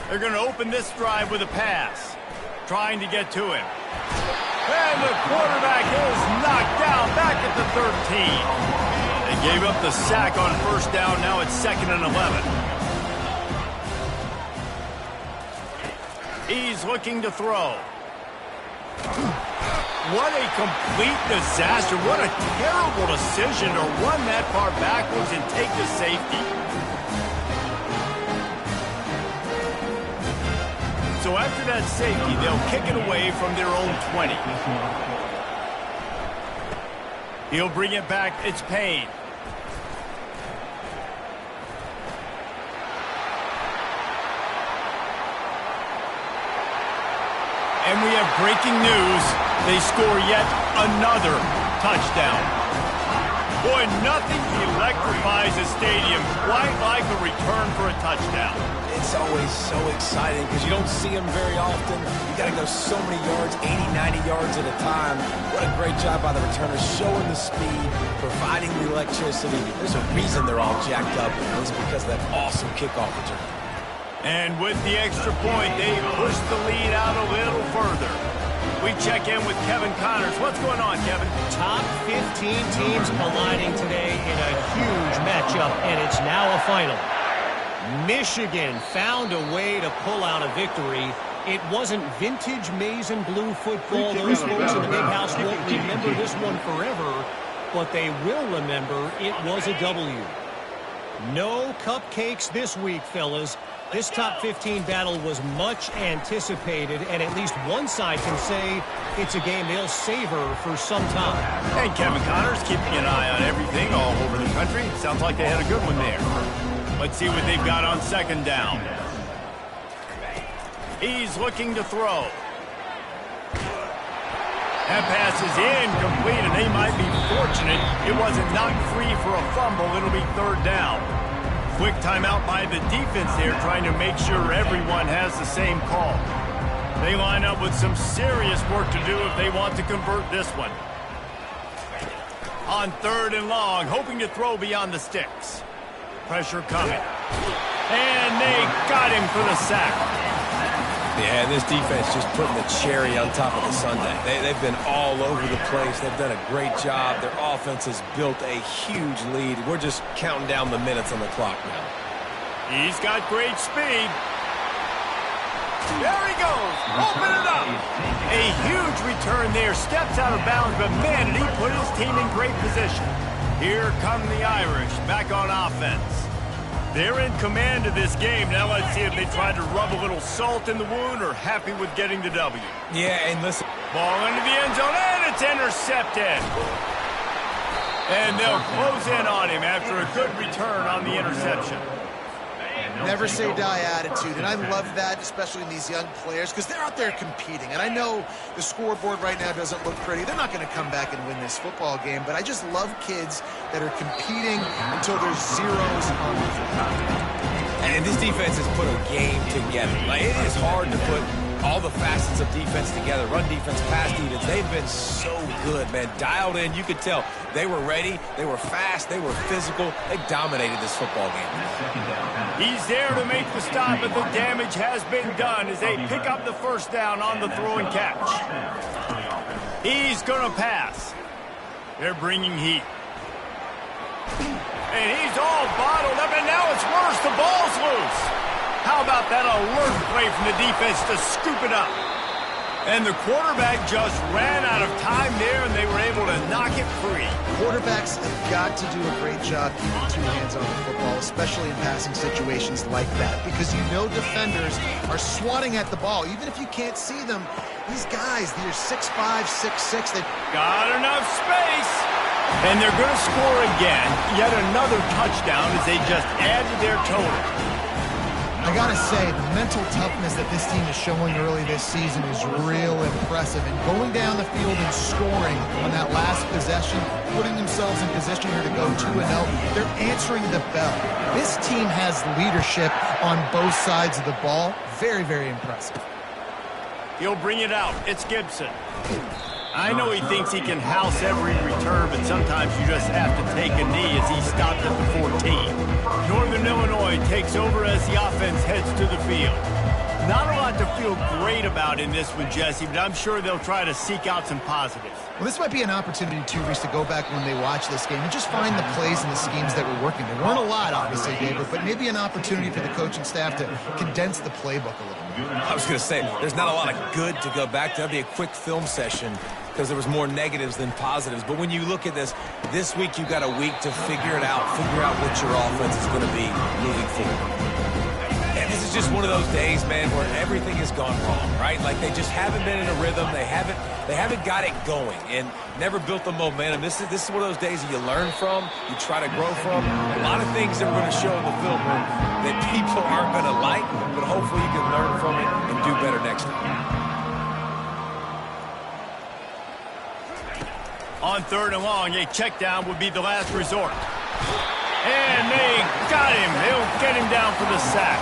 They're going to open this drive with a pass, trying to get to him. And the quarterback is knocked down back at the 13. They gave up the sack on 1st down. Now it's 2nd and 11. He's looking to throw. What a complete disaster. What a terrible decision to run that far backwards and take the safety. So after that safety, they'll kick it away from their own 20. He'll bring it back. It's Payne. And we have breaking news. They score yet another touchdown. Boy, nothing electrifies a stadium quite like a return for a touchdown. It's always so exciting because you don't see them very often. You got to go so many yards, 80, 90 yards at a time. What a great job by the returners, showing the speed, providing the electricity. There's a reason they're all jacked up. It's because of that awesome kickoff return. And with the extra point, they push the lead out a little further. We check in with Kevin Connors. What's going on, Kevin? Top 15 teams colliding today in a huge matchup, and it's now a final. Michigan found a way to pull out a victory. It wasn't vintage maize and blue football. Those folks in the big house won't remember this one forever, but they will remember it was a W. No cupcakes this week, fellas. This top 15 battle was much anticipated, and at least one side can say it's a game they'll savor for some time. And Kevin Connors keeping an eye on everything all over the country. Sounds like they had a good one there. Let's see what they've got on second down. He's looking to throw. That pass is incomplete, and they might be fortunate it wasn't knocked free for a fumble. It'll be third down. Quick timeout by the defense there, trying to make sure everyone has the same call. They line up with some serious work to do if they want to convert this one. On third and long, hoping to throw beyond the sticks. Pressure coming. And they got him for the sack. Yeah, and this defense just putting the cherry on top of the sundae. They've been all over the place. They've done a great job. Their offense has built a huge lead. We're just counting down the minutes on the clock now. He's got great speed. There he goes. Open it up. A huge return there. Steps out of bounds, but man, did he put his team in great position. Here come the Irish back on offense. They're in command of this game. Now let's see if they try to rub a little salt in the wound or happy with getting the W. Yeah, and listen. Ball into the end zone, and it's intercepted. And they'll close in on him after a good return on the interception. Never say die attitude, and I love that, especially in these young players, because they're out there competing. And I know the scoreboard right now doesn't look pretty. They're not going to come back and win this football game, but I just love kids that are competing until there's zeros on the field. And this defense has put a game together. Like, it is hard to put all the facets of defense together. Run defense, pass defense. They've been so good, man. Dialed in. You could tell they were ready. They were fast. They were physical. They dominated this football game. He's there to make the stop, but the damage has been done as they pick up the first down on the throw and catch. He's going to pass. They're bringing heat. And he's all bottled up, and now it's worse. The ball's loose. How about that alert play from the defense to scoop it up? And the quarterback just ran out of time there, and they were able to knock it free. Quarterbacks have got to do a great job keeping two hands on the football, especially in passing situations like that, because you know defenders are swatting at the ball. Even if you can't see them, these guys, they're 6'5", 6'6". They've got enough space. And they're going to score again. Yet another touchdown as they just add to their total. I gotta say, the mental toughness that this team is showing early this season is real impressive. And going down the field and scoring on that last possession, putting themselves in position here to go 2-0, they're answering the bell. This team has leadership on both sides of the ball. Very, very impressive. He'll bring it out. It's Gibson. I know he thinks he can house every return, but sometimes you just have to take a knee as he stopped at the 14. Northern Illinois takes over as the offense heads to the field. Not a lot to feel great about in this one, Jesse, but I'm sure they'll try to seek out some positives. Well, this might be an opportunity, too, Reese, to go back when they watch this game and just find the plays and the schemes that were working. There weren't a lot, obviously, David, but maybe an opportunity for the coaching staff to condense the playbook a little bit. I was going to say, there's not a lot of good to go back to. That'd be a quick film session because there was more negatives than positives. But when you look at this week you've got a week to figure it out, figure out what your offense is going to be moving forward. And this is just one of those days, man, where everything has gone wrong, right? Like they just haven't been in a rhythm. They haven't got it going and never built the momentum. This is one of those days that you learn from, you try to grow from. A lot of things that we're going to show in the film room that people aren't going to like, but hopefully you can learn from it and do better next time. On 3rd and long, a check down would be the last resort. And they got him. They'll get him down for the sack.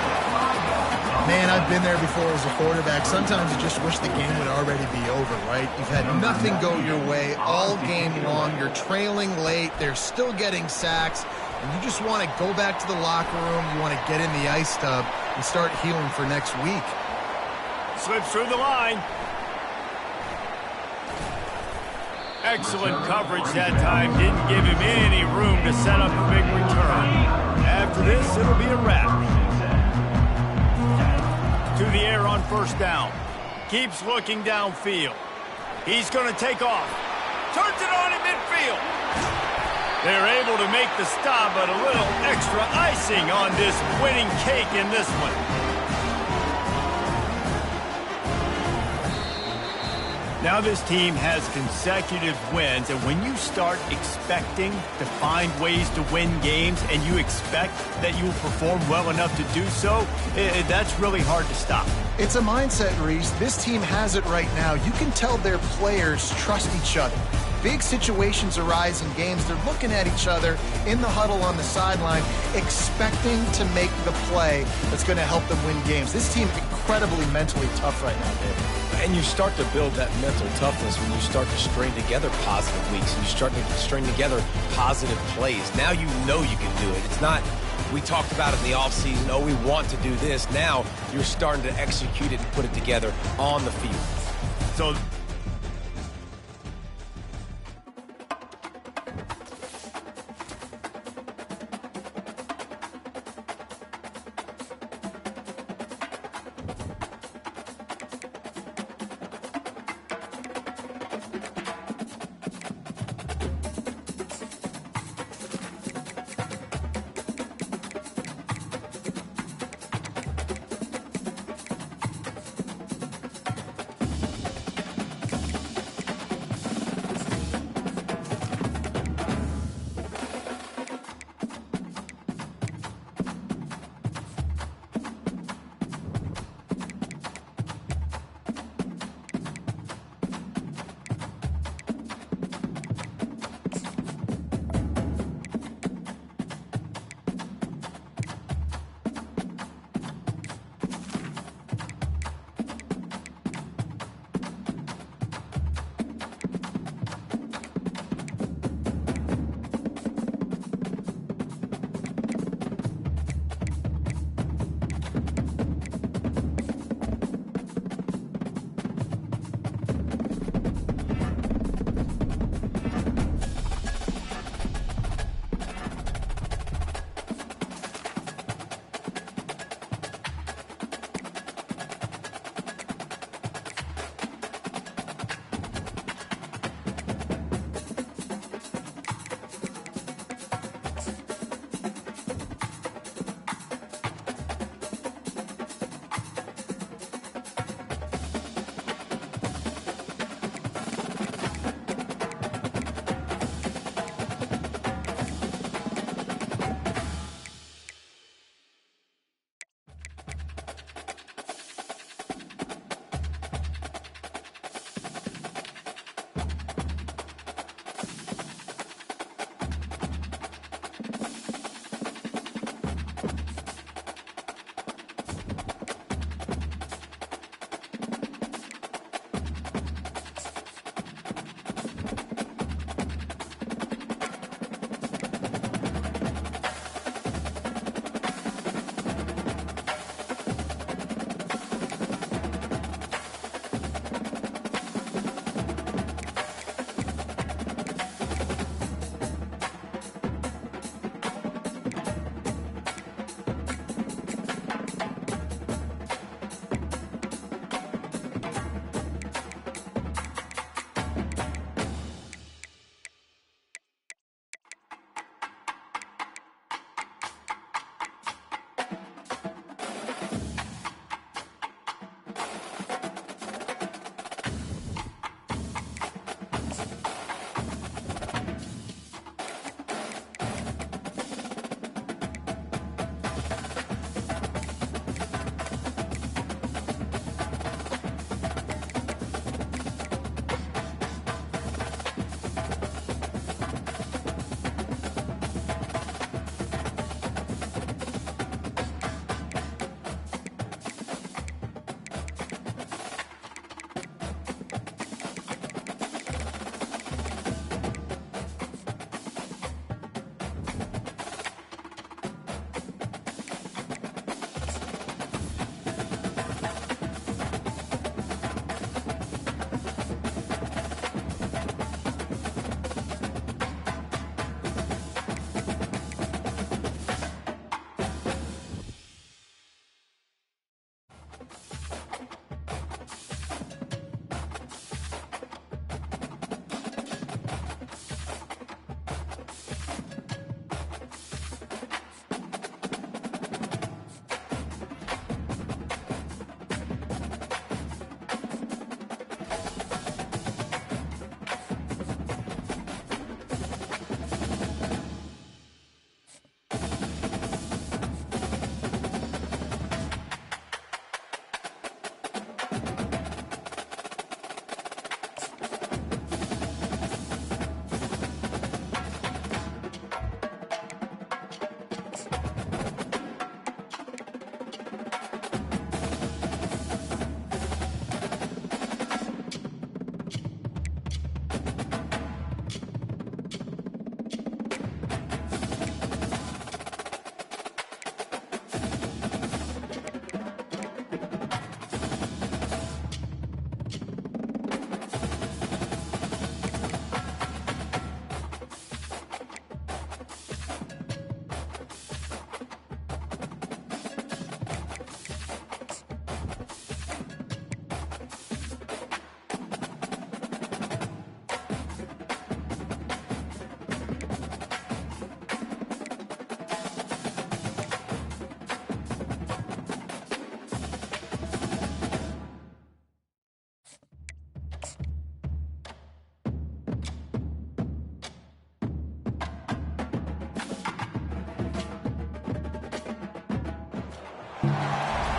Man, I've been there before as a quarterback. Sometimes you just wish the game would already be over, right? You've had nothing go your way all game long. You're trailing late. They're still getting sacks. And you just want to go back to the locker room. You want to get in the ice tub and start healing for next week. Slips through the line. Excellent coverage that time. Didn't give him any room to set up a big return. After this, it'll be a wrap. To the air on 1st down. Keeps looking downfield. He's going to take off. Turns it on in midfield. They're able to make the stop, but a little extra icing on this winning cake in this one. Now this team has consecutive wins, and when you start expecting to find ways to win games and you expect that you will perform well enough to do so, that's really hard to stop. It's a mindset, Reese. This team has it right now. You can tell their players trust each other. Big situations arise in games. They're looking at each other in the huddle on the sideline, expecting to make the play that's going to help them win games. This team incredibly mentally tough right now, Dave. And you start to build that mental toughness when you start to string together positive weeks and you start to string together positive plays. Now you know you can do it. It's not, we talked about it in the offseason, oh, we want to do this. Now you're starting to execute it and put it together on the field. So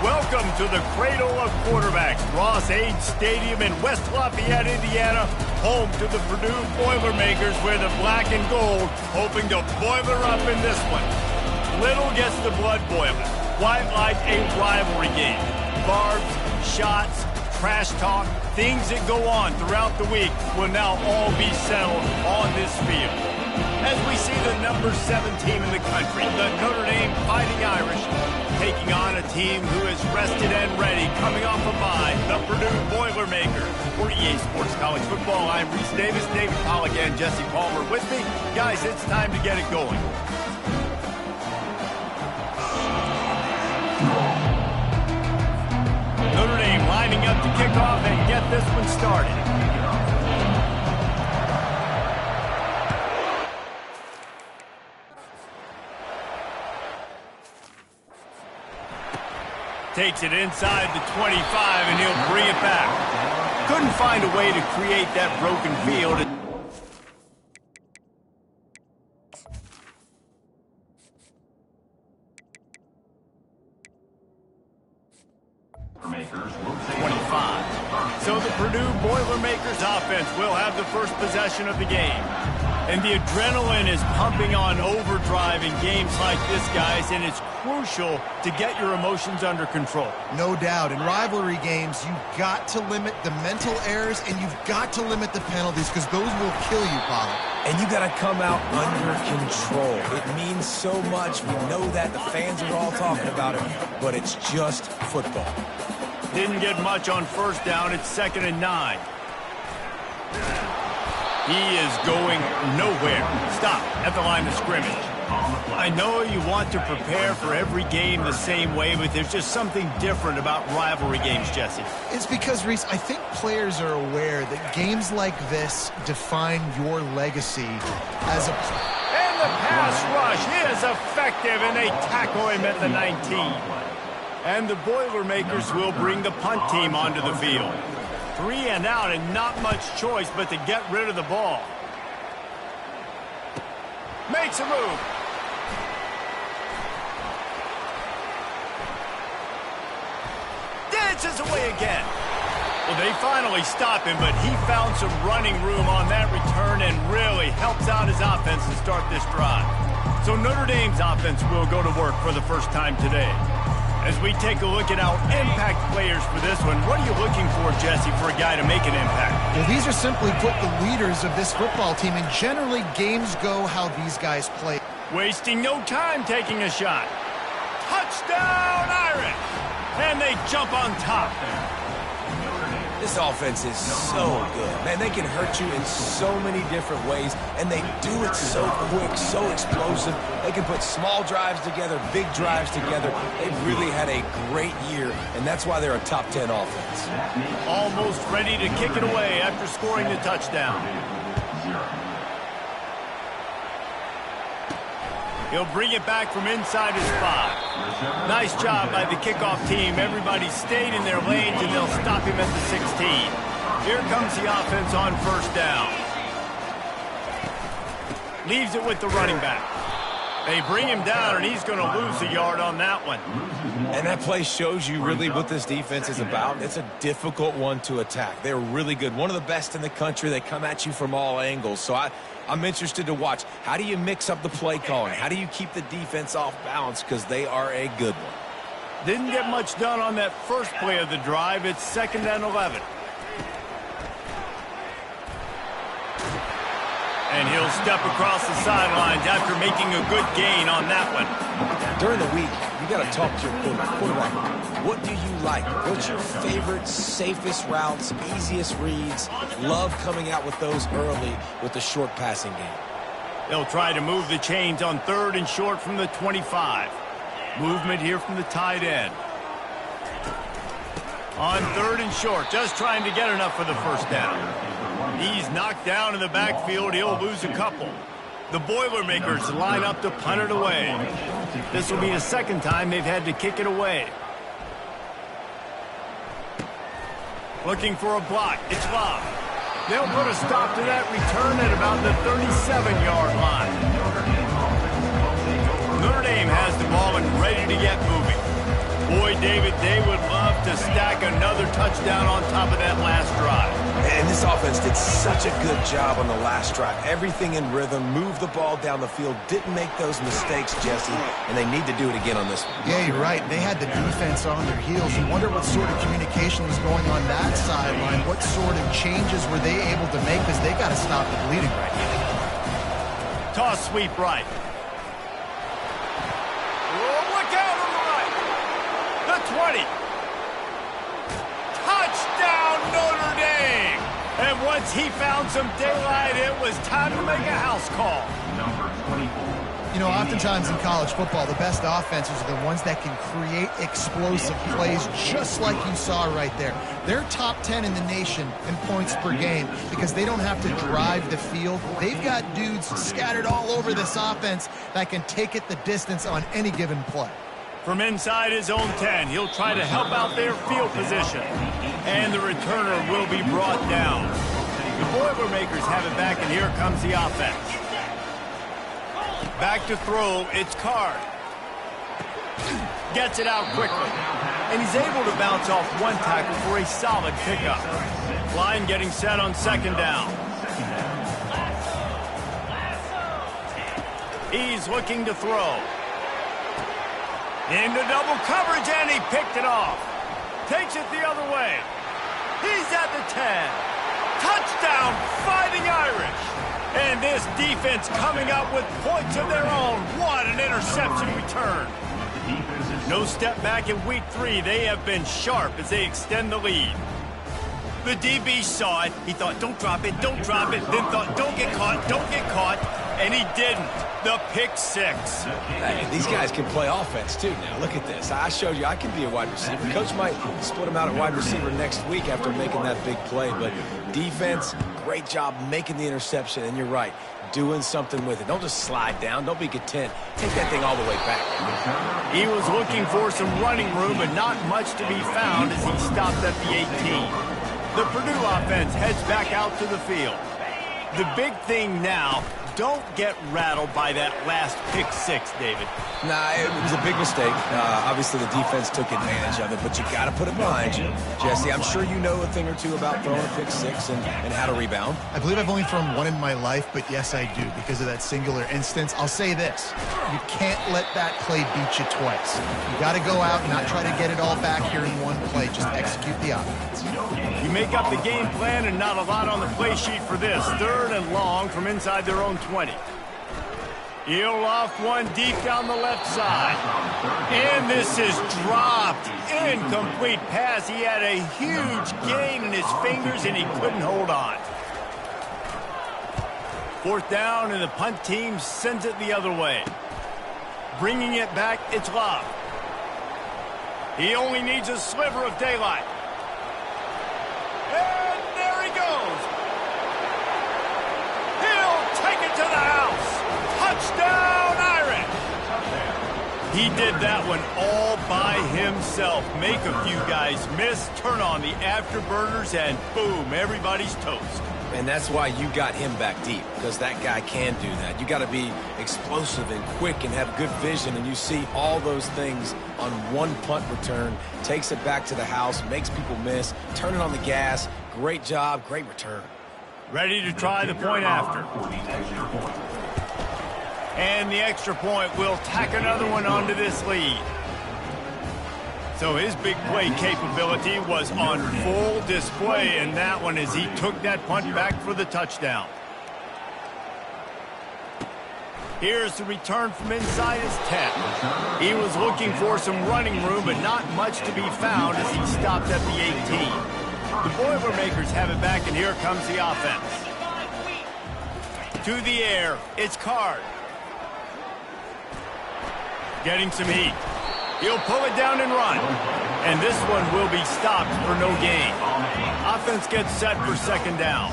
Welcome to the cradle of quarterbacks, Ross-Ade Stadium in West Lafayette, Indiana, home to the Purdue Boilermakers, where the black and gold hoping to boiler up in this one. Little gets the blood boiling. Quite like a rivalry game. Barbs, shots, trash talk, things that go on throughout the week will now all be settled on this field. As we see the number 7 team in the country, the Notre Dame Fighting Irish, taking on a team who is rested and ready, coming off a bye, the Purdue Boilermakers. For EA Sports College Football, I'm Reese Davis, David Pollack, and Jesse Palmer with me. Guys, it's time to get it going. Notre Dame lining up to kick off and get this one started. Takes it inside the 25, and he'll bring it back. Couldn't find a way to create that broken field. So the Purdue Boilermakers offense will have the first possession of the game. And the adrenaline is pumping on overdrive in games like this, guys, and it's crucial to get your emotions under control. No doubt. In rivalry games, you've got to limit the mental errors and you've got to limit the penalties because those will kill you, Pollard. And you got to come out under control. It means so much. We know that. The fans are all talking about it, but it's just football. Didn't get much on first down. It's 2nd and 9. He is going nowhere. Stop at the line of scrimmage. I know you want to prepare for every game the same way, but there's just something different about rivalry games, Jesse. It's because, Reese, I think players are aware that games like this define your legacy as a player. And the pass rush is effective, and they tackle him at the 19. And the Boilermakers will bring the punt team onto the field. 3 and out, and not much choice but to get rid of the ball. Makes a move. Dances away again. Well, they finally stop him, but he found some running room on that return and really helps out his offense to start this drive. So Notre Dame's offense will go to work for the first time today. As we take a look at our impact players for this one, what are you looking for, Jesse, for a guy to make an impact? Well, these are simply put the leaders of this football team, and generally games go how these guys play. Wasting no time taking a shot. Touchdown, Irish! And they jump on top. This offense is so good. Man, they can hurt you in so many different ways, and they do it so quick, so explosive. They can put small drives together, big drives together. They've really had a great year, and that's why they're a top 10 offense. Almost ready to kick it away after scoring the touchdown. He'll bring it back from inside his 5. Nice job by the kickoff team. Everybody stayed in their lanes, and they'll stop him at the 16. Here comes the offense on first down. Leaves it with the running back. They bring him down, and he's going to lose a yard on that one. And that play shows you really what this defense is about. It's a difficult one to attack. They're really good. One of the best in the country. They come at you from all angles. So I'm interested to watch. How do you mix up the play calling? How do you keep the defense off balance? Because they are a good one. Didn't get much done on that first play of the drive. It's 2nd and 11. And he'll step across the sidelines after making a good gain on that one. During the week, you got to talk to your quarterback. What do you like? What's your favorite, safest routes, easiest reads? Love coming out with those early with the short passing game. They'll try to move the chains on 3rd and short from the 25. Movement here from the tight end. On 3rd and short, just trying to get enough for the first down. He's knocked down in the backfield. He'll lose a couple. The Boilermakers line up to punt it away. This will be the 2nd time they've had to kick it away. Looking for a block. It's Love. They'll put a stop to that return at about the 37-yard line. Notre Dame has the ball and ready to get moving. Boy, David, they would love to stack another touchdown on top of that last drive. And this offense did such a good job on the last drive. Everything in rhythm, moved the ball down the field, didn't make those mistakes, Jesse, and they need to do it again on this one. Yeah, you're right. They had the defense on their heels. You wonder what sort of communication was going on that sideline. What sort of changes were they able to make, because they got to stop the bleeding right now. Toss sweep right. Oh, look out on the right. The 20. Touchdown, Notre Dame. And once he found some daylight, it was time to make a house call. Number 24. You know, oftentimes in college football, the best offenses are the ones that can create explosive plays, just like you saw right there. They're top 10 in the nation in points per game because they don't have to drive the field. They've got dudes scattered all over this offense that can take it the distance on any given play. From inside his own 10, he'll try to help out their field position. And the returner will be brought down. The Boilermakers have it back, and here comes the offense. Back to throw, it's Card. Gets it out quickly. And he's able to bounce off one tackle for a solid pickup. Line getting set on second down. He's looking to throw. Into double coverage, and he picked it off. Takes it the other way. He's at the 10. Touchdown, Fighting Irish. And this defense coming up with points of their own. What an interception return. No step back in week 3. They have been sharp as they extend the lead. The DB saw it. He thought, don't drop it, don't drop it. Then thought, don't get caught, don't get caught. And he didn't. The pick 6. Hey, these guys can play offense, too, now. Look at this. I showed you I can be a wide receiver. Coach might split him out at wide receiver next week after making that big play. But defense, great job making the interception. And you're right, doing something with it. Don't just slide down. Don't be content. Take that thing all the way back. He was looking for some running room, but not much to be found as he stopped at the 18. The Purdue offense heads back out to the field. The big thing now, don't get rattled by that last pick 6, David. Nah, it was a big mistake. Obviously, the defense took advantage of it, but you got to put it behind you. Jesse, I'm sure you know a thing or two about throwing a pick 6 and how to rebound. I believe I've only thrown one in my life, but yes, I do because of that singular instance. I'll say this. You can't let that play beat you twice. You got to go out and not try to get it all back here in one play. Just execute the offense. You make up the game plan and not a lot on the play sheet for this. 3rd and long from inside their own 20. He'll loft one deep down the left side. And this is dropped. Incomplete pass. He had a huge gain in his fingers and he couldn't hold on. 4th down and the punt team sends it the other way. Bringing it back, it's Love. He only needs a sliver of daylight. And there he goes. He'll take it to the house. Touchdown, Irish. He did that one all by himself. Make a few guys miss, turn on the afterburners, and boom, everybody's toast. And that's why you got him back deep, because that guy can do that. You got to be explosive and quick and have good vision, and you see all those things on one punt return. Takes it back to the house, makes people miss, turning on the gas. Great job, great return. Ready to try the point after. And the extra point will tack another one onto this lead. So his big play capability was on full display in that one as he took that punt back for the touchdown. Here's the return from inside his 10. He was looking for some running room, but not much to be found as he stopped at the 18. The Boilermakers have it back, and here comes the offense. To the air, it's Card. Getting some heat. He'll pull it down and run. And this one will be stopped for no gain. Offense gets set for 2nd down.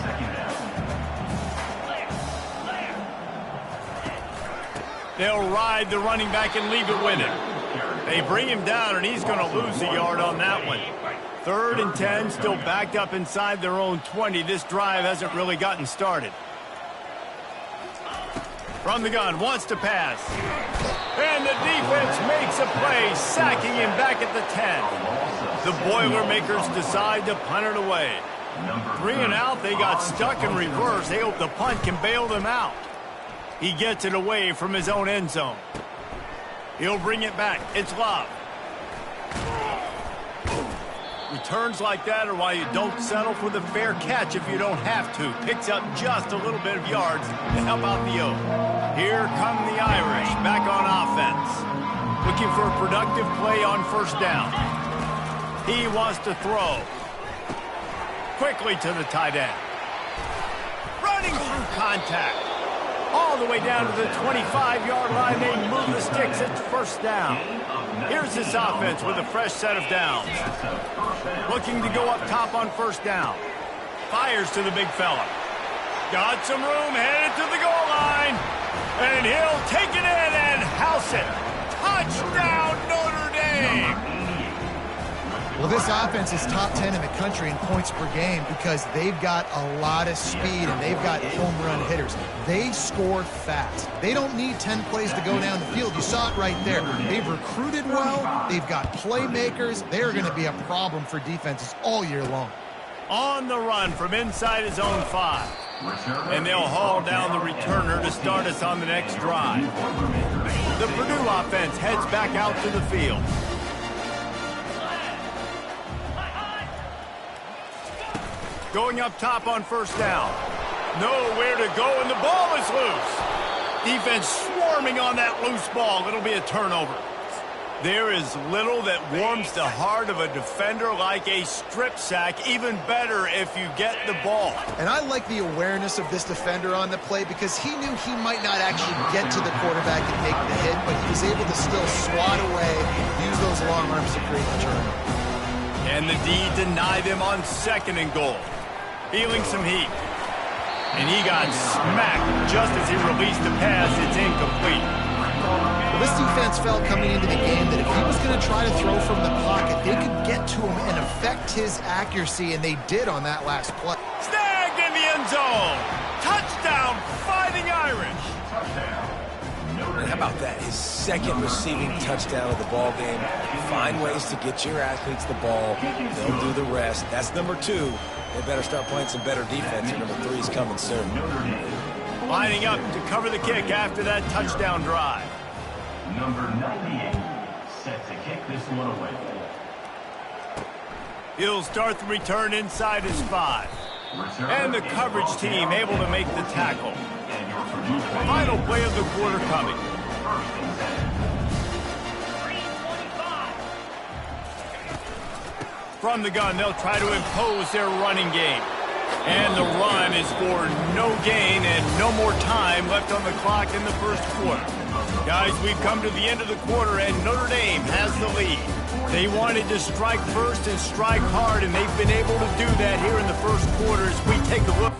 They'll ride the running back and leave it with him. They bring him down, and he's going to lose a yard on that one. 3rd and 10, still backed up inside their own 20. This drive hasn't really gotten started. From the gun, wants to pass. And the defense makes a play, sacking him back at the 10. The Boilermakers decide to punt it away. 3 and out, they got stuck in reverse. They hope the punt can bail them out. He gets it away from his own end zone. He'll bring it back. It's Love. Returns like that are why you don't settle for the fair catch if you don't have to. Picks up just a little bit of yards to help out the Oak. Here come the Irish back on offense. Looking for a productive play on first down. He wants to throw. Quickly to the tight end. Running through contact. All the way down to the 25-yard line. They move the sticks. It's first down. Here's this offense with a fresh set of downs. Looking to go up top on first down. Fires to the big fella. Got some room, headed to the goal line. And he'll take it in and house it. Touchdown, Notre Dame. Well, this offense is top 10 in the country in points per game because they've got a lot of speed and they've got home run hitters. They score fast. They don't need 10 plays to go down the field. You saw it right there. They've recruited well. They've got playmakers. They're going to be a problem for defenses all year long. On the run from inside his own 5. And they'll haul down the returner to start us on the next drive. The Purdue offense heads back out to the field. Going up top on first down. Nowhere to go, and the ball is loose. Defense swarming on that loose ball. It'll be a turnover. There is little that warms the heart of a defender like a strip sack. Even better if you get the ball. And I like the awareness of this defender on the play because he knew he might not actually get to the quarterback and take the hit, but he was able to still swat away, use those long arms to create the turnover. And the D deny them on second and goal. Feeling some heat. And he got smacked just as he released the pass. It's incomplete. Well, this defense felt coming into the game that if he was going to try to throw from the pocket, they could get to him and affect his accuracy, and they did on that last play. Snagged in the end zone. Touchdown, Fighting Irish. How about that? His second receiving touchdown of the ball game. Find ways to get your athletes the ball. They'll do the rest. That's number 2. They better start playing some better defense. Number 3 is coming soon. Lining up to cover the kick after that touchdown drive. Number 98, set to kick this one away. He'll start the return inside his 5. And the coverage team able to make the tackle. Final play of the quarter coming. From the gun, they'll try to impose their running game. And the run is for no gain and no more time left on the clock in the first quarter. Guys, we've come to the end of the quarter and Notre Dame has the lead. They wanted to strike first and strike hard, and they've been able to do that here in the first quarter as we take a look.